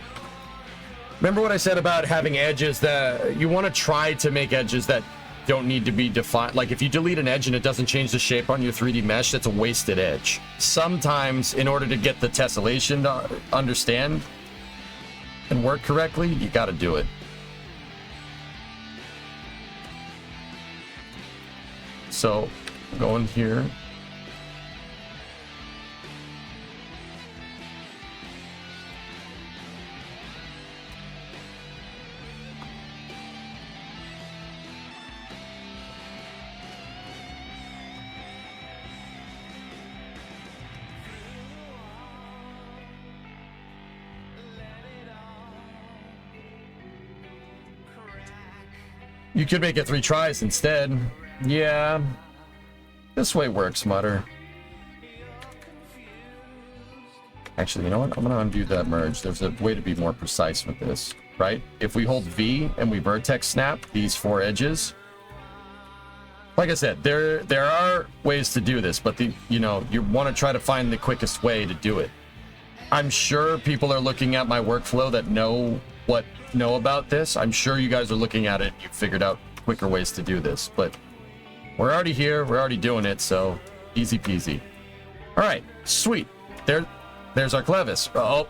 having edges that you want to try to make edges that don't need to be defined. Like if you delete an edge and it doesn't change the shape on your 3D mesh, that's a wasted edge. Sometimes in order to get the tessellation to understand and work correctly, you got to do it. So go in here. You could make it 3 tries instead. Yeah. This way works, Mutter. Actually, you know what? I'm going to undo that merge. There's a way to be more precise with this, right? If we hold V and we vertex snap these 4 edges, like I said, there are ways to do this, but you want to try to find the quickest way to do it. I'm sure people are looking at my workflow that know about this. I'm sure you guys are looking at it. You've figured out quicker ways to do this, but we're already here. We're already doing it, so easy peasy. All right, sweet. There's our clevis. Oh,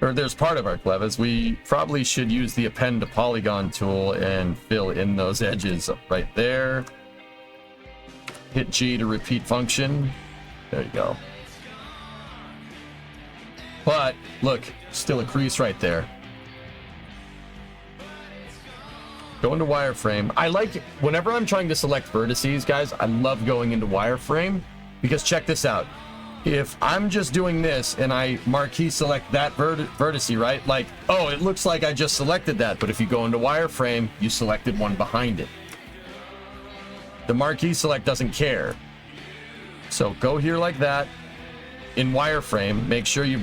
there's part of our clevis. We probably should use the append to polygon tool and fill in those edges right there. Hit G to repeat function. There you go. But look, still a crease right there. Go into wireframe. I like it. Whenever I'm trying to select vertices, guys, I love going into wireframe because check this out. If I'm just doing this and I marquee select that vertice, right? Like, oh, it looks like I just selected that. But if you go into wireframe, you selected one behind it. The marquee select doesn't care. So go here like that. In wireframe, make sure you're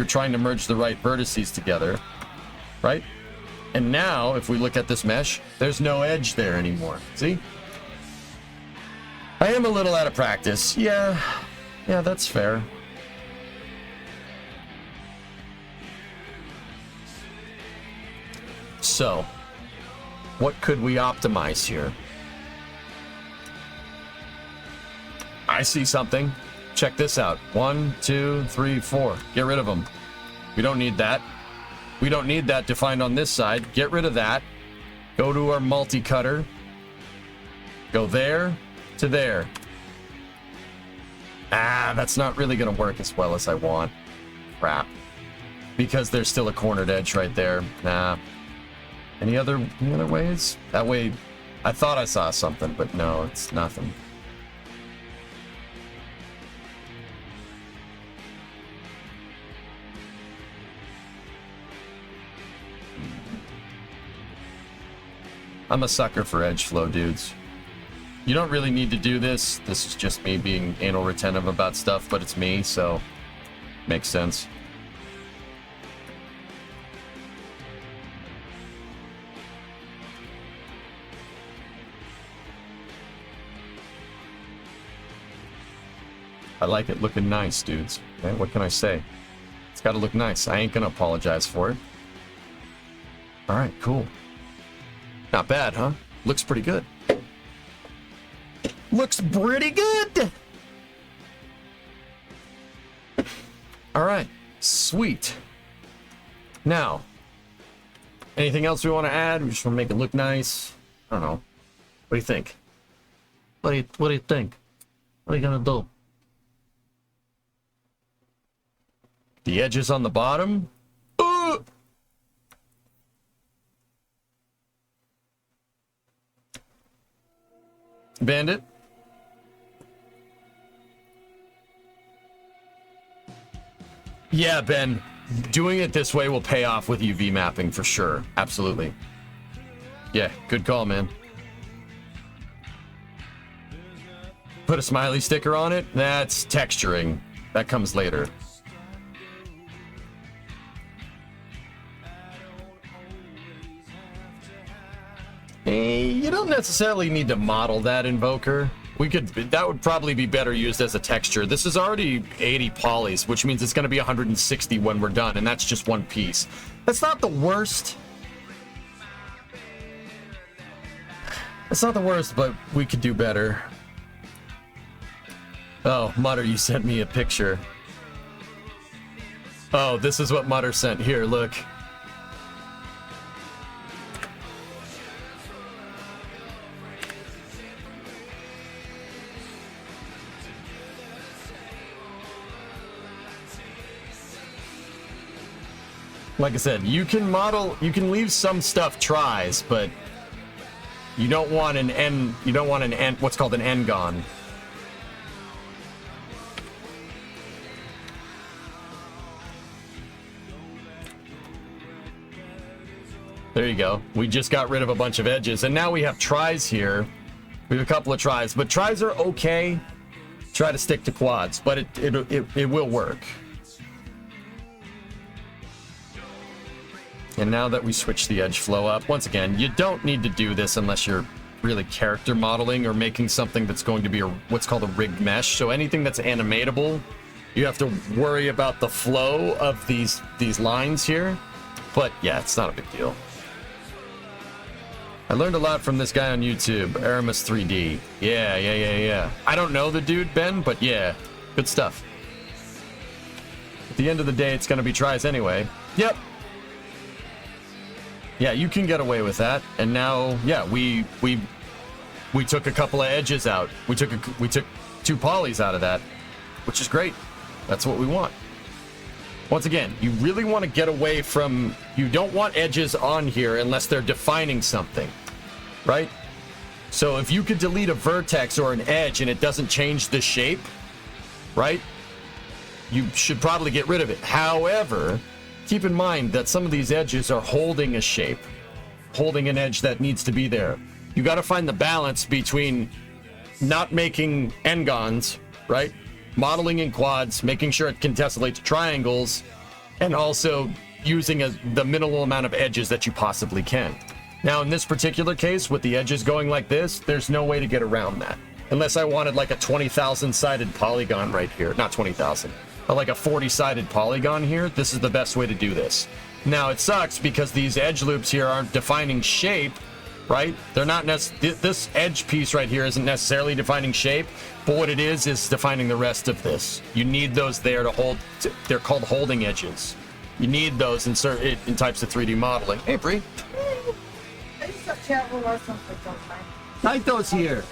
trying to merge the right vertices together, right? And now, if we look at this mesh, there's no edge there anymore. See? I am a little out of practice. Yeah, that's fair. So, what could we optimize here? I see something. Check this out. 1, 2, 3, 4. Get rid of them. We don't need that. We don't need that defined on this side. Get rid of that. Go to our multi-cutter. Go there to there. That's not really going to work as well as I want. Crap. Because there's still a cornered edge right there. Nah. Any other ways? That way, I thought I saw something, but no, it's nothing. I'm a sucker for edge flow, dudes. You don't really need to do this. This is just me being anal retentive about stuff, but it's me, so makes sense. I like it looking nice, dudes. Okay, what can I say? It's got to look nice. I ain't gonna apologize for it. All right, cool. Not bad, huh? Looks pretty good. Looks pretty good! All right, sweet. Now, anything else we want to add? We just want to make it look nice. I don't know. What do you think? What do you think? What are you gonna do? The edges on the bottom? Bandit? Yeah, Ben. Doing it this way will pay off with UV mapping for sure. Absolutely. Yeah, good call, man. Put a smiley sticker on it? That's texturing. That comes later. You don't necessarily need to model that invoker. That would probably be better used as a texture. This is already 80 polys, which means it's going to be 160 when we're done, and that's just one piece. That's not the worst. It's not the worst, but we could do better. Oh, Mutter, you sent me a picture. Oh, this is what Mutter sent. Here, look. Like I said, you can leave some stuff tries, but you don't want what's called an N-gon. There you go. We just got rid of a bunch of edges, and now we have tries here. We have a couple of tries, but tries are okay. Try to stick to quads, but it will work. And now that we switch the edge flow up, once again, you don't need to do this unless you're really character modeling or making something that's going to be what's called a rigged mesh. So anything that's animatable, you have to worry about the flow of these lines here. But yeah, it's not a big deal. I learned a lot from this guy on YouTube, Aramis 3D. Yeah. I don't know the dude, Ben, but yeah, good stuff. At the end of the day, it's going to be tries anyway. Yep. Yeah, you can get away with that. And now, yeah, we took a couple of edges out. We took 2 polys out of that, which is great. That's what we want. Once again, you really want to get away from, you don't want edges on here unless they're defining something, right? So if you could delete a vertex or an edge and it doesn't change the shape, right? You should probably get rid of it. However, keep in mind that some of these edges are holding a shape, holding an edge that needs to be there. You got to find the balance between not making N-gons, right? Modeling in quads, making sure it can tessellate to triangles, and also using the minimal amount of edges that you possibly can. Now, in this particular case, with the edges going like this, there's no way to get around that. Unless I wanted like a 20,000 sided polygon right here. Not 20,000. But like a 40-sided polygon here, this is the best way to do this. Now, it sucks because these edge loops here aren't defining shape, right? They're not this edge piece right here isn't necessarily defining shape, but what it is defining the rest of this. You need those there to hold. They're called holding edges. You need those in types of 3D modeling. Hey, Bree. Taito's here.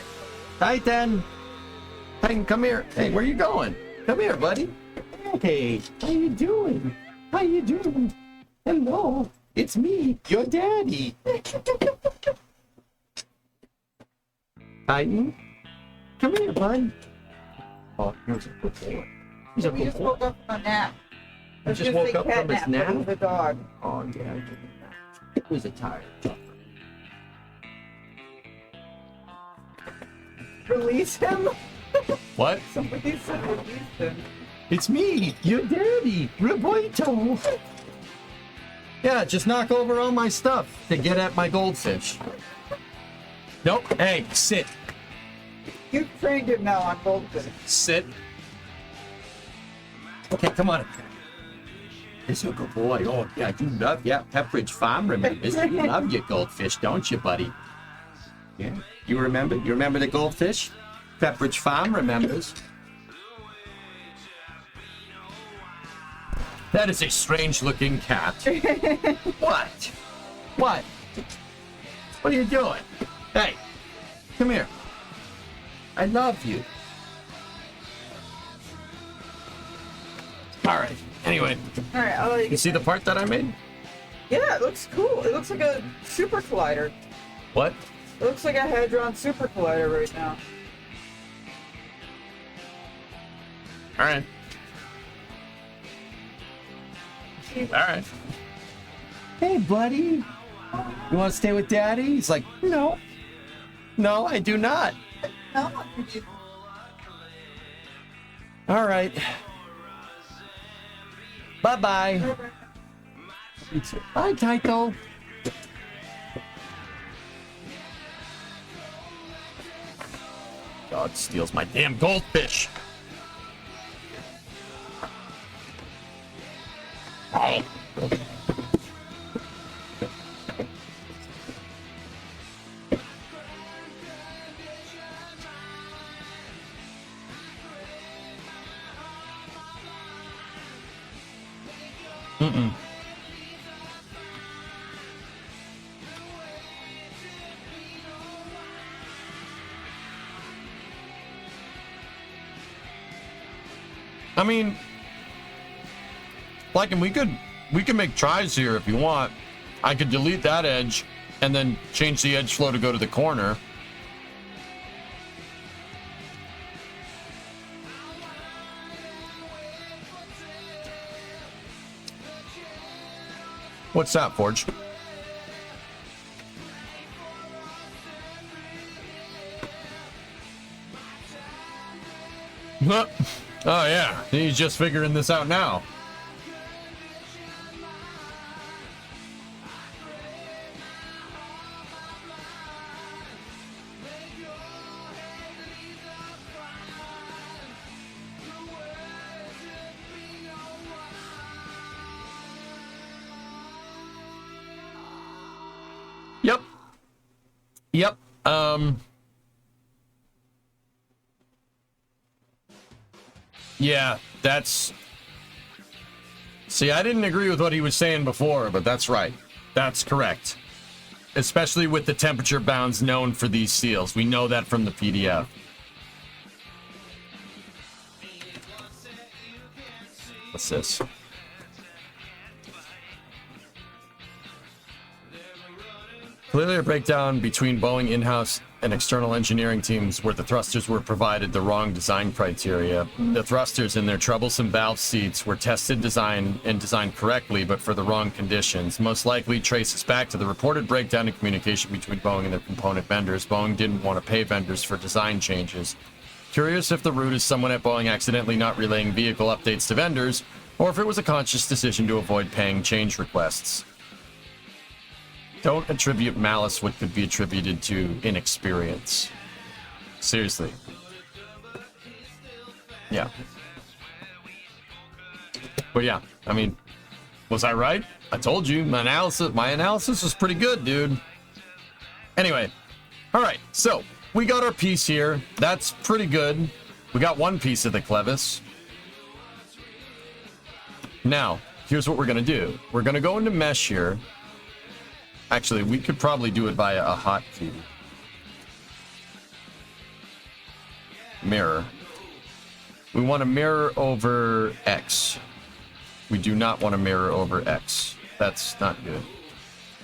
Titan. Titan, come here. Hey, where you going? Come here, buddy. Hey, how you doing? How you doing? Hello, it's me, your daddy. Titan, come here, bud. Oh, here's a good boy. He's a We good just boy. woke up from a nap. I just woke up from his nap. The dog. Oh, yeah, I did that. It was a tired jumper. Release him? What? Somebody said release him. It's me, your daddy, Roberto. Yeah, just knock over all my stuff to get at my goldfish. Nope. Hey, sit. You've trained him now on goldfish. Sit. Okay, come on. It's a good boy. Oh, yeah, you love, Pepperidge Farm remembers. You love your goldfish, don't you, buddy? Yeah. You remember? You remember the goldfish? Pepperidge Farm remembers. That is a strange-looking cat. What? What? What are you doing? Hey, come here. I love you. All right. Anyway, All right, I'll let you you. see the part that I made? Yeah, it looks cool. It looks like a super collider. What? It looks like a Hadron super collider right now. All right. All right. Hey, buddy. You want to stay with Daddy? He's like, no. No, I do not. No, All right. Bye-bye. Bye, Taito. Oh, it steals my damn goldfish. Hey. Mm-mm. I mean, like, and we could make tries here if you want. I could delete that edge and then change the edge flow to go to the corner. What's that, Forge? Oh yeah, he's just figuring this out now. Yep. Yep. Yeah, that's... See, I didn't agree with what he was saying before, but that's right. That's correct. Especially with the temperature bounds known for these seals. We know that from the PDF. What's this? Clearly a breakdown between Boeing in-house and external engineering teams where the thrusters were provided the wrong design criteria. The thrusters in their troublesome valve seats were tested, designed correctly, but for the wrong conditions. Most likely traces back to the reported breakdown in communication between Boeing and their component vendors. Boeing didn't want to pay vendors for design changes. Curious if the root is someone at Boeing accidentally not relaying vehicle updates to vendors, or if it was a conscious decision to avoid paying change requests. Don't attribute malice what could be attributed to inexperience. Seriously. Yeah. But yeah, I mean, was I right? I told you, my analysis was pretty good, dude. Anyway, all right, so we got our piece here. That's pretty good. We got one piece of the clevis. Now, here's what we're gonna do. We're gonna go into mesh here. Actually, we could probably do it via a hotkey. Mirror. We want to mirror over X. We do not want to mirror over X. That's not good.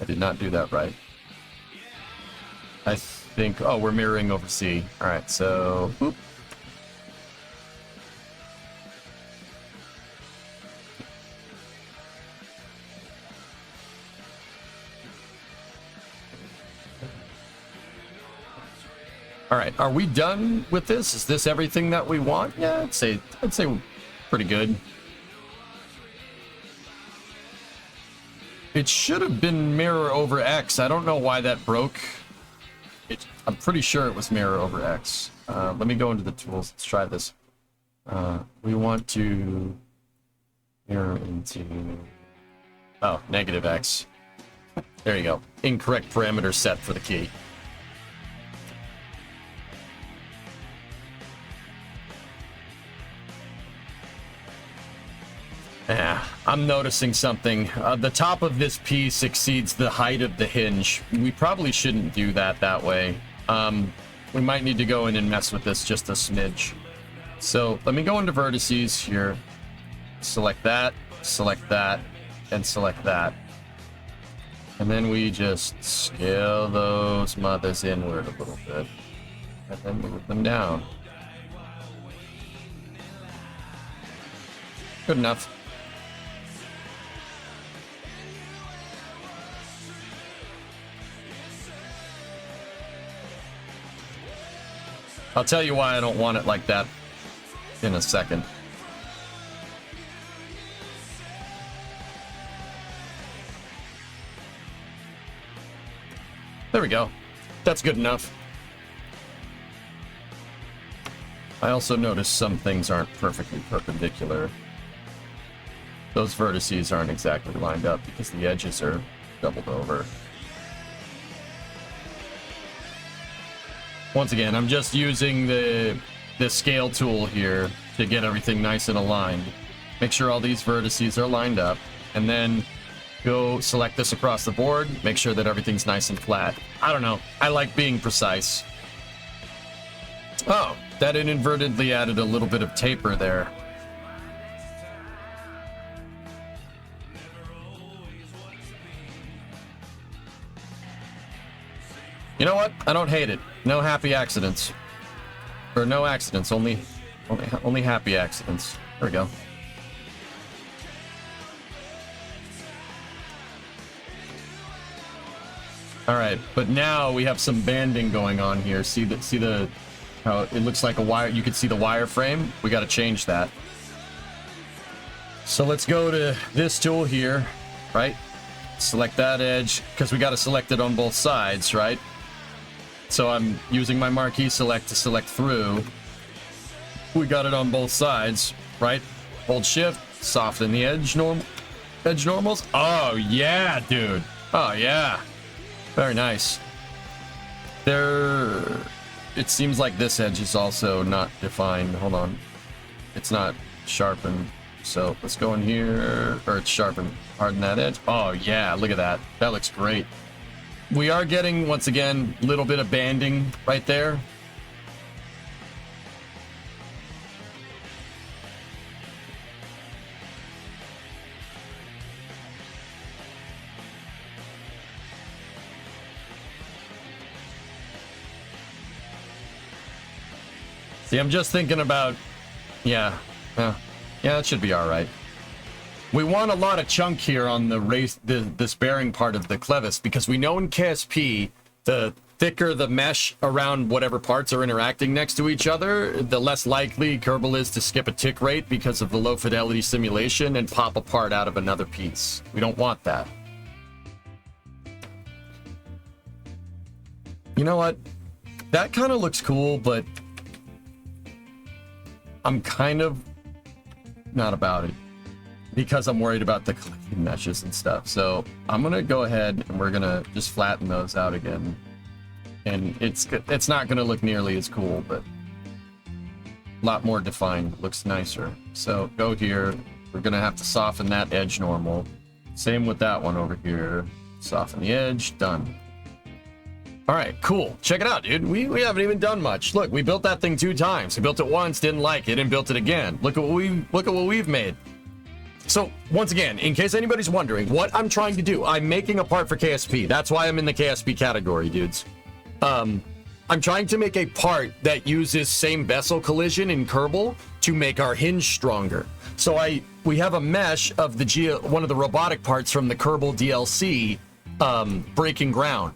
I did not do that right. I think, oh, we're mirroring over C. All right, so, whoop. All right, are we done with this? Is this everything that we want? Yeah, I'd say pretty good. It should have been mirror over X. I don't know why that broke. I'm pretty sure it was mirror over X. Let me go into the tools. Let's try this. We want to mirror into... Oh, negative X. There you go. Incorrect parameter set for the key. Yeah, I'm noticing something. The top of this piece exceeds the height of the hinge. We probably shouldn't do that way. We might need to go in and mess with this just a smidge. So let me go into vertices here. Select that, and select that. And then we just scale those mothers inward a little bit. And then move them down. Good enough. I'll tell you why I don't want it like that in a second. There we go. That's good enough. I also noticed some things aren't perfectly perpendicular. Those vertices aren't exactly lined up because the edges are doubled over. Once again, I'm just using the scale tool here to get everything nice and aligned. Make sure all these vertices are lined up, and then go select this across the board, make sure that everything's nice and flat. I don't know. I like being precise. Oh, that inadvertently added a little bit of taper there. You know what? I don't hate it. No happy accidents. Or no accidents, only happy accidents. There we go. All right, but now we have some banding going on here. See the how it looks like a wire. You can see the wireframe. We got to change that. So let's go to this tool here, right? Select that edge because we got to select it on both sides, right? So I'm using my marquee select to select through. We got it on both sides, right? Hold shift, soften the edge normals. Oh yeah, dude. Oh yeah. Very nice. It seems like this edge is also not defined. Hold on. It's not sharpened. So let's go in here, or it's sharpened. Harden that edge. Oh yeah, look at that. That looks great. We are getting, once again, a little bit of banding right there. See, I'm just thinking about, yeah, it should be all right. We want a lot of chunk here on this bearing part of the clevis, because we know in KSP, the thicker the mesh around whatever parts are interacting next to each other, the less likely Kerbal is to skip a tick rate because of the low fidelity simulation and pop a part out of another piece. We don't want that. You know what? That kind of looks cool, but I'm kind of not about it because I'm worried about the collision meshes and stuff. So I'm gonna go ahead and we're gonna just flatten those out again, and it's not gonna look nearly as cool, but a lot more defined. Looks nicer. So go here. We're gonna have to soften that edge normal. Same with that one over here. Soften the edge. Done. All right, cool. Check it out, dude. We haven't even done much. Look, we built that thing 2 times. We built it once, didn't like it, and built it again. Look at what we've made. So once again, in case anybody's wondering what I'm trying to do, I'm making a part for KSP. That's why I'm in the KSP category, dudes. I'm trying to make a part that uses same vessel collision in Kerbal to make our hinge stronger. So we have a mesh of one of the robotic parts from the Kerbal DLC, Breaking Ground.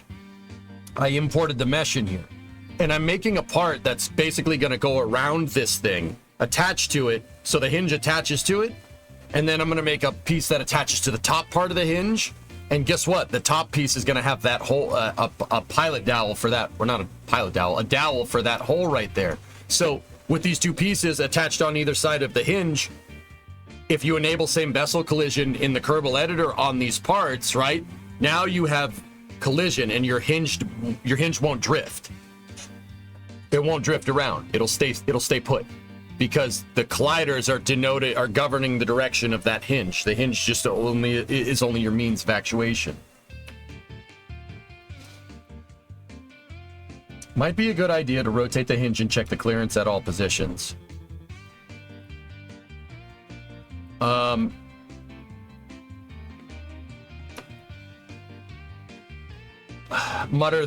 I imported the mesh in here, and I'm making a part that's basically going to go around this thing, attached to it, so the hinge attaches to it, and then I'm going to make a piece that attaches to the top part of the hinge, and guess what? The top piece is going to have that hole, a pilot dowel for that, or not a pilot dowel, a dowel for that hole right there. So with these 2 pieces attached on either side of the hinge, if you enable same vessel collision in the Kerbal editor on these parts, right, now you have collision, and your hinge won't drift. It won't drift around. It'll stay put, because the colliders are governing the direction of that hinge. The hinge just is only your means of actuation. Might be a good idea to rotate the hinge and check the clearance at all positions. Mutter,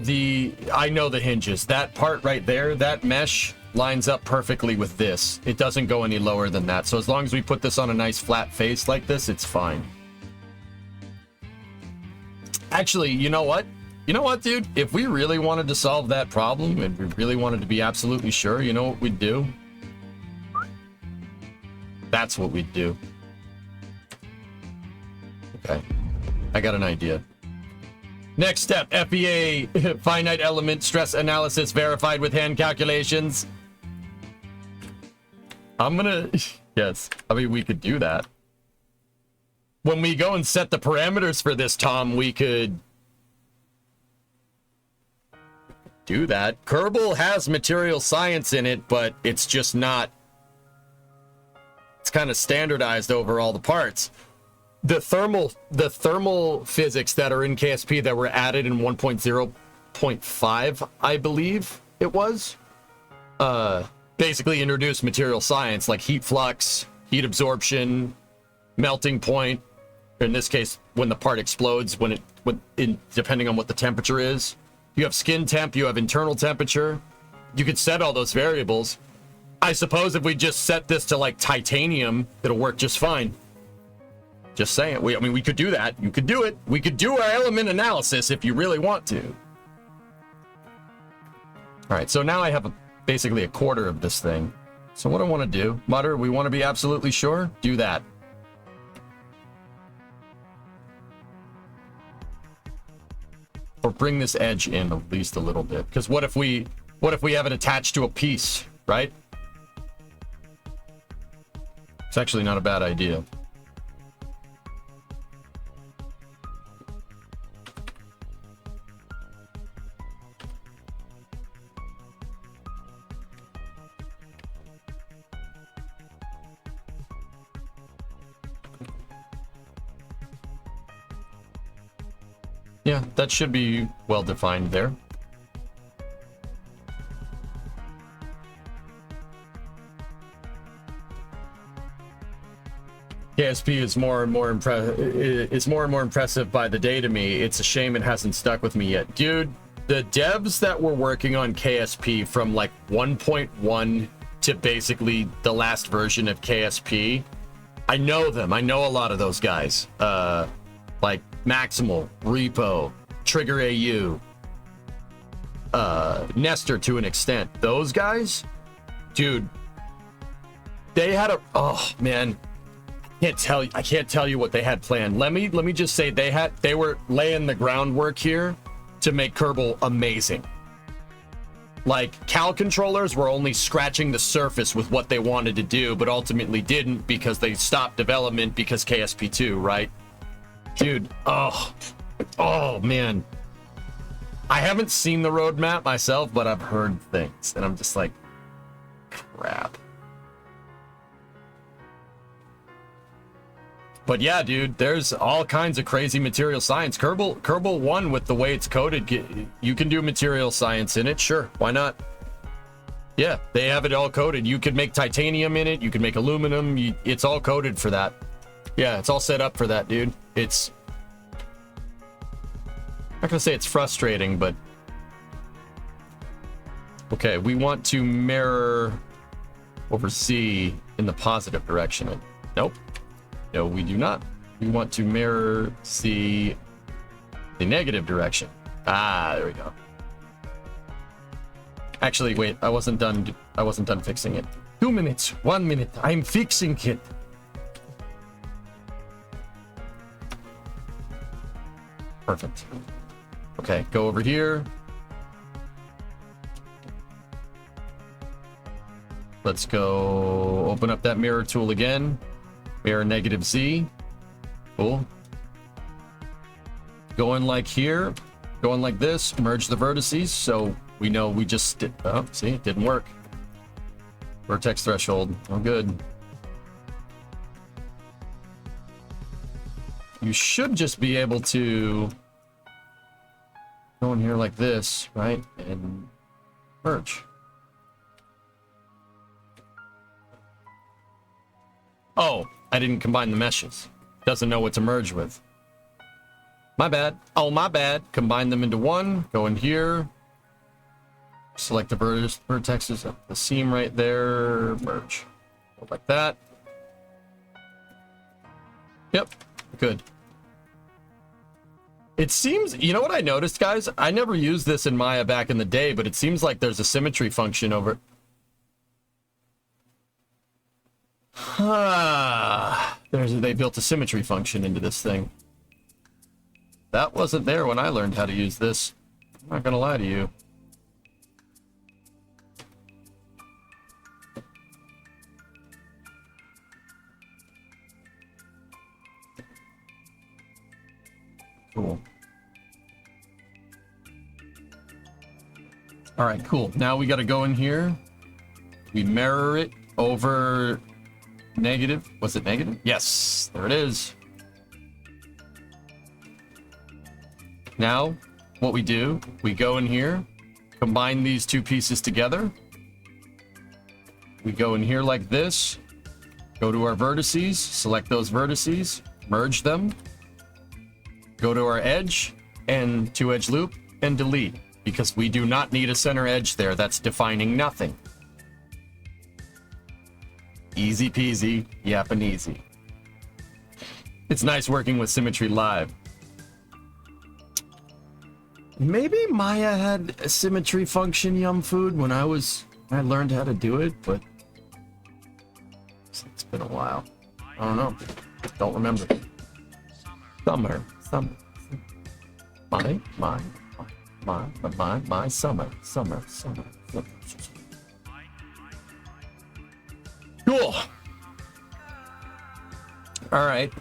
I know the hinges. That part right there, that mesh lines up perfectly with this. It doesn't go any lower than that. So as long as we put this on a nice flat face like this, it's fine. Actually, you know what? You know what, dude? If we really wanted to solve that problem and we really wanted to be absolutely sure, you know what we'd do? That's what we'd do. Okay. I got an idea. Next step, FEA, finite element stress analysis verified with hand calculations. I'm gonna, yes, I mean, we could do that. When we go and set the parameters for this, Tom, we could do that. Kerbal has material science in it, but it's just not, it's kind of standardized over all the parts. The thermal physics that are in KSP that were added in 1.0.5, I believe it was, basically introduced material science like heat flux, heat absorption, melting point. In this case, when the part explodes, depending on what the temperature is. You have skin temp, you have internal temperature. You could set all those variables. I suppose if we just set this to like titanium, it'll work just fine. Just saying. I mean, we could do that. You could do it. We could do our element analysis if you really want to. All right, so now I have basically a quarter of this thing. So what I want to do, Mutter, we want to be absolutely sure? Do that. Or bring this edge in at least a little bit. Because what if we have it attached to a piece, right? It's actually not a bad idea. Yeah, that should be well defined there. KSP is more and more impressive by the day to me. It's a shame it hasn't stuck with me yet. Dude, the devs that were working on KSP from like 1.1 to basically the last version of KSP, I know them. I know a lot of those guys. Like Maximal, Repo, Trigger AU, Nestor to an extent. Those guys, dude, they had oh man, I can't tell you what they had planned. Let me just say they were laying the groundwork here to make Kerbal amazing. Like, Cal controllers were only scratching the surface with what they wanted to do, but ultimately didn't because they stopped development because KSP2, right? Dude, oh man. I haven't seen the roadmap myself, but I've heard things, and I'm just like, crap. But yeah, dude, there's all kinds of crazy material science. Kerbal 1, with the way it's coded, you can do material science in it, sure, why not? Yeah, they have it all coded. You could make titanium in it, you could make aluminum, it's all coded for that. Yeah, it's all set up for that, dude. It's... I'm not gonna say it's frustrating, but... Okay, we want to mirror over Z in the positive direction. Nope. No, we do not. We want to mirror Z the negative direction. Ah, there we go. Actually, wait, I wasn't done fixing it. 2 minutes, 1 minute, I'm fixing it. Perfect. Okay, go over here. Let's go open up that mirror tool again. Mirror negative Z. Cool. Going like here. Going like this. Merge the vertices. So we know we just did. Oh, see, it didn't work. Vertex threshold. Oh, good. You should just be able to go in here like this, right? And merge. Oh, I didn't combine the meshes. Doesn't know what to merge with. My bad. Oh, my bad. Combine them into one. Go in here. Select the vertexes of the seam right there. Merge. Go like that. Yep. Good. It seems, you know what I noticed, guys? I never used this in Maya back in the day, but it seems like there's a symmetry function over... They built a symmetry function into this thing. That wasn't there when I learned how to use this. I'm not gonna lie to you. Cool. All right, cool. Now we got to go in here. We mirror it over negative. Was it negative? Yes, there it is. Now, what we do, we go in here, combine these two pieces together. We go in here like this, go to our vertices, select those vertices, merge them, go to our edge and two edge loop and delete, because we do not need a center edge there. That's defining nothing. Easy peasy, yappin' easy. It's nice working with Symmetry Live. Maybe Maya had a symmetry function, Yum Food, when I learned how to do it, but it's been a while. I don't know. Don't remember. Summer. My summer. Cool. All right.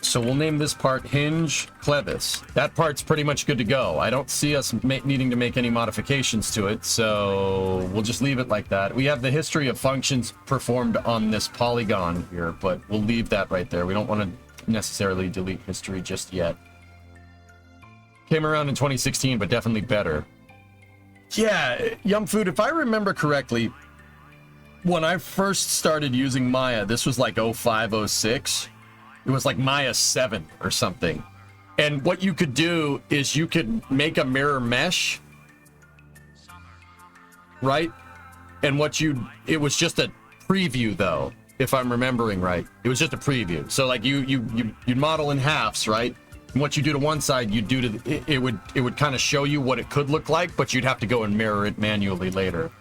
So we'll name this part Hinge Clevis. That part's pretty much good to go. I don't see us needing to make any modifications to it, so we'll just leave it like that. We have the history of functions performed on this polygon here, but we'll leave that right there. We don't want to necessarily delete history just yet. Came around in 2016, but definitely better. Yeah, Yum Food, if I remember correctly, when I first started using Maya, this was like 05, 06. It was like Maya 7 or something. And what you could do is you could make a mirror mesh, right? And it was just a preview though, if I'm remembering right. It was just a preview. So like you'd model in halves, right? And what you do to one side, you do to it would kind of show you what it could look like, but you'd have to go and mirror it manually later.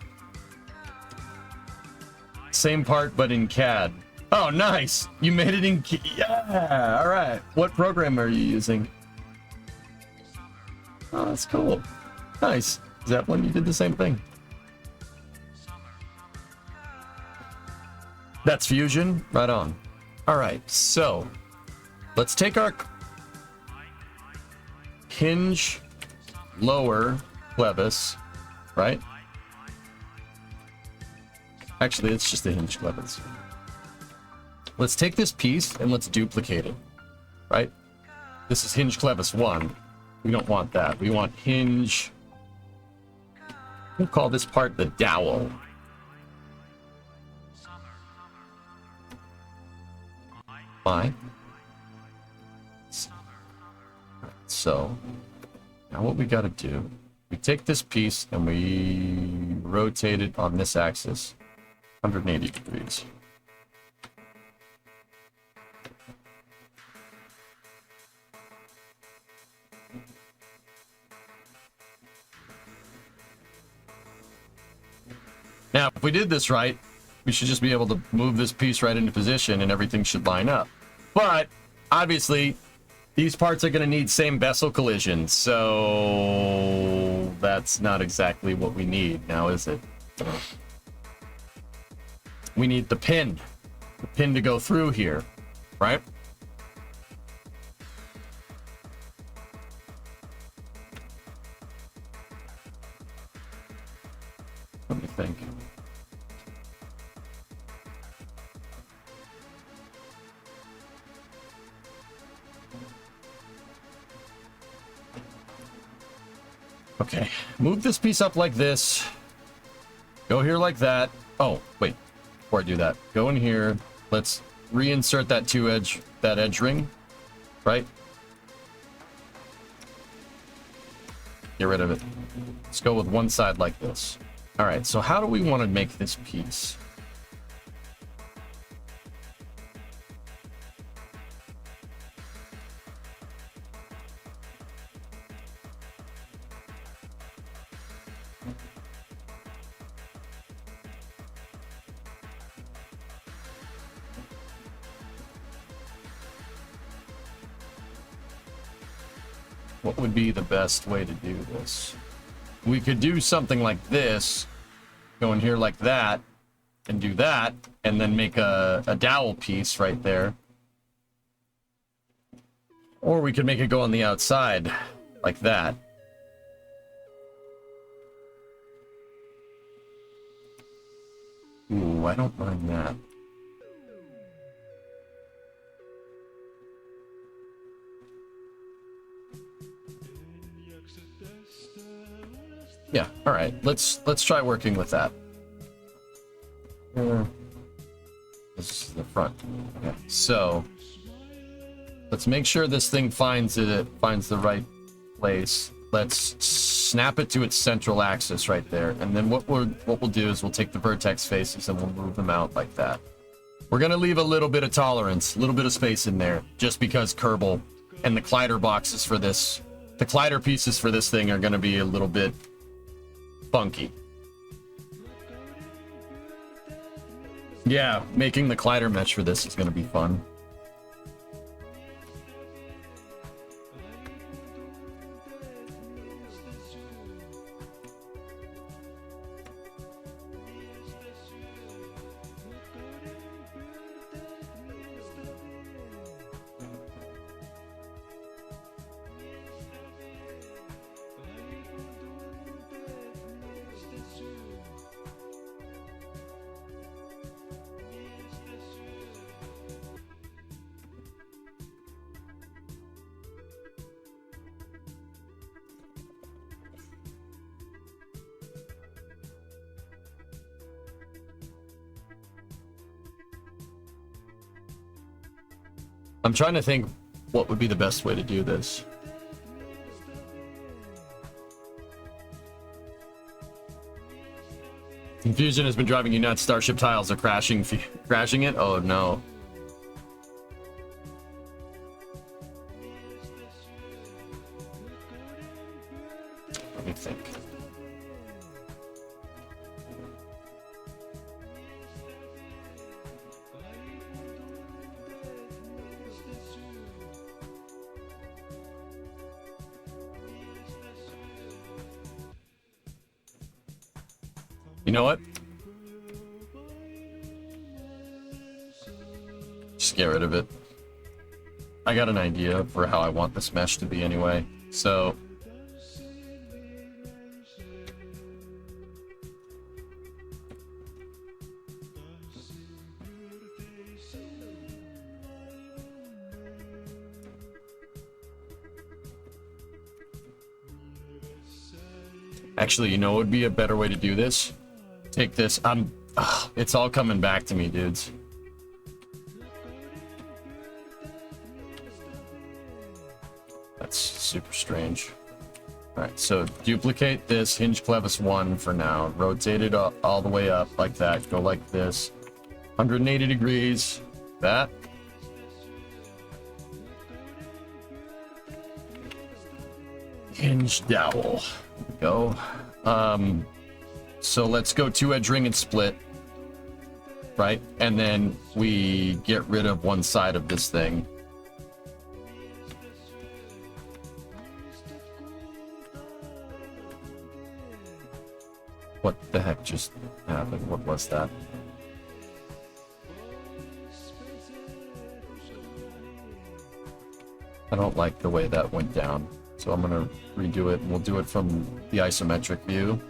Same part, but in CAD. Oh, nice. You made it in... Yeah, all right. What program are you using? Oh, that's cool. Nice. Is that when you did the same thing? That's Fusion? Right on. All right, so let's take our hinge lower clevis, right? Actually, it's just a hinge clevis. Let's take this piece and let's duplicate it, right? This is hinge clevis 1. We don't want that. We want hinge. We'll call this part the dowel. Fine. So now what we got to do, we take this piece and we rotate it on this axis 180 degrees. Now, if we did this right, we should just be able to move this piece right into position and everything should line up. But, obviously, these parts are going to need same vessel collision, so that's not exactly what we need now, is it? We need the pin to go through here, right? Let me think. Okay, move this piece up like this. Go here like that. Oh, wait. Before I do that, go in here. Let's reinsert that edge ring, right? Get rid of it. Let's go with one side like this. All right, so how do we want to make this piece? What would be the best way to do this? We could do something like this, go in here like that, and do that, and then make a dowel piece right there. Or we could make it go on the outside, like that. Ooh, I don't mind that. Yeah, all right. Let's try working with that. This is the front. Okay, so let's make sure this thing finds the right place. Let's snap it to its central axis right there, and then what we'll do is we'll take the vertex faces and we'll move them out like that. We're gonna leave a little bit of tolerance, a little bit of space in there, just because Kerbal and the collider boxes for this, the collider pieces for this thing are gonna be a little bit funky. Yeah, making the collider mesh for this is gonna be fun. I'm trying to think what would be the best way to do this. Confusion has been driving you nuts. Starship tiles are crashing it? Oh no. Let me think. You know what? Just get rid of it. I got an idea for how I want this mesh to be anyway. So actually, you know what would be a better way to do this? Take this. It's all coming back to me, dudes. That's super strange. All right, so duplicate this hinge clevis 1 for now. Rotate it all the way up like that. Go like this. 180 degrees. That. Hinge dowel. There we go. So let's go 2-edge ring and split, right? And then we get rid of one side of this thing. What the heck just happened? What was that? I don't like the way that went down. So I'm gonna redo it, and we'll do it from the isometric view.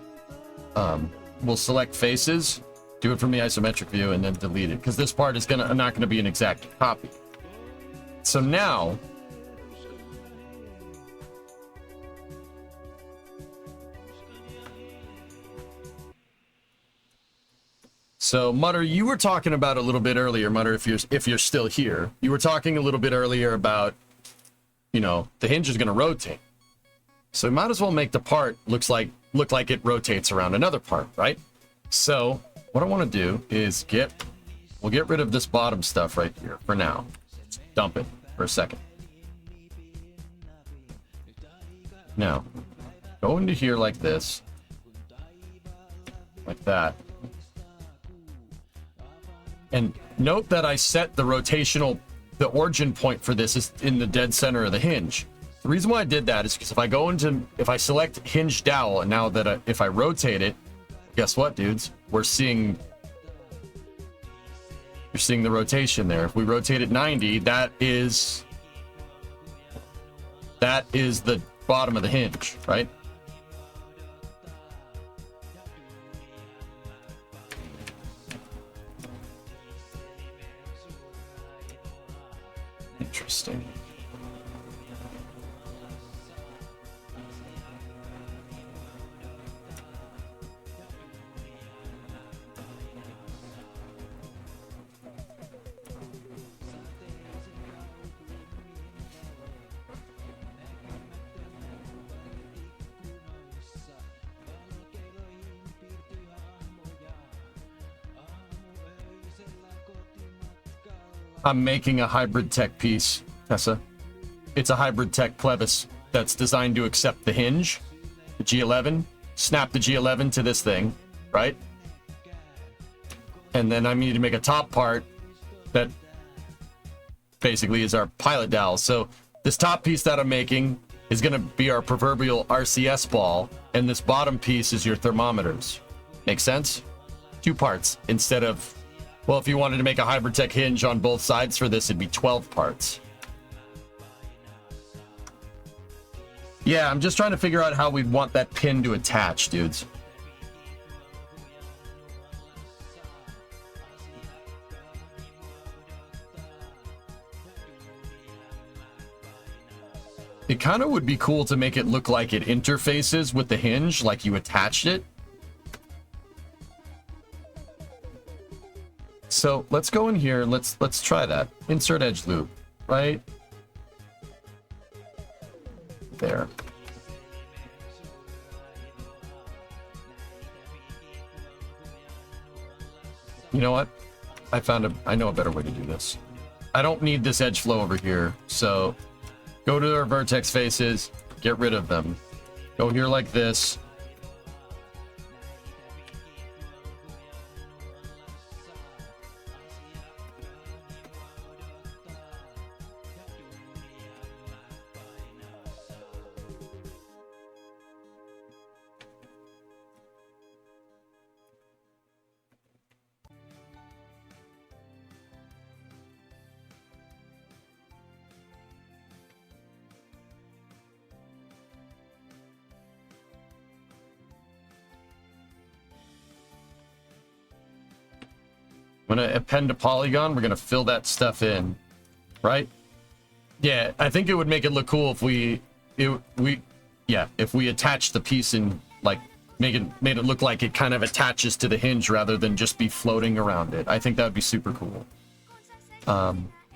We'll select faces, do it from the isometric view, and then delete it, because this part is not gonna be an exact copy. So now, Mutter, you were talking about a little bit earlier, Mutter, if you're still here, you were talking a little bit earlier about, you know, the hinge is gonna rotate. So we might as well make the part look like it rotates around another part, right? So what I want to do is we'll get rid of this bottom stuff right here for now. Just dump it for a second. Now, go into here like this, like that. And note that I set the origin point for this is in the dead center of the hinge. The reason why I did that is because if I select hinge dowel, and now that if I rotate it, guess what, dudes? You're seeing the rotation there. If we rotate it 90, that is That is the bottom of the hinge, right? Interesting. I'm making a hybrid tech piece, Tessa. It's a hybrid tech Clevis that's designed to accept the hinge, the G11, snap the G11 to this thing, right? And then I need to make a top part that basically is our pilot dowel. So this top piece that I'm making is going to be our proverbial RCS ball, and this bottom piece is your thermometers. Make sense? 2 parts instead of, well, if you wanted to make a hybrid tech hinge on both sides for this, it'd be 12 parts. Yeah, I'm just trying to figure out how we'd want that pin to attach, dudes. It kind of would be cool to make it look like it interfaces with the hinge, like you attached it. So let's go in here. Let's try that. Insert edge loop, right there. You know what? I know a better way to do this. I don't need this edge flow over here. So go to our vertex faces, get rid of them. Go here like this. I'm gonna append a polygon. We're gonna fill that stuff in, right? Yeah, I think it would make it look cool if if we attach the piece and like made it look like it kind of attaches to the hinge rather than just be floating around it. I think that would be super cool.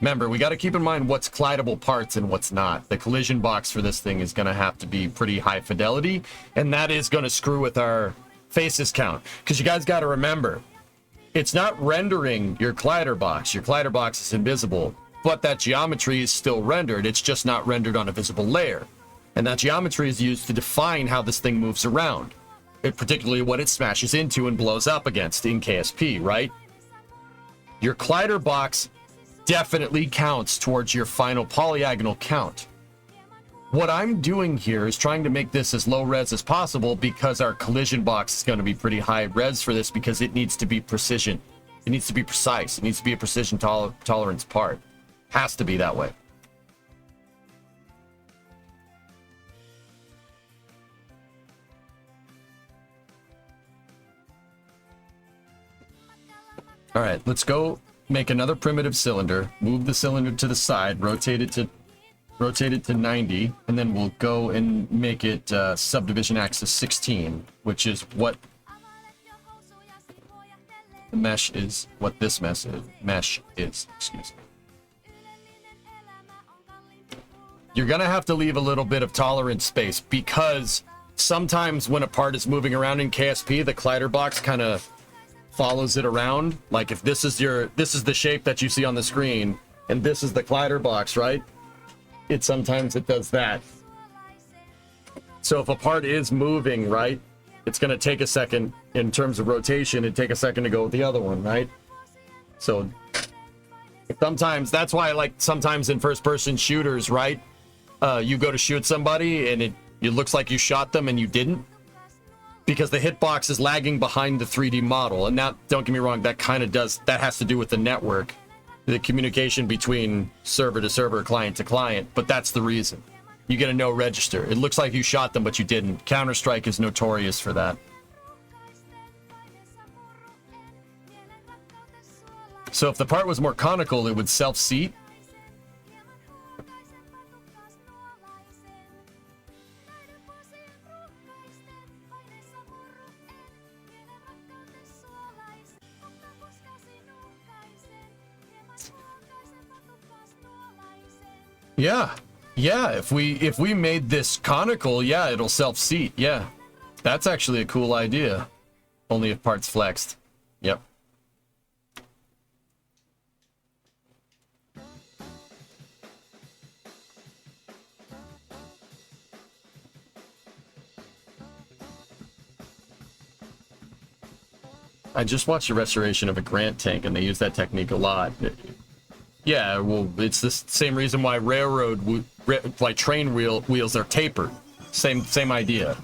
Remember, we got to keep in mind what's collidable parts and what's not. The collision box for this thing is going to have to be pretty high fidelity, and that is going to screw with our faces count. Because you guys got to remember, it's not rendering your collider box. Your collider box is invisible, but that geometry is still rendered. It's just not rendered on a visible layer. And that geometry is used to define how this thing moves around, particularly what it smashes into and blows up against in KSP, right? Your collider box definitely counts towards your final polyagonal count. What I'm doing here is trying to make this as low res as possible because our collision box is going to be pretty high res for this because it needs to be precision. It needs to be precise. It needs to be a precision tolerance part. Has to be that way. All right, let's go make another primitive cylinder, move the cylinder to the side, rotate it to 90, and then we'll go and make it subdivision axis 16, which is what the mesh is, what this mesh is, excuse me. You're gonna have to leave a little bit of tolerance space because sometimes when a part is moving around in KSP, the collider box kind of follows it around. Like if this is the shape that you see on the screen, and this is the collider box, right? Sometimes it does that. So if a part is moving, right, it's going to take a second in terms of rotation. It'd take a second to go with the other one, right? So sometimes that's why I like sometimes in first-person shooters, right? You go to shoot somebody and it looks like you shot them and you didn't, because the hitbox is lagging behind the 3D model. And now, don't get me wrong, that has to do with the network, the communication between server to server, client to client, but that's the reason. You get a no register. It looks like you shot them, but you didn't. Counter-Strike is notorious for that. So if the part was more conical, it would self-seat. Yeah. Yeah, if we made this conical, yeah, it'll self-seat. Yeah. That's actually a cool idea. Only if parts flexed. Yep. I just watched a restoration of a Grant tank, and they use that technique a lot. Yeah, well, it's the same reason why like train wheels are tapered. Same idea.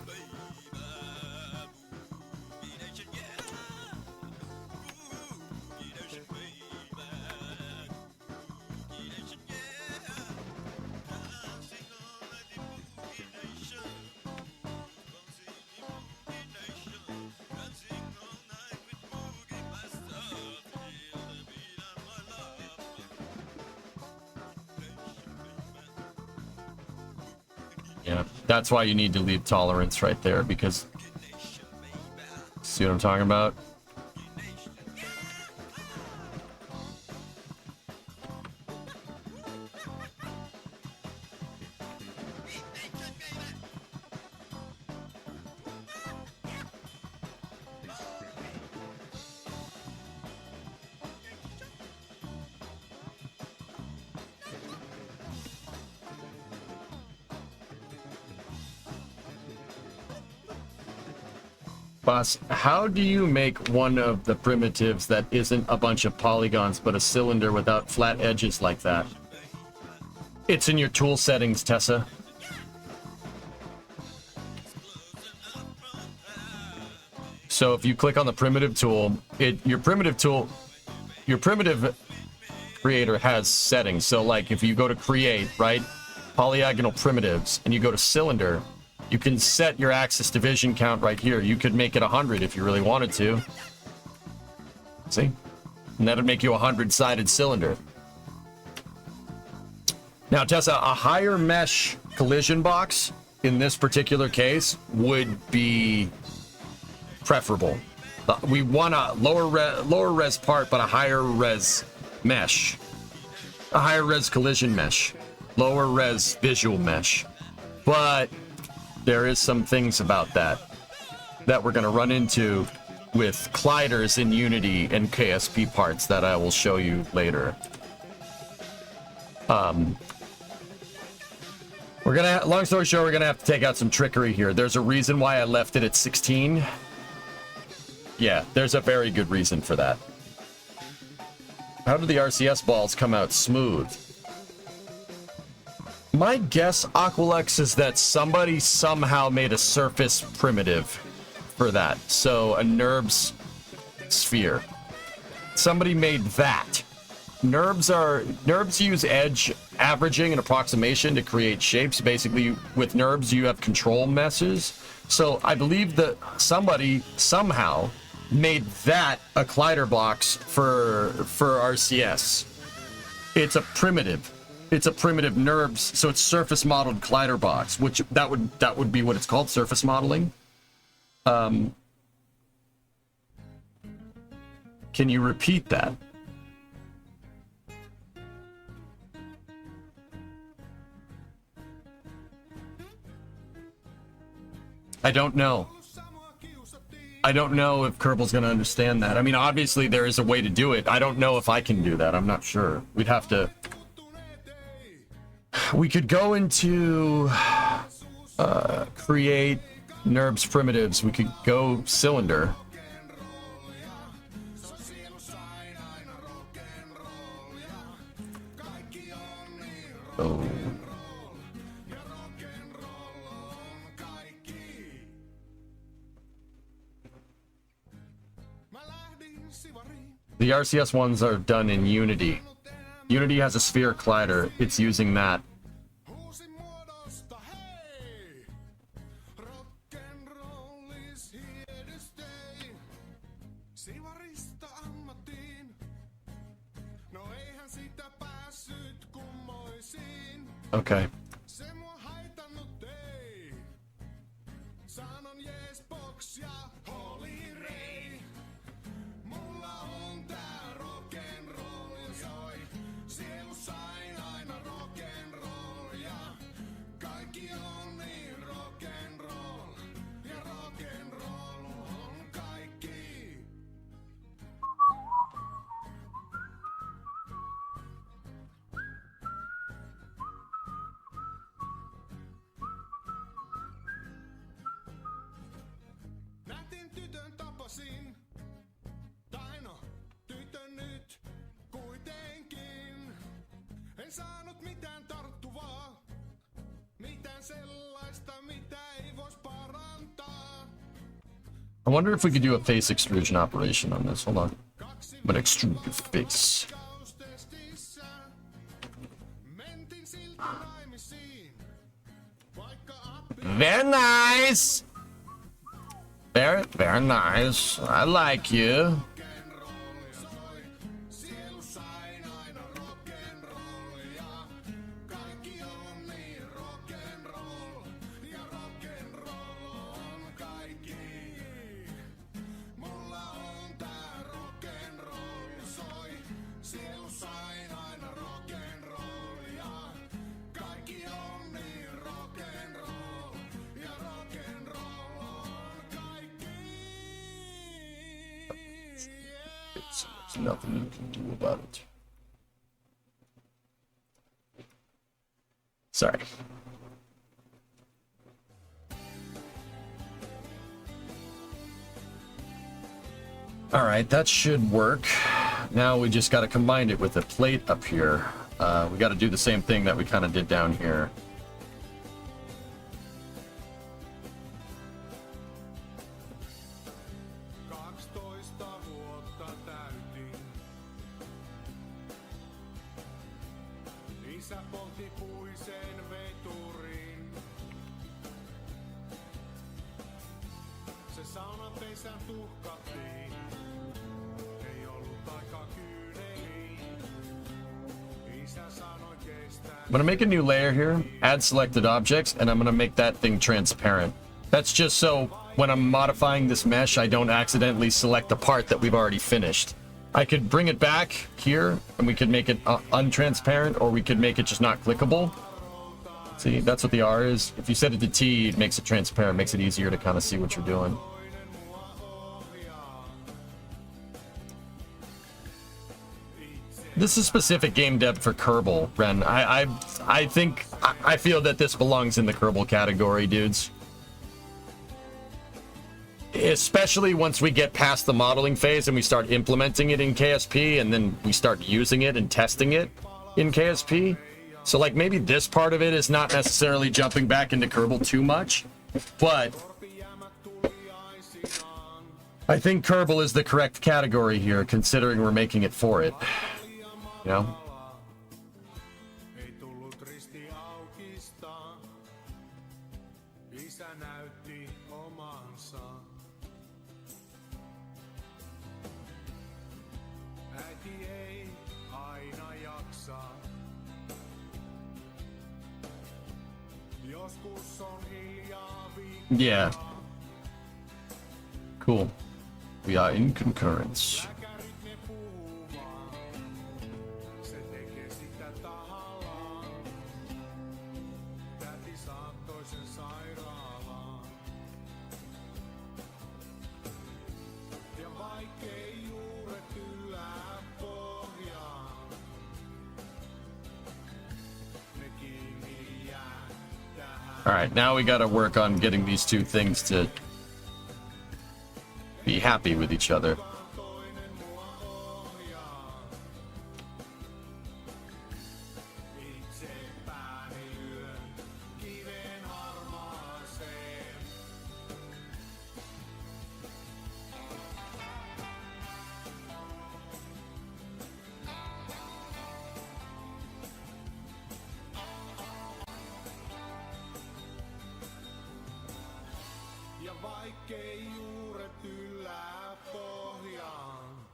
Yeah, that's why you need to leave tolerance right there, because see what I'm talking about? Boss, how do you make one of the primitives that isn't a bunch of polygons but a cylinder without flat edges like that? It's in your tool settings, Tessa. So if you click on the primitive tool, your primitive creator has settings. So like if you go to create, right, polygonal primitives, and you go to cylinder, you can set your axis division count right here. You could make it 100 if you really wanted to. See? And that'd make you a 100-sided cylinder. Now, Tessa, a higher mesh collision box in this particular case would be preferable. We want a lower res part, but a higher res mesh. A higher res collision mesh. Lower res visual mesh. But there is some things about that we're going to run into with colliders in Unity and KSP parts that I will show you later. Long story short, we're gonna have to take out some trickery here. There's a reason why I left it at 16. Yeah, there's a very good reason for that. How did the RCS balls come out smooth? My guess, Aqualex, is that somebody somehow made a surface primitive for that. So a NURBS sphere. Somebody made that. NURBS use edge averaging and approximation to create shapes. Basically, with NURBS, you have control meshes. So I believe that somebody somehow made that a collider box for RCS. It's a primitive. It's a primitive NURBS, so it's surface modeled collider box, which that would be what it's called, surface modeling. Can you repeat that? I don't know. I don't know if Kerbal's going to understand that. I mean, obviously there is a way to do it. I don't know if I can do that. I'm not sure. We'd have to... We could go into create NURBS primitives. We could go cylinder. Oh. The RCS ones are done in Unity. Unity has a sphere collider. It's using that. Okay. Nätin tytön tapasin, tai no, tytön nyt kuitenkin. En saanut mitään tarttuvaa, mitään sellaista, mitä ei vois parantaa. I wonder if we could do a face extrusion operation on this. Hold on. I'm gonna extrude your face. Mentin silti naimisiin, vaikka appi Very nice. Very, very nice. I like you. sielu sain aina rock'n'rollia. Kaikki on niin rock'n'roll, ja rock'n'roll on kaikki. Mulla on tää rock'n'roll soi, sielu sain aina rock'n'rollia. Kaikki on niin rock'n'roll, ja rock'n'roll on kaikki. There's nothing you can do about it. Sorry. All right, that should work. Now we just got to combine it with a plate up here. We got to do the same thing that we kind of did down here. Vuotta täytin. Isä poltti puisen veturin. Se saunapesän tuhkattiin. Ei ollut aika kyyneliin. Isä sanoi kestää. I'm gonna make a new layer here, add selected objects, and I'm gonna make that thing transparent. That's just so when I'm modifying this mesh, I don't accidentally select a part that we've already finished. I could bring it back here, and we could make it untransparent, or we could make it just not clickable. See, that's what the R is. If you set it to T, it makes it transparent, makes it easier to kind of see what you're doing. This is specific game depth for Kerbal, Ren. I feel that this belongs in the Kerbal category, dudes. Especially once we get past the modeling phase and we start implementing it in KSP, and then we start using it and testing it in KSP. So like maybe this part of it is not necessarily jumping back into Kerbal too much, but I think Kerbal is the correct category here, considering we're making it for it. You know? Ei tullut risti aukista. Isä näytti omansa. Äiti ei aina jaksa. Joskus on hiljaa viikkoa. Yeah. Cool. We are in concurrence. Lääkärit ne puhuu vaan. Se tekee sitä tahallaan. Täti saattoi sen sairaalaan. Ja vaikkei juuret yllää pohjaan. Ne kiinni jää tähän. All right, now we got to work on getting these two things to be happy with each other. Toinen mua ohjaa. Itse pääni lyön kiven harmaaseen. Ja vaikkei juuret yllää pohjaan.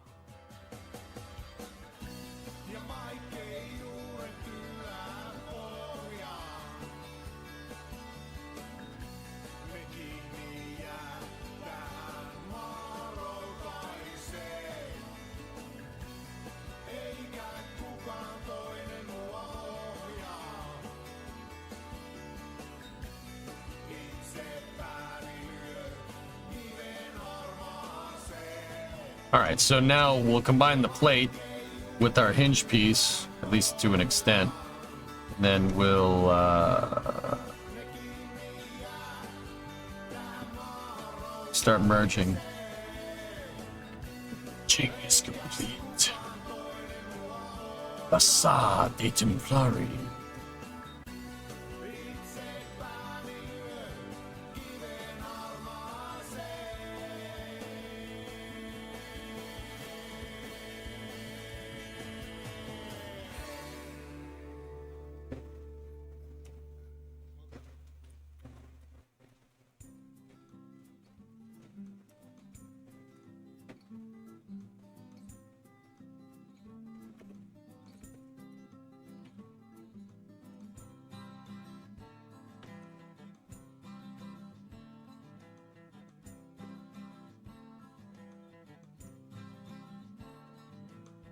Ja vaikkei juuret yllää pohjaan. All right, so now we'll combine the plate with our hinge piece, at least to an extent. And then we'll start merging. Ching is complete. Bassa de Templari.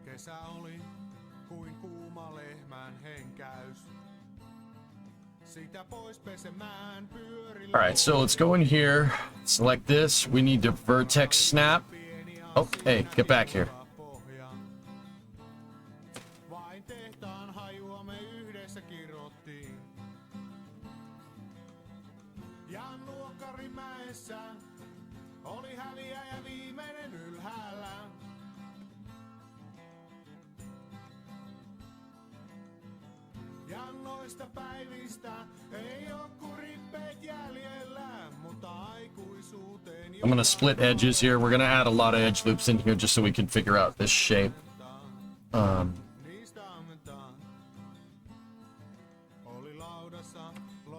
Kesä oli kuin kuuma lehmän henkäys. Sitä pois pesemään pyörillä. All right, so let's go in here, select this. We need to vertex snap. Oh, hey, get back here. Vain tehtaan hajua me yhdessä kirottiin. Ja Nuokkarimäessä oli häviäjä viimeinen ylhäällä. Ja noista päivistä ei oo kuin rippeet jäljellä, mutta aikuisuuteen I'm gonna split edges here. We're gonna add a lot of edge loops in here just so we can figure out this shape. And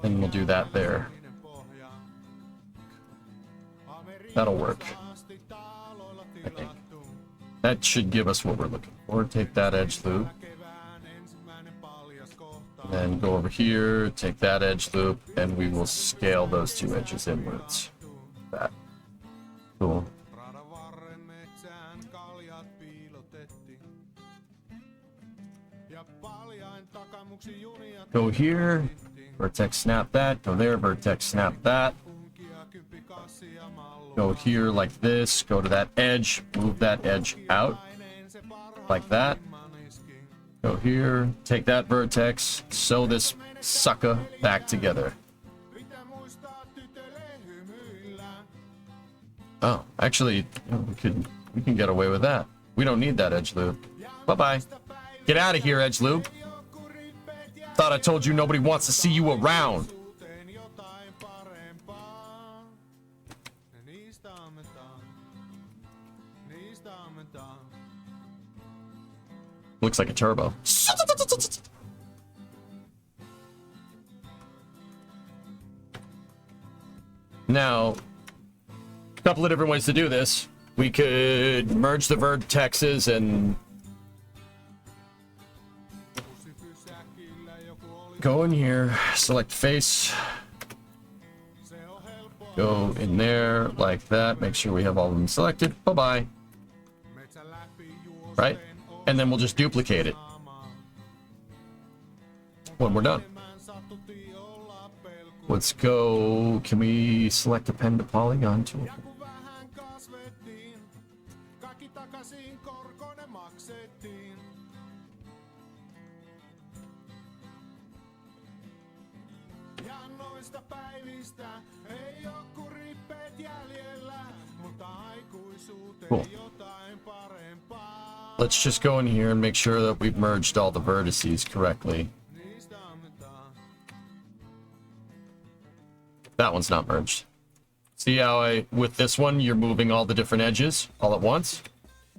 we'll do that there. That'll work. I think. That should give us what we're looking for. Take that edge loop. And then go over here, take that edge loop, and we will scale those two edges inwards. That. Cool. Go here, vertex snap that, go there, vertex snap that. Go here like this, go to that edge, move that edge out, like that. Go here, take that vertex, sew this sucker back together. Oh, actually, you know, we can get away with that. We don't need that edge loop. Bye-bye. Get out of here, edge loop. Thought I told you nobody wants to see you around. Looks like a turbo. Now, a couple of different ways to do this. We could merge the vertexes and go in here, select face, go in there like that, make sure we have all of them selected. Bye-bye. Right? And then we'll just duplicate it when we're done. Let's go. Can we select append to polygon tool? Cool. Let's just go in here and make sure that we've merged all the vertices correctly. That one's not merged. See how with this one, you're moving all the different edges all at once?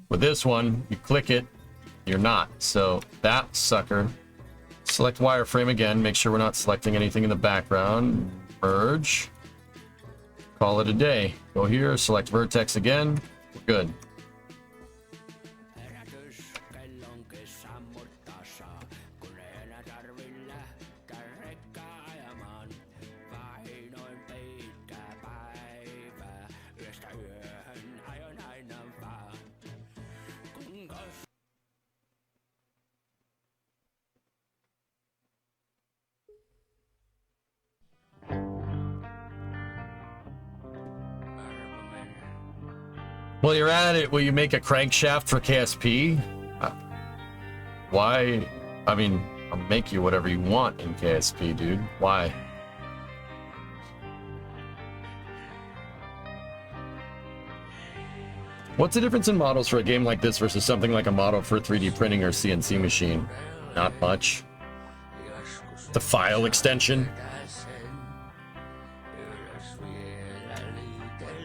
With this one, you click it, you're not. So that sucker, select wireframe again, make sure we're not selecting anything in the background. Merge. Call it a day. Go here, select vertex again. We're good. Well, you're at it. Will you make a crankshaft for KSP? Why? I mean, I'll make you whatever you want in KSP, dude. Why? What's the difference in models for a game like this versus something like a model for 3D printing or CNC machine? Not much. The file extension.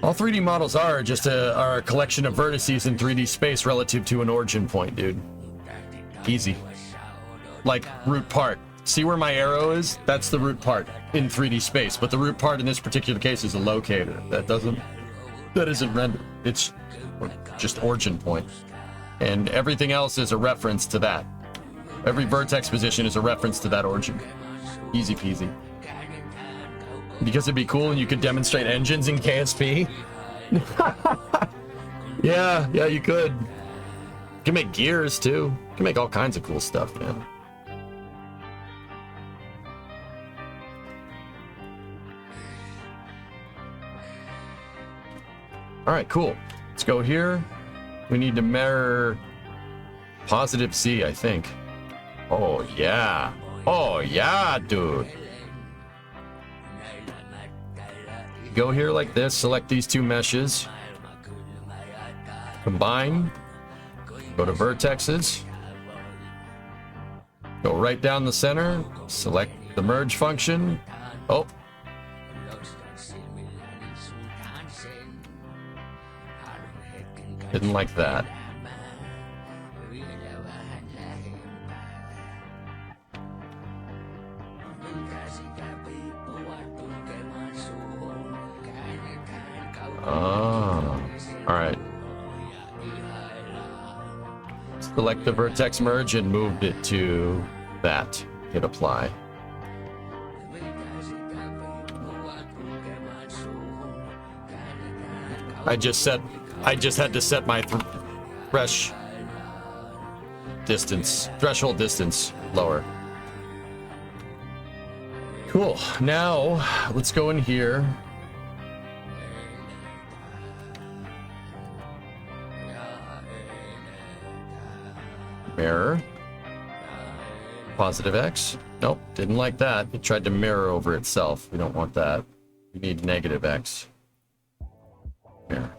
All 3D models are a collection of vertices in 3D space relative to an origin point, dude. Easy. Like root part. See where my arrow is? That's the root part in 3D space. But the root part in this particular case is a locator. That isn't rendered. It's just origin point. And everything else is a reference to that. Every vertex position is a reference to that origin. Easy peasy. Because it'd be cool and you could demonstrate engines in KSP. Yeah, you could. You can make gears too. You can make all kinds of cool stuff, man. All right, cool. Let's go here. We need to mirror positive Z, I think. Oh, yeah. Oh, yeah, dude. Go here like this, select these two meshes. Combine. Go to vertexes. Go right down the center. Select the merge function. Oh. Didn't like that. Oh, all right. Select the vertex merge and moved it to that. Hit apply. I just had to set my threshold distance lower. Cool. Now let's go in here. Mirror. Positive X. Nope, didn't like that. It tried to mirror over itself. We don't want that. We need negative X. Mirror.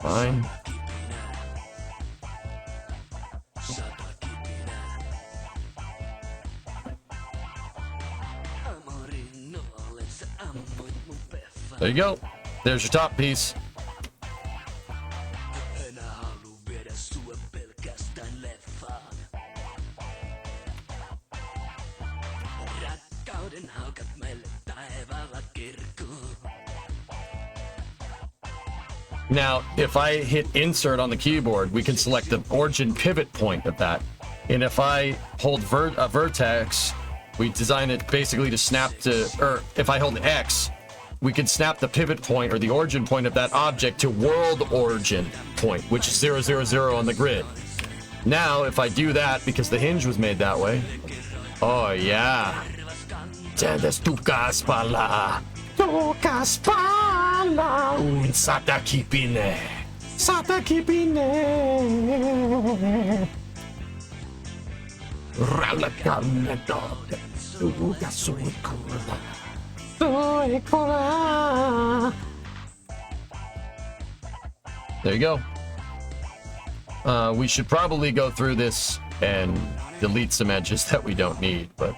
Fine. There you go. There's your top piece. Now, if I hit insert on the keyboard, we can select the origin pivot point of that. And if I hold a vertex, we design it basically to snap to, or if I hold X, we can snap the pivot point or the origin point of that object to world origin point, which is 0, 0, 0 on the grid. Now, if I do that, because the hinge was made that way, oh yeah. Sata kipine. Sata kipine. There you go. We should probably go through this and delete some edges that we don't need, but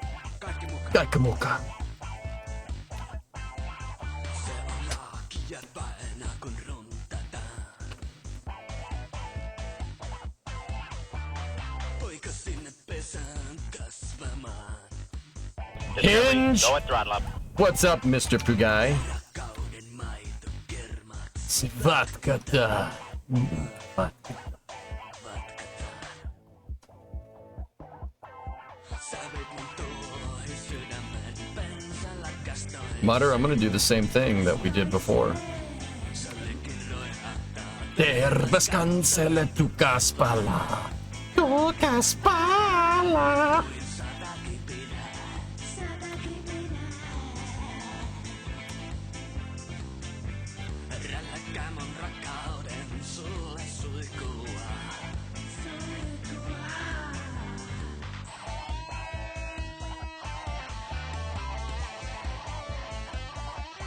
Kaikamoka. Hinge! Go at throttle up. What's up, Mr. Pugai? Svatkata. Mutter, I'm gonna do the same thing that we did before. Tervas cancele tu caspala. Tu caspala. la.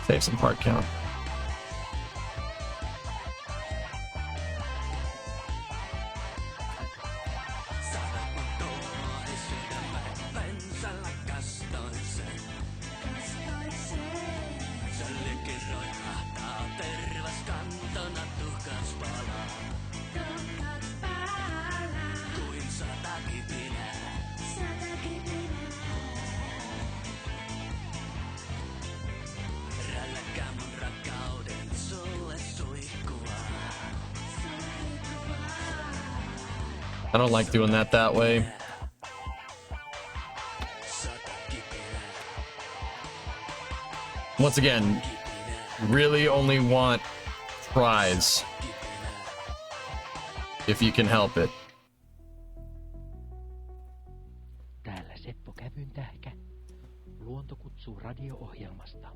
Save some part count. I don't like doing that way. Once again, really only want tries if you can help it. Täällä Seppo Kävyn tähkä. Luonto kutsuu radio-ohjelmasta.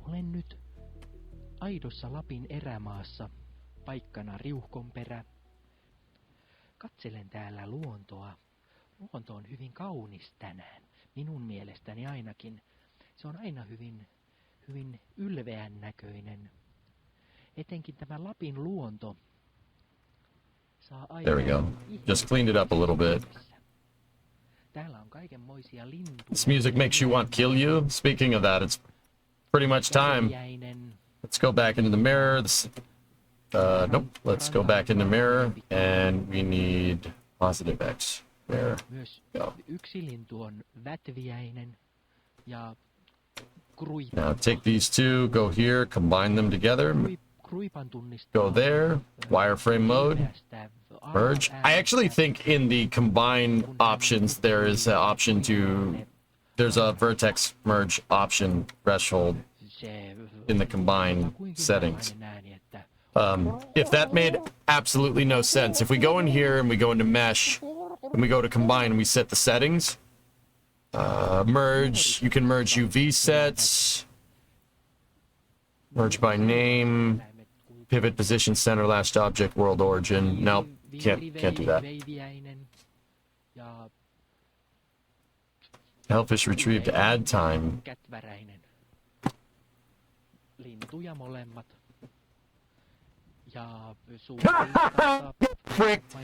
Olen nyt aidossa Lapin erämaassa, paikkana Riuhkonperä. Katselen täällä luontoa. Luonto on hyvin kaunis tänään. Minun mielestäni ainakin. Se on aina hyvin ylveän näköinen. Etenkin tämä Lapin luonto saa aina... There we go. Just cleaned it up a little bit. Täällä on kaikenmoisia lintuja. This music makes you want kill you. Speaking of that, it's pretty much time. Let's go back into the mirror. Nope. Let's go back in the mirror, and we need positive X. There. Myös go. Yksi lintu on vätviäinen ja Now take these two, go here, combine them together. Go there, wireframe mode, merge. I actually think in the combine options there is an option there's a vertex merge option threshold in the combine settings. If that made absolutely no sense, if we go in here and we go into mesh and we go to combine and we set the settings, merge, you can merge UV sets, merge by name, pivot position, center, last object, world origin. Nope, can't do that. Hellfish retrieved, add time. Fricked!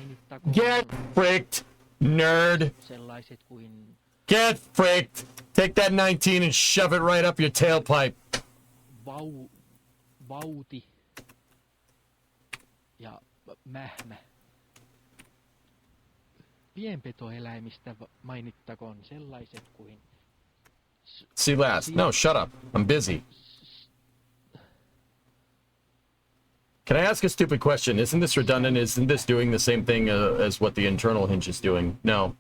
Get fricked, nerd! Get fricked! Take that 19 and shove it right up your tailpipe. Vauti ja mähmä. Pienpetoeläimistä mainittakoon sellaiset kuin... See last. No, shut up. I'm busy. Can I ask a stupid question? Isn't this redundant? Isn't this doing the same thing as what the internal hinge is doing? No.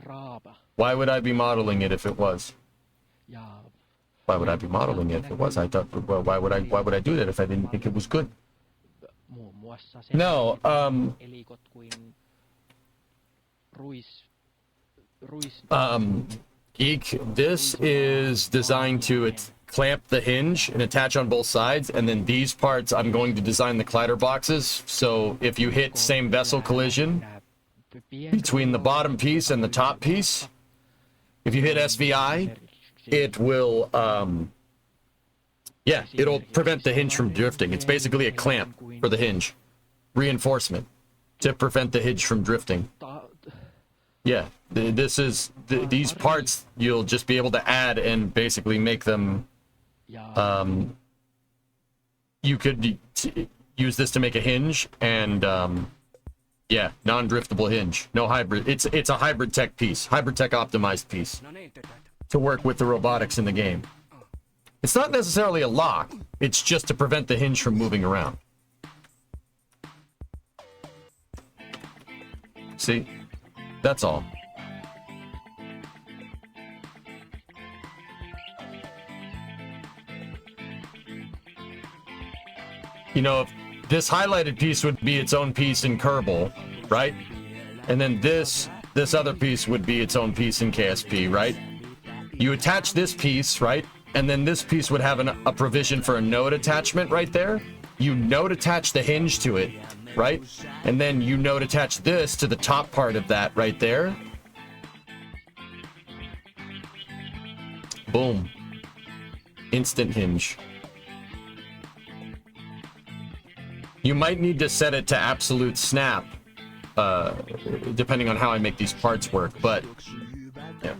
Raapa. Why would I be modeling it if it was? Ja... Why would I be modeling it if it was? I thought, well, why would I do that if I didn't think it was good? Muun muassa No, elikot kuin ruis... Geek, this is designed to clamp the hinge and attach on both sides, and then these parts I'm going to design the collider boxes, so if you hit same vessel collision between the bottom piece and the top piece, if you hit SVI, it will, yeah, it'll prevent the hinge from drifting. It's basically a clamp for the hinge. Reinforcement to prevent the hinge from drifting. Yeah, these parts you'll just be able to add and basically make them, you could use this to make a hinge and, yeah, non-driftable hinge. No hybrid. It's a hybrid tech piece, hybrid tech optimized piece to work with the robotics in the game. It's not necessarily a lock. It's just to prevent the hinge from moving around. See? That's all. You know, if this highlighted piece would be its own piece in Kerbal, right? And then this this other piece would be its own piece in KSP, right? You attach this piece, right? And then this piece would have a provision for a node attachment right there. You node attach the hinge to it, right? And then you node attach this to the top part of that right there. Boom. Instant hinge. You might need to set it to absolute snap, depending on how I make these parts work, but yeah.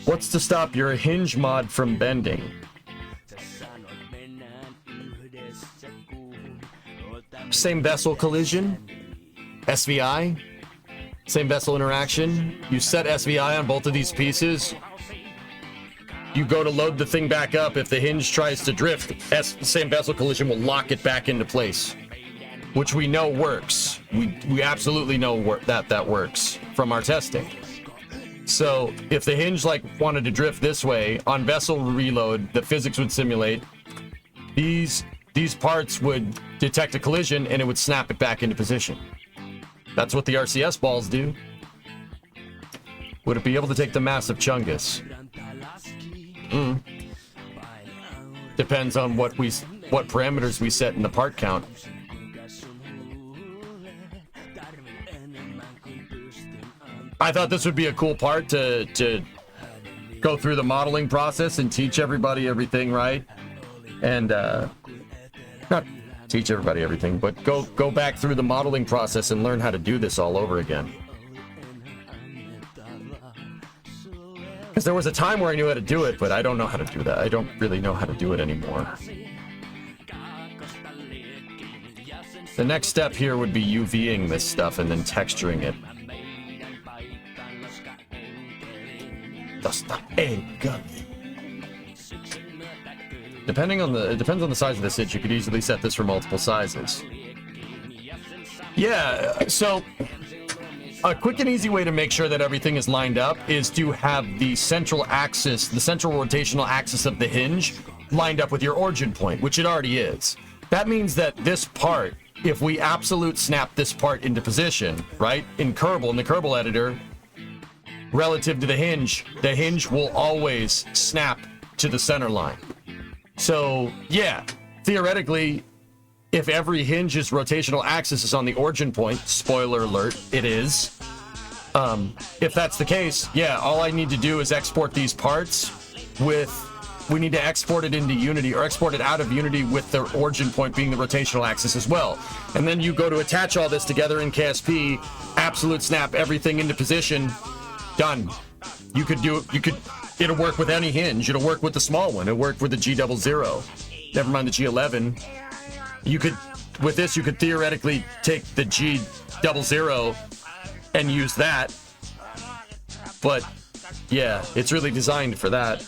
What's to stop your hinge mod from bending? Same vessel collision, SVI, same vessel interaction. You set SVI on both of these pieces. You go to load the thing back up. If the hinge tries to drift, same vessel collision will lock it back into place, which we know works. We absolutely know that works from our testing. So if the hinge like wanted to drift this way on vessel reload, the physics would simulate. These parts would detect a collision and it would snap it back into position. That's what the RCS balls do. Would it be able to take the massive Chungus? Depends on what parameters we set in the part count. I thought this would be a cool part to go through the modeling process and teach everybody everything, right? And not teach everybody everything, but go back through the modeling process and learn how to do this all over again. Because there was a time where I knew how to do it, but I don't know how to do that. I don't really know how to do it anymore. The next step here would be UVing this stuff and then texturing it. Depends on the size of the stitch. You could easily set this for multiple sizes. Yeah, so a quick and easy way to make sure that everything is lined up is to have the central axis, the central rotational axis of the hinge lined up with your origin point, which it already is. That means that this part, if we absolute snap this part into position, right, in the Kerbal editor, relative to the hinge will always snap to the center line. So yeah, theoretically, if every hinge's rotational axis is on the origin point, spoiler alert, it is. If that's the case, yeah, all I need to do is export these parts we need to export it into Unity or export it out of Unity with the origin point being the rotational axis as well. And then you go to attach all this together in KSP, absolute snap everything into position, done. It'll work with any hinge. It'll work with the small one. It'll work with the G00. Never mind the G11. With this, you could theoretically take the G00 and use that. But yeah, it's really designed for that.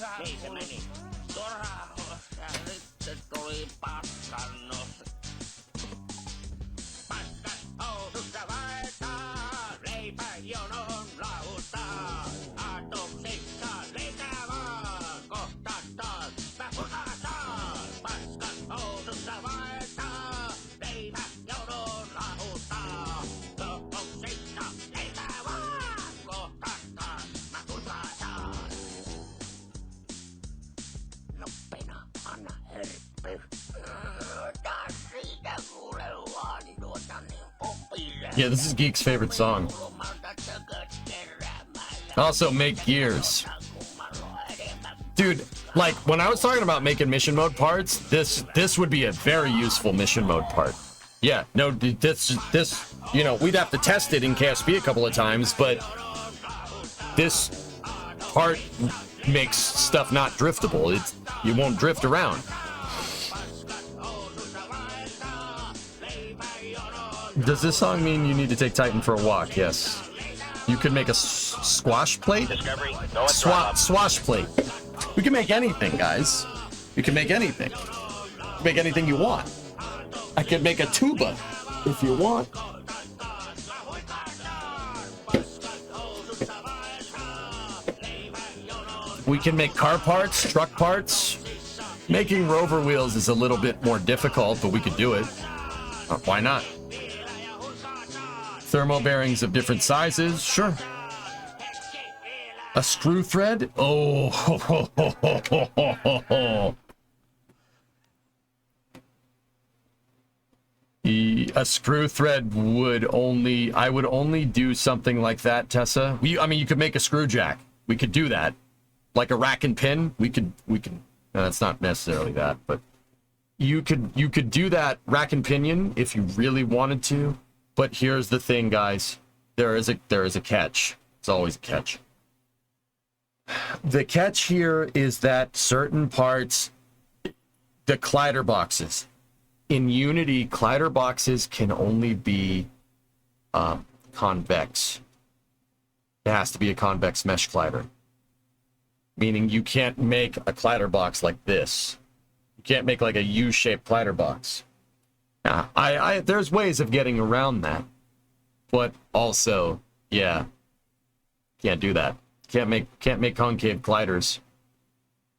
Yeah, this is Geek's favorite song. Also, make gears. Dude, like, when I was talking about making mission mode parts, this would be a very useful mission mode part. Yeah, no, this, you know, we'd have to test it in KSP a couple of times, but this part makes stuff not driftable. You won't drift around. Does this song mean you need to take Titan for a walk? Yes. You could make a squash plate? Swash plate. We can make anything, guys. You can make anything. Make anything you want. I could make a tuba if you want. We can make car parts, truck parts. Making rover wheels is a little bit more difficult, but we could do it. Why not? Thermo bearings of different sizes, sure. A screw thread? Oh, a screw thread would only, I would only do something like that, Tessa. I mean, you could make a screw jack. We could do that. Like a rack and pin, we could, no, that's not necessarily that, but you could do that rack and pinion if you really wanted to. But here's the thing, guys. There is a catch. It's always a catch. The catch here is that certain parts, the collider boxes, in Unity, collider boxes can only be convex. It has to be a convex mesh collider. Meaning you can't make a collider box like this. You can't make like a U-shaped collider box. Now, there's ways of getting around that. But also, yeah, can't do that. Can't make concave colliders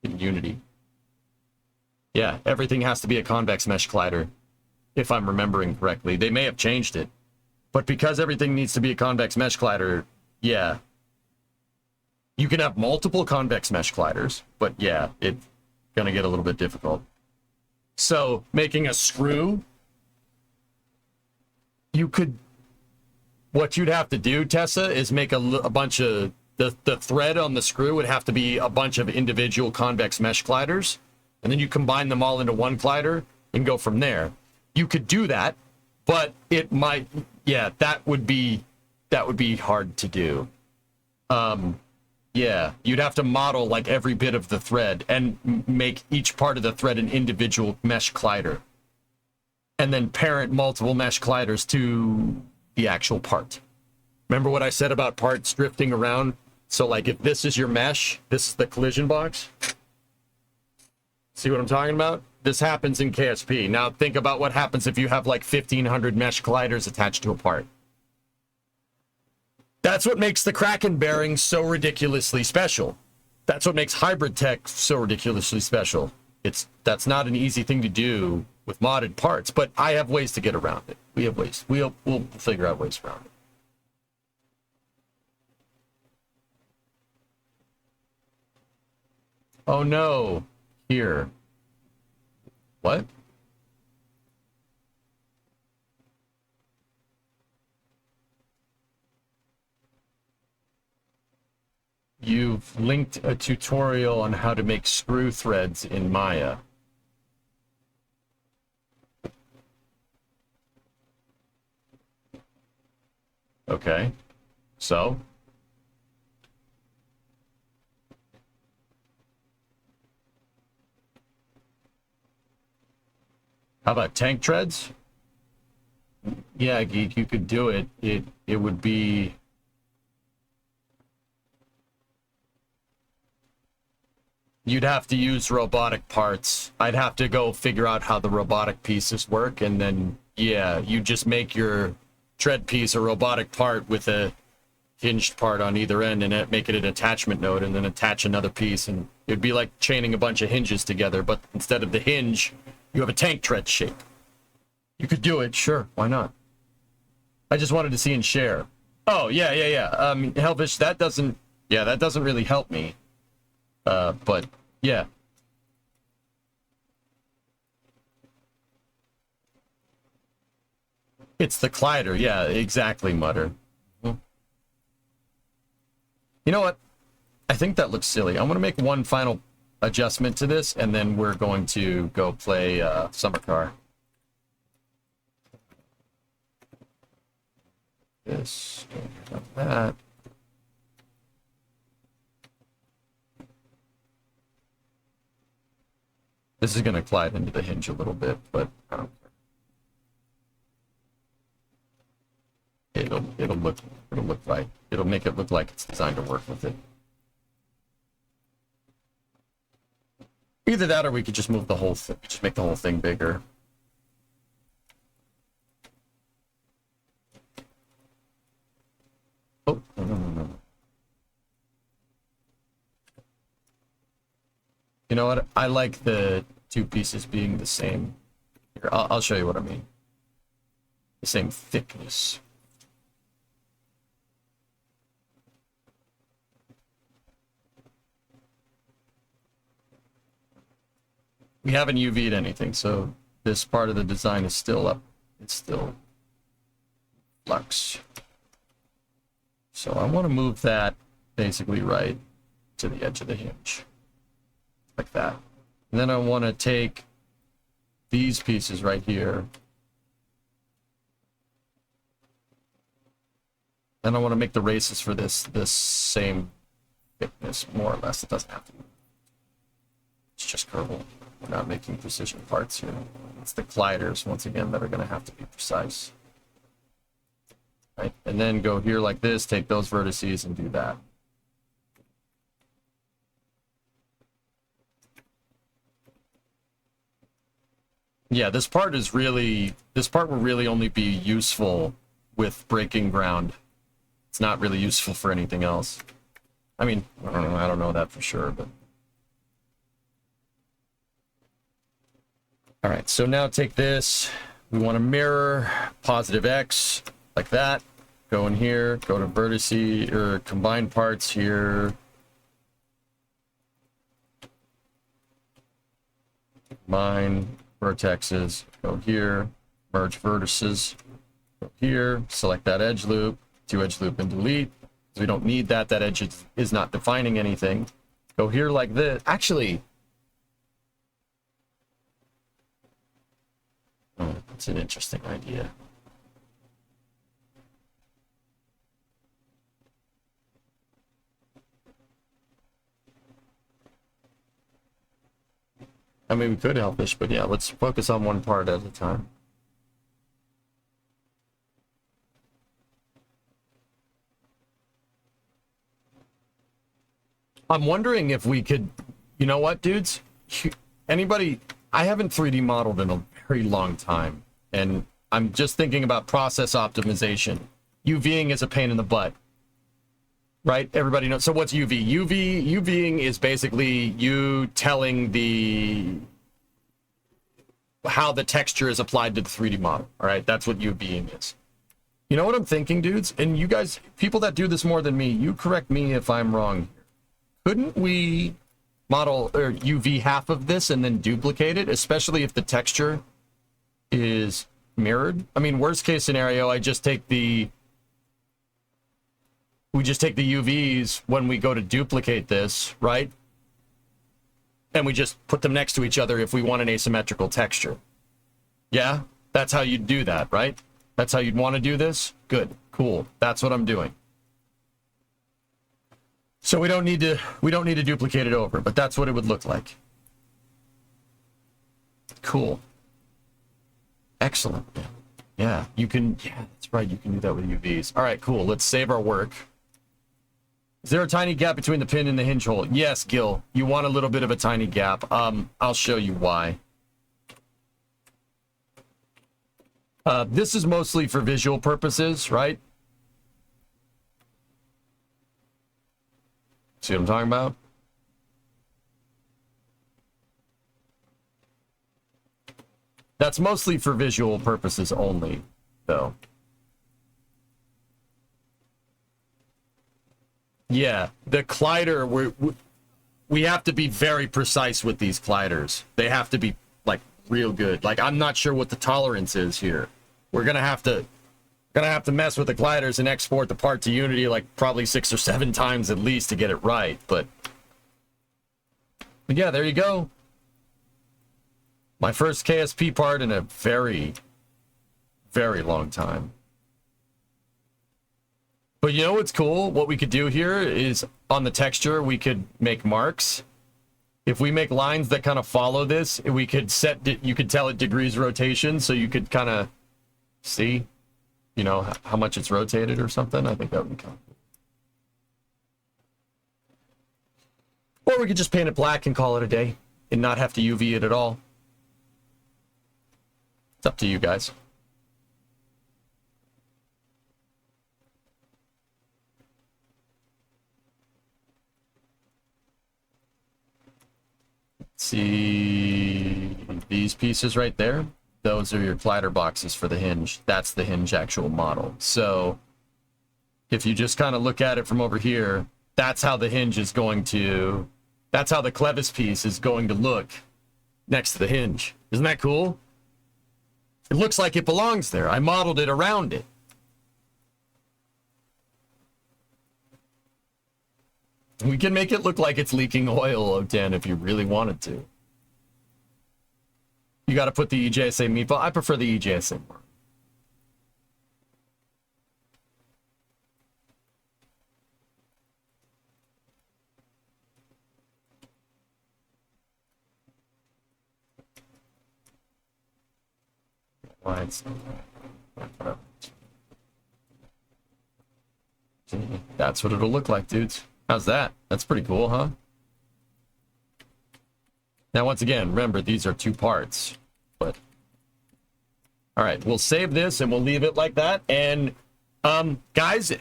in Unity. Yeah, everything has to be a convex mesh collider, if I'm remembering correctly. They may have changed it, but because everything needs to be a convex mesh collider, yeah. You can have multiple convex mesh colliders, but yeah, it's gonna get a little bit difficult. So, making a screw, what you'd have to do, Tessa, is make a bunch of, the thread on the screw would have to be a bunch of individual convex mesh colliders, and then you combine them all into one collider and go from there. You could do that, but it might, yeah, that would be hard to do. Yeah, you'd have to model like every bit of the thread and make each part of the thread an individual mesh collider. And then parent multiple mesh colliders to the actual part. Remember what I said about parts drifting around? So like if this is your mesh, this is the collision box. See what I'm talking about? This happens in KSP. Now think about what happens if you have like 1,500 mesh colliders attached to a part. That's what makes the Kraken bearing so ridiculously special. That's what makes hybrid tech so ridiculously special. That's not an easy thing to do with modded parts, but I have ways to get around it. We have ways. We'll figure out ways around it. Oh no. Here. What? You've linked a tutorial on how to make screw threads in Maya. Okay. So? How about tank treads? Yeah, Geek, you could do it. It would be... You'd have to use robotic parts. I'd have to go figure out how the robotic pieces work, and then, yeah, you just make your tread piece a robotic part with a hinged part on either end, and make it an attachment node, and then attach another piece, and it'd be like chaining a bunch of hinges together, but instead of the hinge, you have a tank tread shape. You could do it, sure, why not? I just wanted to see and share. Oh, yeah. Helvish, that doesn't really help me. But yeah. It's the collider, yeah, exactly, Mutter. You know what? I think that looks silly. I'm gonna make one final adjustment to this, and then we're going to go play Summer Car. This, that. This is going to glide into the hinge a little bit, but I don't care. It'll make it look like it's designed to work with it. Either that, or we could just move the whole thing, just make the whole thing bigger. Oh, no. You know what? I like the two pieces being the same. Here, I'll show you what I mean. The same thickness. We haven't UV'd anything, so this part of the design is still up. It's still flux. So I want to move that basically right to the edge of the hinge. Like that. And then I want to take these pieces right here. And I want to make the races for this same thickness, more or less. It doesn't have to be. It's just curvable. We're not making precision parts here. It's the gliders, once again, that are going to have to be precise. Right? And then go here like this, take those vertices and do that. Yeah, this part will really only be useful with breaking ground. It's not really useful for anything else. I mean, I don't know that for sure, but. All right, so now take this. We want to mirror positive X like that. Go in here, go to vertice or combine parts here. Combine vertexes, go here, merge vertices, go here, select that edge loop, do edge loop and delete. We don't need that. That edge is not defining anything. Go here like this. Actually, oh, that's an interesting idea. I mean, we could help this, but yeah, let's focus on one part at a time. I'm wondering if we could, you know what, dudes? Anybody, I haven't 3D modeled in a very long time, and I'm just thinking about process optimization. UVing is a pain in the butt, right? Everybody knows. So what's UV? UVing is basically you telling how the texture is applied to the 3D model, all right? That's what UVing is. You know what I'm thinking, dudes? And you guys, people that do this more than me, you correct me if I'm wrong. Couldn't we model or UV half of this and then duplicate it, especially if the texture is mirrored? I mean, worst case scenario, we just take the UVs when we go to duplicate this, right? And we just put them next to each other if we want an asymmetrical texture. Yeah, that's how you'd do that, right? That's how you'd want to do this? Good, cool. That's what I'm doing. So we don't need to duplicate it over, but that's what it would look like. Cool. Excellent. Yeah, you can, yeah, that's right. You can do that with UVs. All right, cool. Let's save our work. Is there a tiny gap between the pin and the hinge hole? Yes, Gil. You want a little bit of a tiny gap. I'll show you why. This is mostly for visual purposes, right? See what I'm talking about? That's mostly for visual purposes only, though. Yeah, the collider, we have to be very precise with these colliders. They have to be, like, real good. Like, I'm not sure what the tolerance is here. We're gonna have to mess with the colliders and export the part to Unity like probably 6 or 7 times at least to get it right. But yeah, there you go. My first KSP part in a very, very long time. But you know what's cool? What we could do here is on the texture, we could make marks. If we make lines that kind of follow this, we could you could tell it degrees rotation, so you could kind of see, you know, how much it's rotated or something. I think that would be kind of cool. Or we could just paint it black and call it a day and not have to UV it at all. It's up to you guys. See these pieces right there? Those are your collider boxes for the hinge. That's the hinge actual model. So if you just kind of look at it from over here, that's how the hinge is going to, that's how the clevis piece is going to look next to the hinge. Isn't that cool? It looks like it belongs there. I modeled it around it. We can make it look like it's leaking oil, O10, if you really wanted to. You got to put the EJSA meatball. I prefer the EJSA more. Lines. That's what it'll look like, dudes. How's that? That's pretty cool, huh? Now, once again, remember, these are 2 parts. But all right, we'll save this and we'll leave it like that. And guys,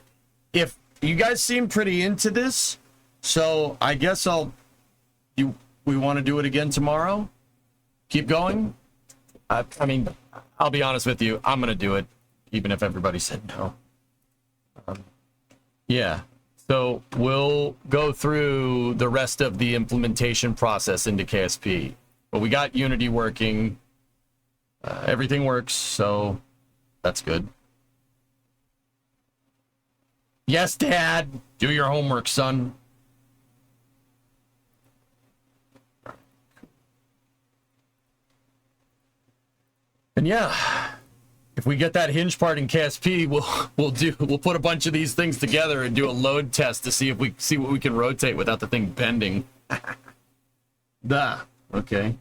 if you guys seem pretty into this, so I guess we want to do it again tomorrow. Keep going. I mean, I'll be honest with you, I'm gonna do it, even if everybody said no. Yeah. So we'll go through the rest of the implementation process into KSP. But we got Unity working. Everything works, so that's good. Yes, Dad. Do your homework, son. And yeah, if we get that hinge part in KSP, we'll put a bunch of these things together and do a load test to see what we can rotate without the thing bending. Okay.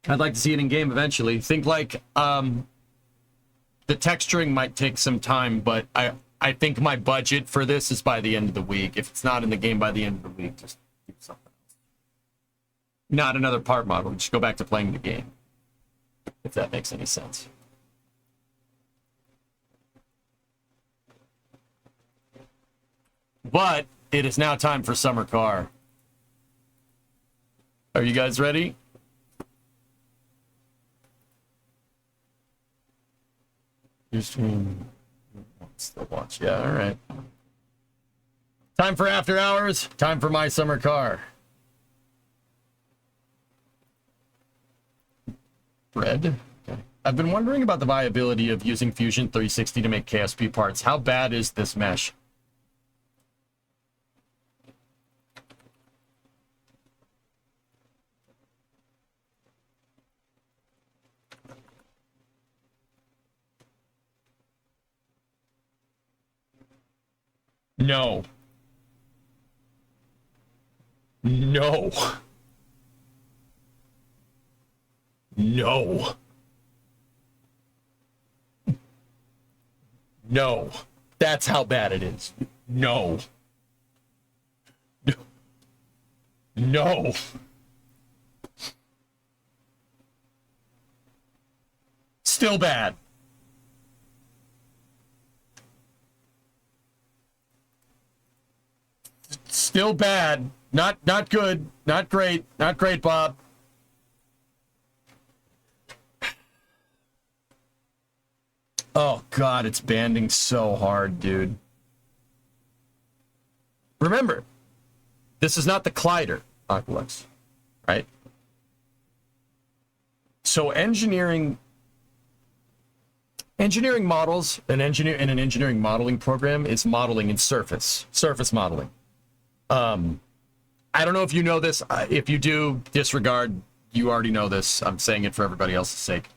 I'd like to see it in game eventually. Think like the texturing might take some time, but I think my budget for this is by the end of the week. If it's not in the game by the end of the week, just do something else. Not another part model. Just go back to playing the game. If that makes any sense. But it is now time for Summer Car. Are you guys ready? Your stream. Still watch. Yeah, all right. Time for After Hours. Time for My Summer Car. Red. Okay. I've been wondering about the viability of using Fusion 360 to make KSP parts. How bad is this mesh? No. No. No. No. That's how bad it is. No. No. Still bad. Still bad. Not good. Not great. Not great, Bob. Oh, God, it's banding so hard, dude. Remember, this is not the collider, Oculus, right? So engineering models, in an engineering modeling program is modeling in surface modeling. I don't know if you know this. If you do, disregard. You already know this. I'm saying it for everybody else's sake.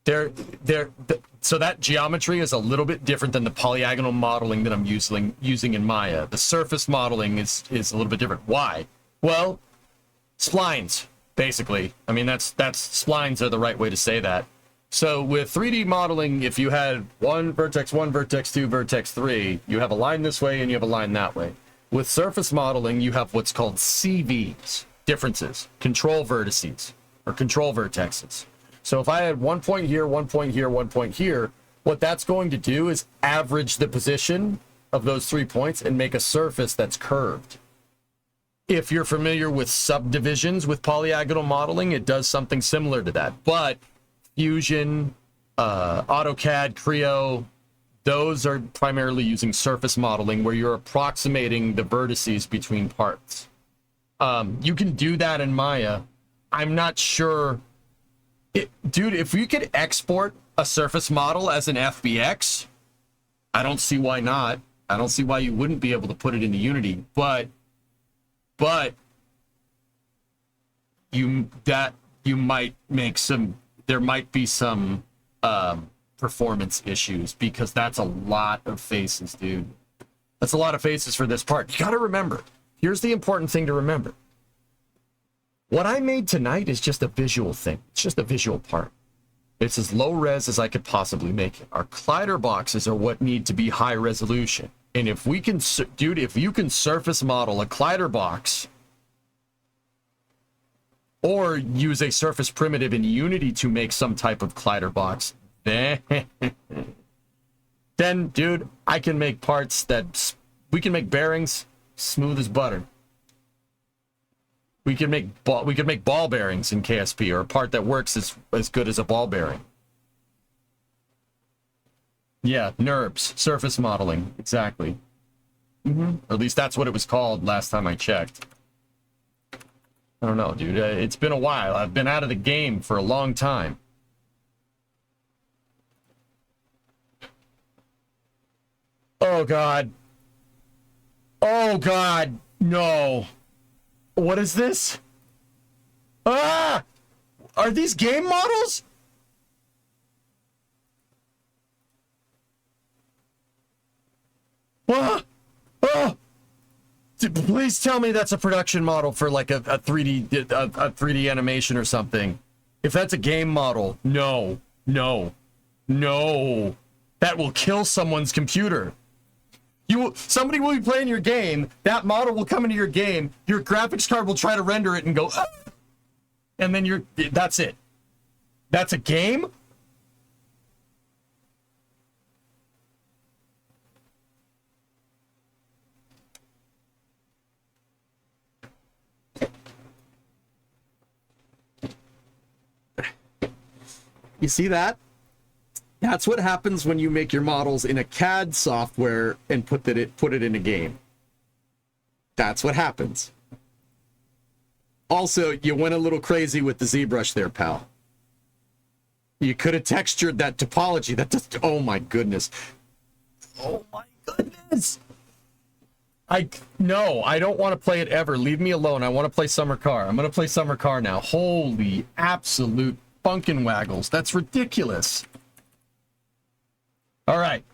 So that geometry is a little bit different than the polyagonal modeling that I'm using in Maya. The surface modeling is a little bit different. Why? Well, splines, basically. I mean, that's splines are the right way to say that. So with 3D modeling, if you had vertex 1, vertex 2, vertex 3, you have a line this way and you have a line that way. With surface modeling, you have what's called CVs, differences, control vertices, or control vertexes. So if I had 1 point here, 1 point here, 1 point here, what that's going to do is average the position of those 3 points and make a surface that's curved. If you're familiar with subdivisions with polyagonal modeling, it does something similar to that. But Fusion, AutoCAD, Creo, those are primarily using surface modeling where you're approximating the vertices between parts. You can do that in Maya. I'm not sure. Dude, if we could export a surface model as an FBX, I don't see why not. I don't see why you wouldn't be able to put it into Unity, but you might make some, there might be some performance issues, because that's a lot of faces, dude. That's a lot of faces for this part. You gotta remember, here's the important thing to remember. What I made tonight is just a visual thing. It's just a visual part. It's as low res as I could possibly make it. Our collider boxes are what need to be high resolution. And if we can, dude, if you can surface model a collider box or use a surface primitive in Unity to make some type of collider box, then, dude, I can make parts that, we can make bearings smooth as butter. We can make ball bearings in KSP, or a part that works as good as a ball bearing. Yeah, NURBS, surface modeling, exactly. Or at least that's what it was called last time I checked. I don't know, dude. It's been a while. I've been out of the game for a long time. Oh, God. Oh, God. No. What is this? Ah! Are these game models? Ah! Oh! Please tell me that's a production model for like a 3D animation or something. If that's a game model, no. No. No. That will kill someone's computer. Somebody will be playing your game, that model will come into your game, your graphics card will try to render it and go, ah! And then that's it. That's a game? You see that? That's what happens when you make your models in a CAD software and put it in a game. That's what happens. Also, you went a little crazy with the ZBrush there, pal. You could have textured that topology. That just, oh my goodness. Oh my goodness. No, I don't want to play it ever. Leave me alone. I want to play Summer Car. I'm going to play Summer Car now. Holy absolute funkin' waggles. That's ridiculous. All right.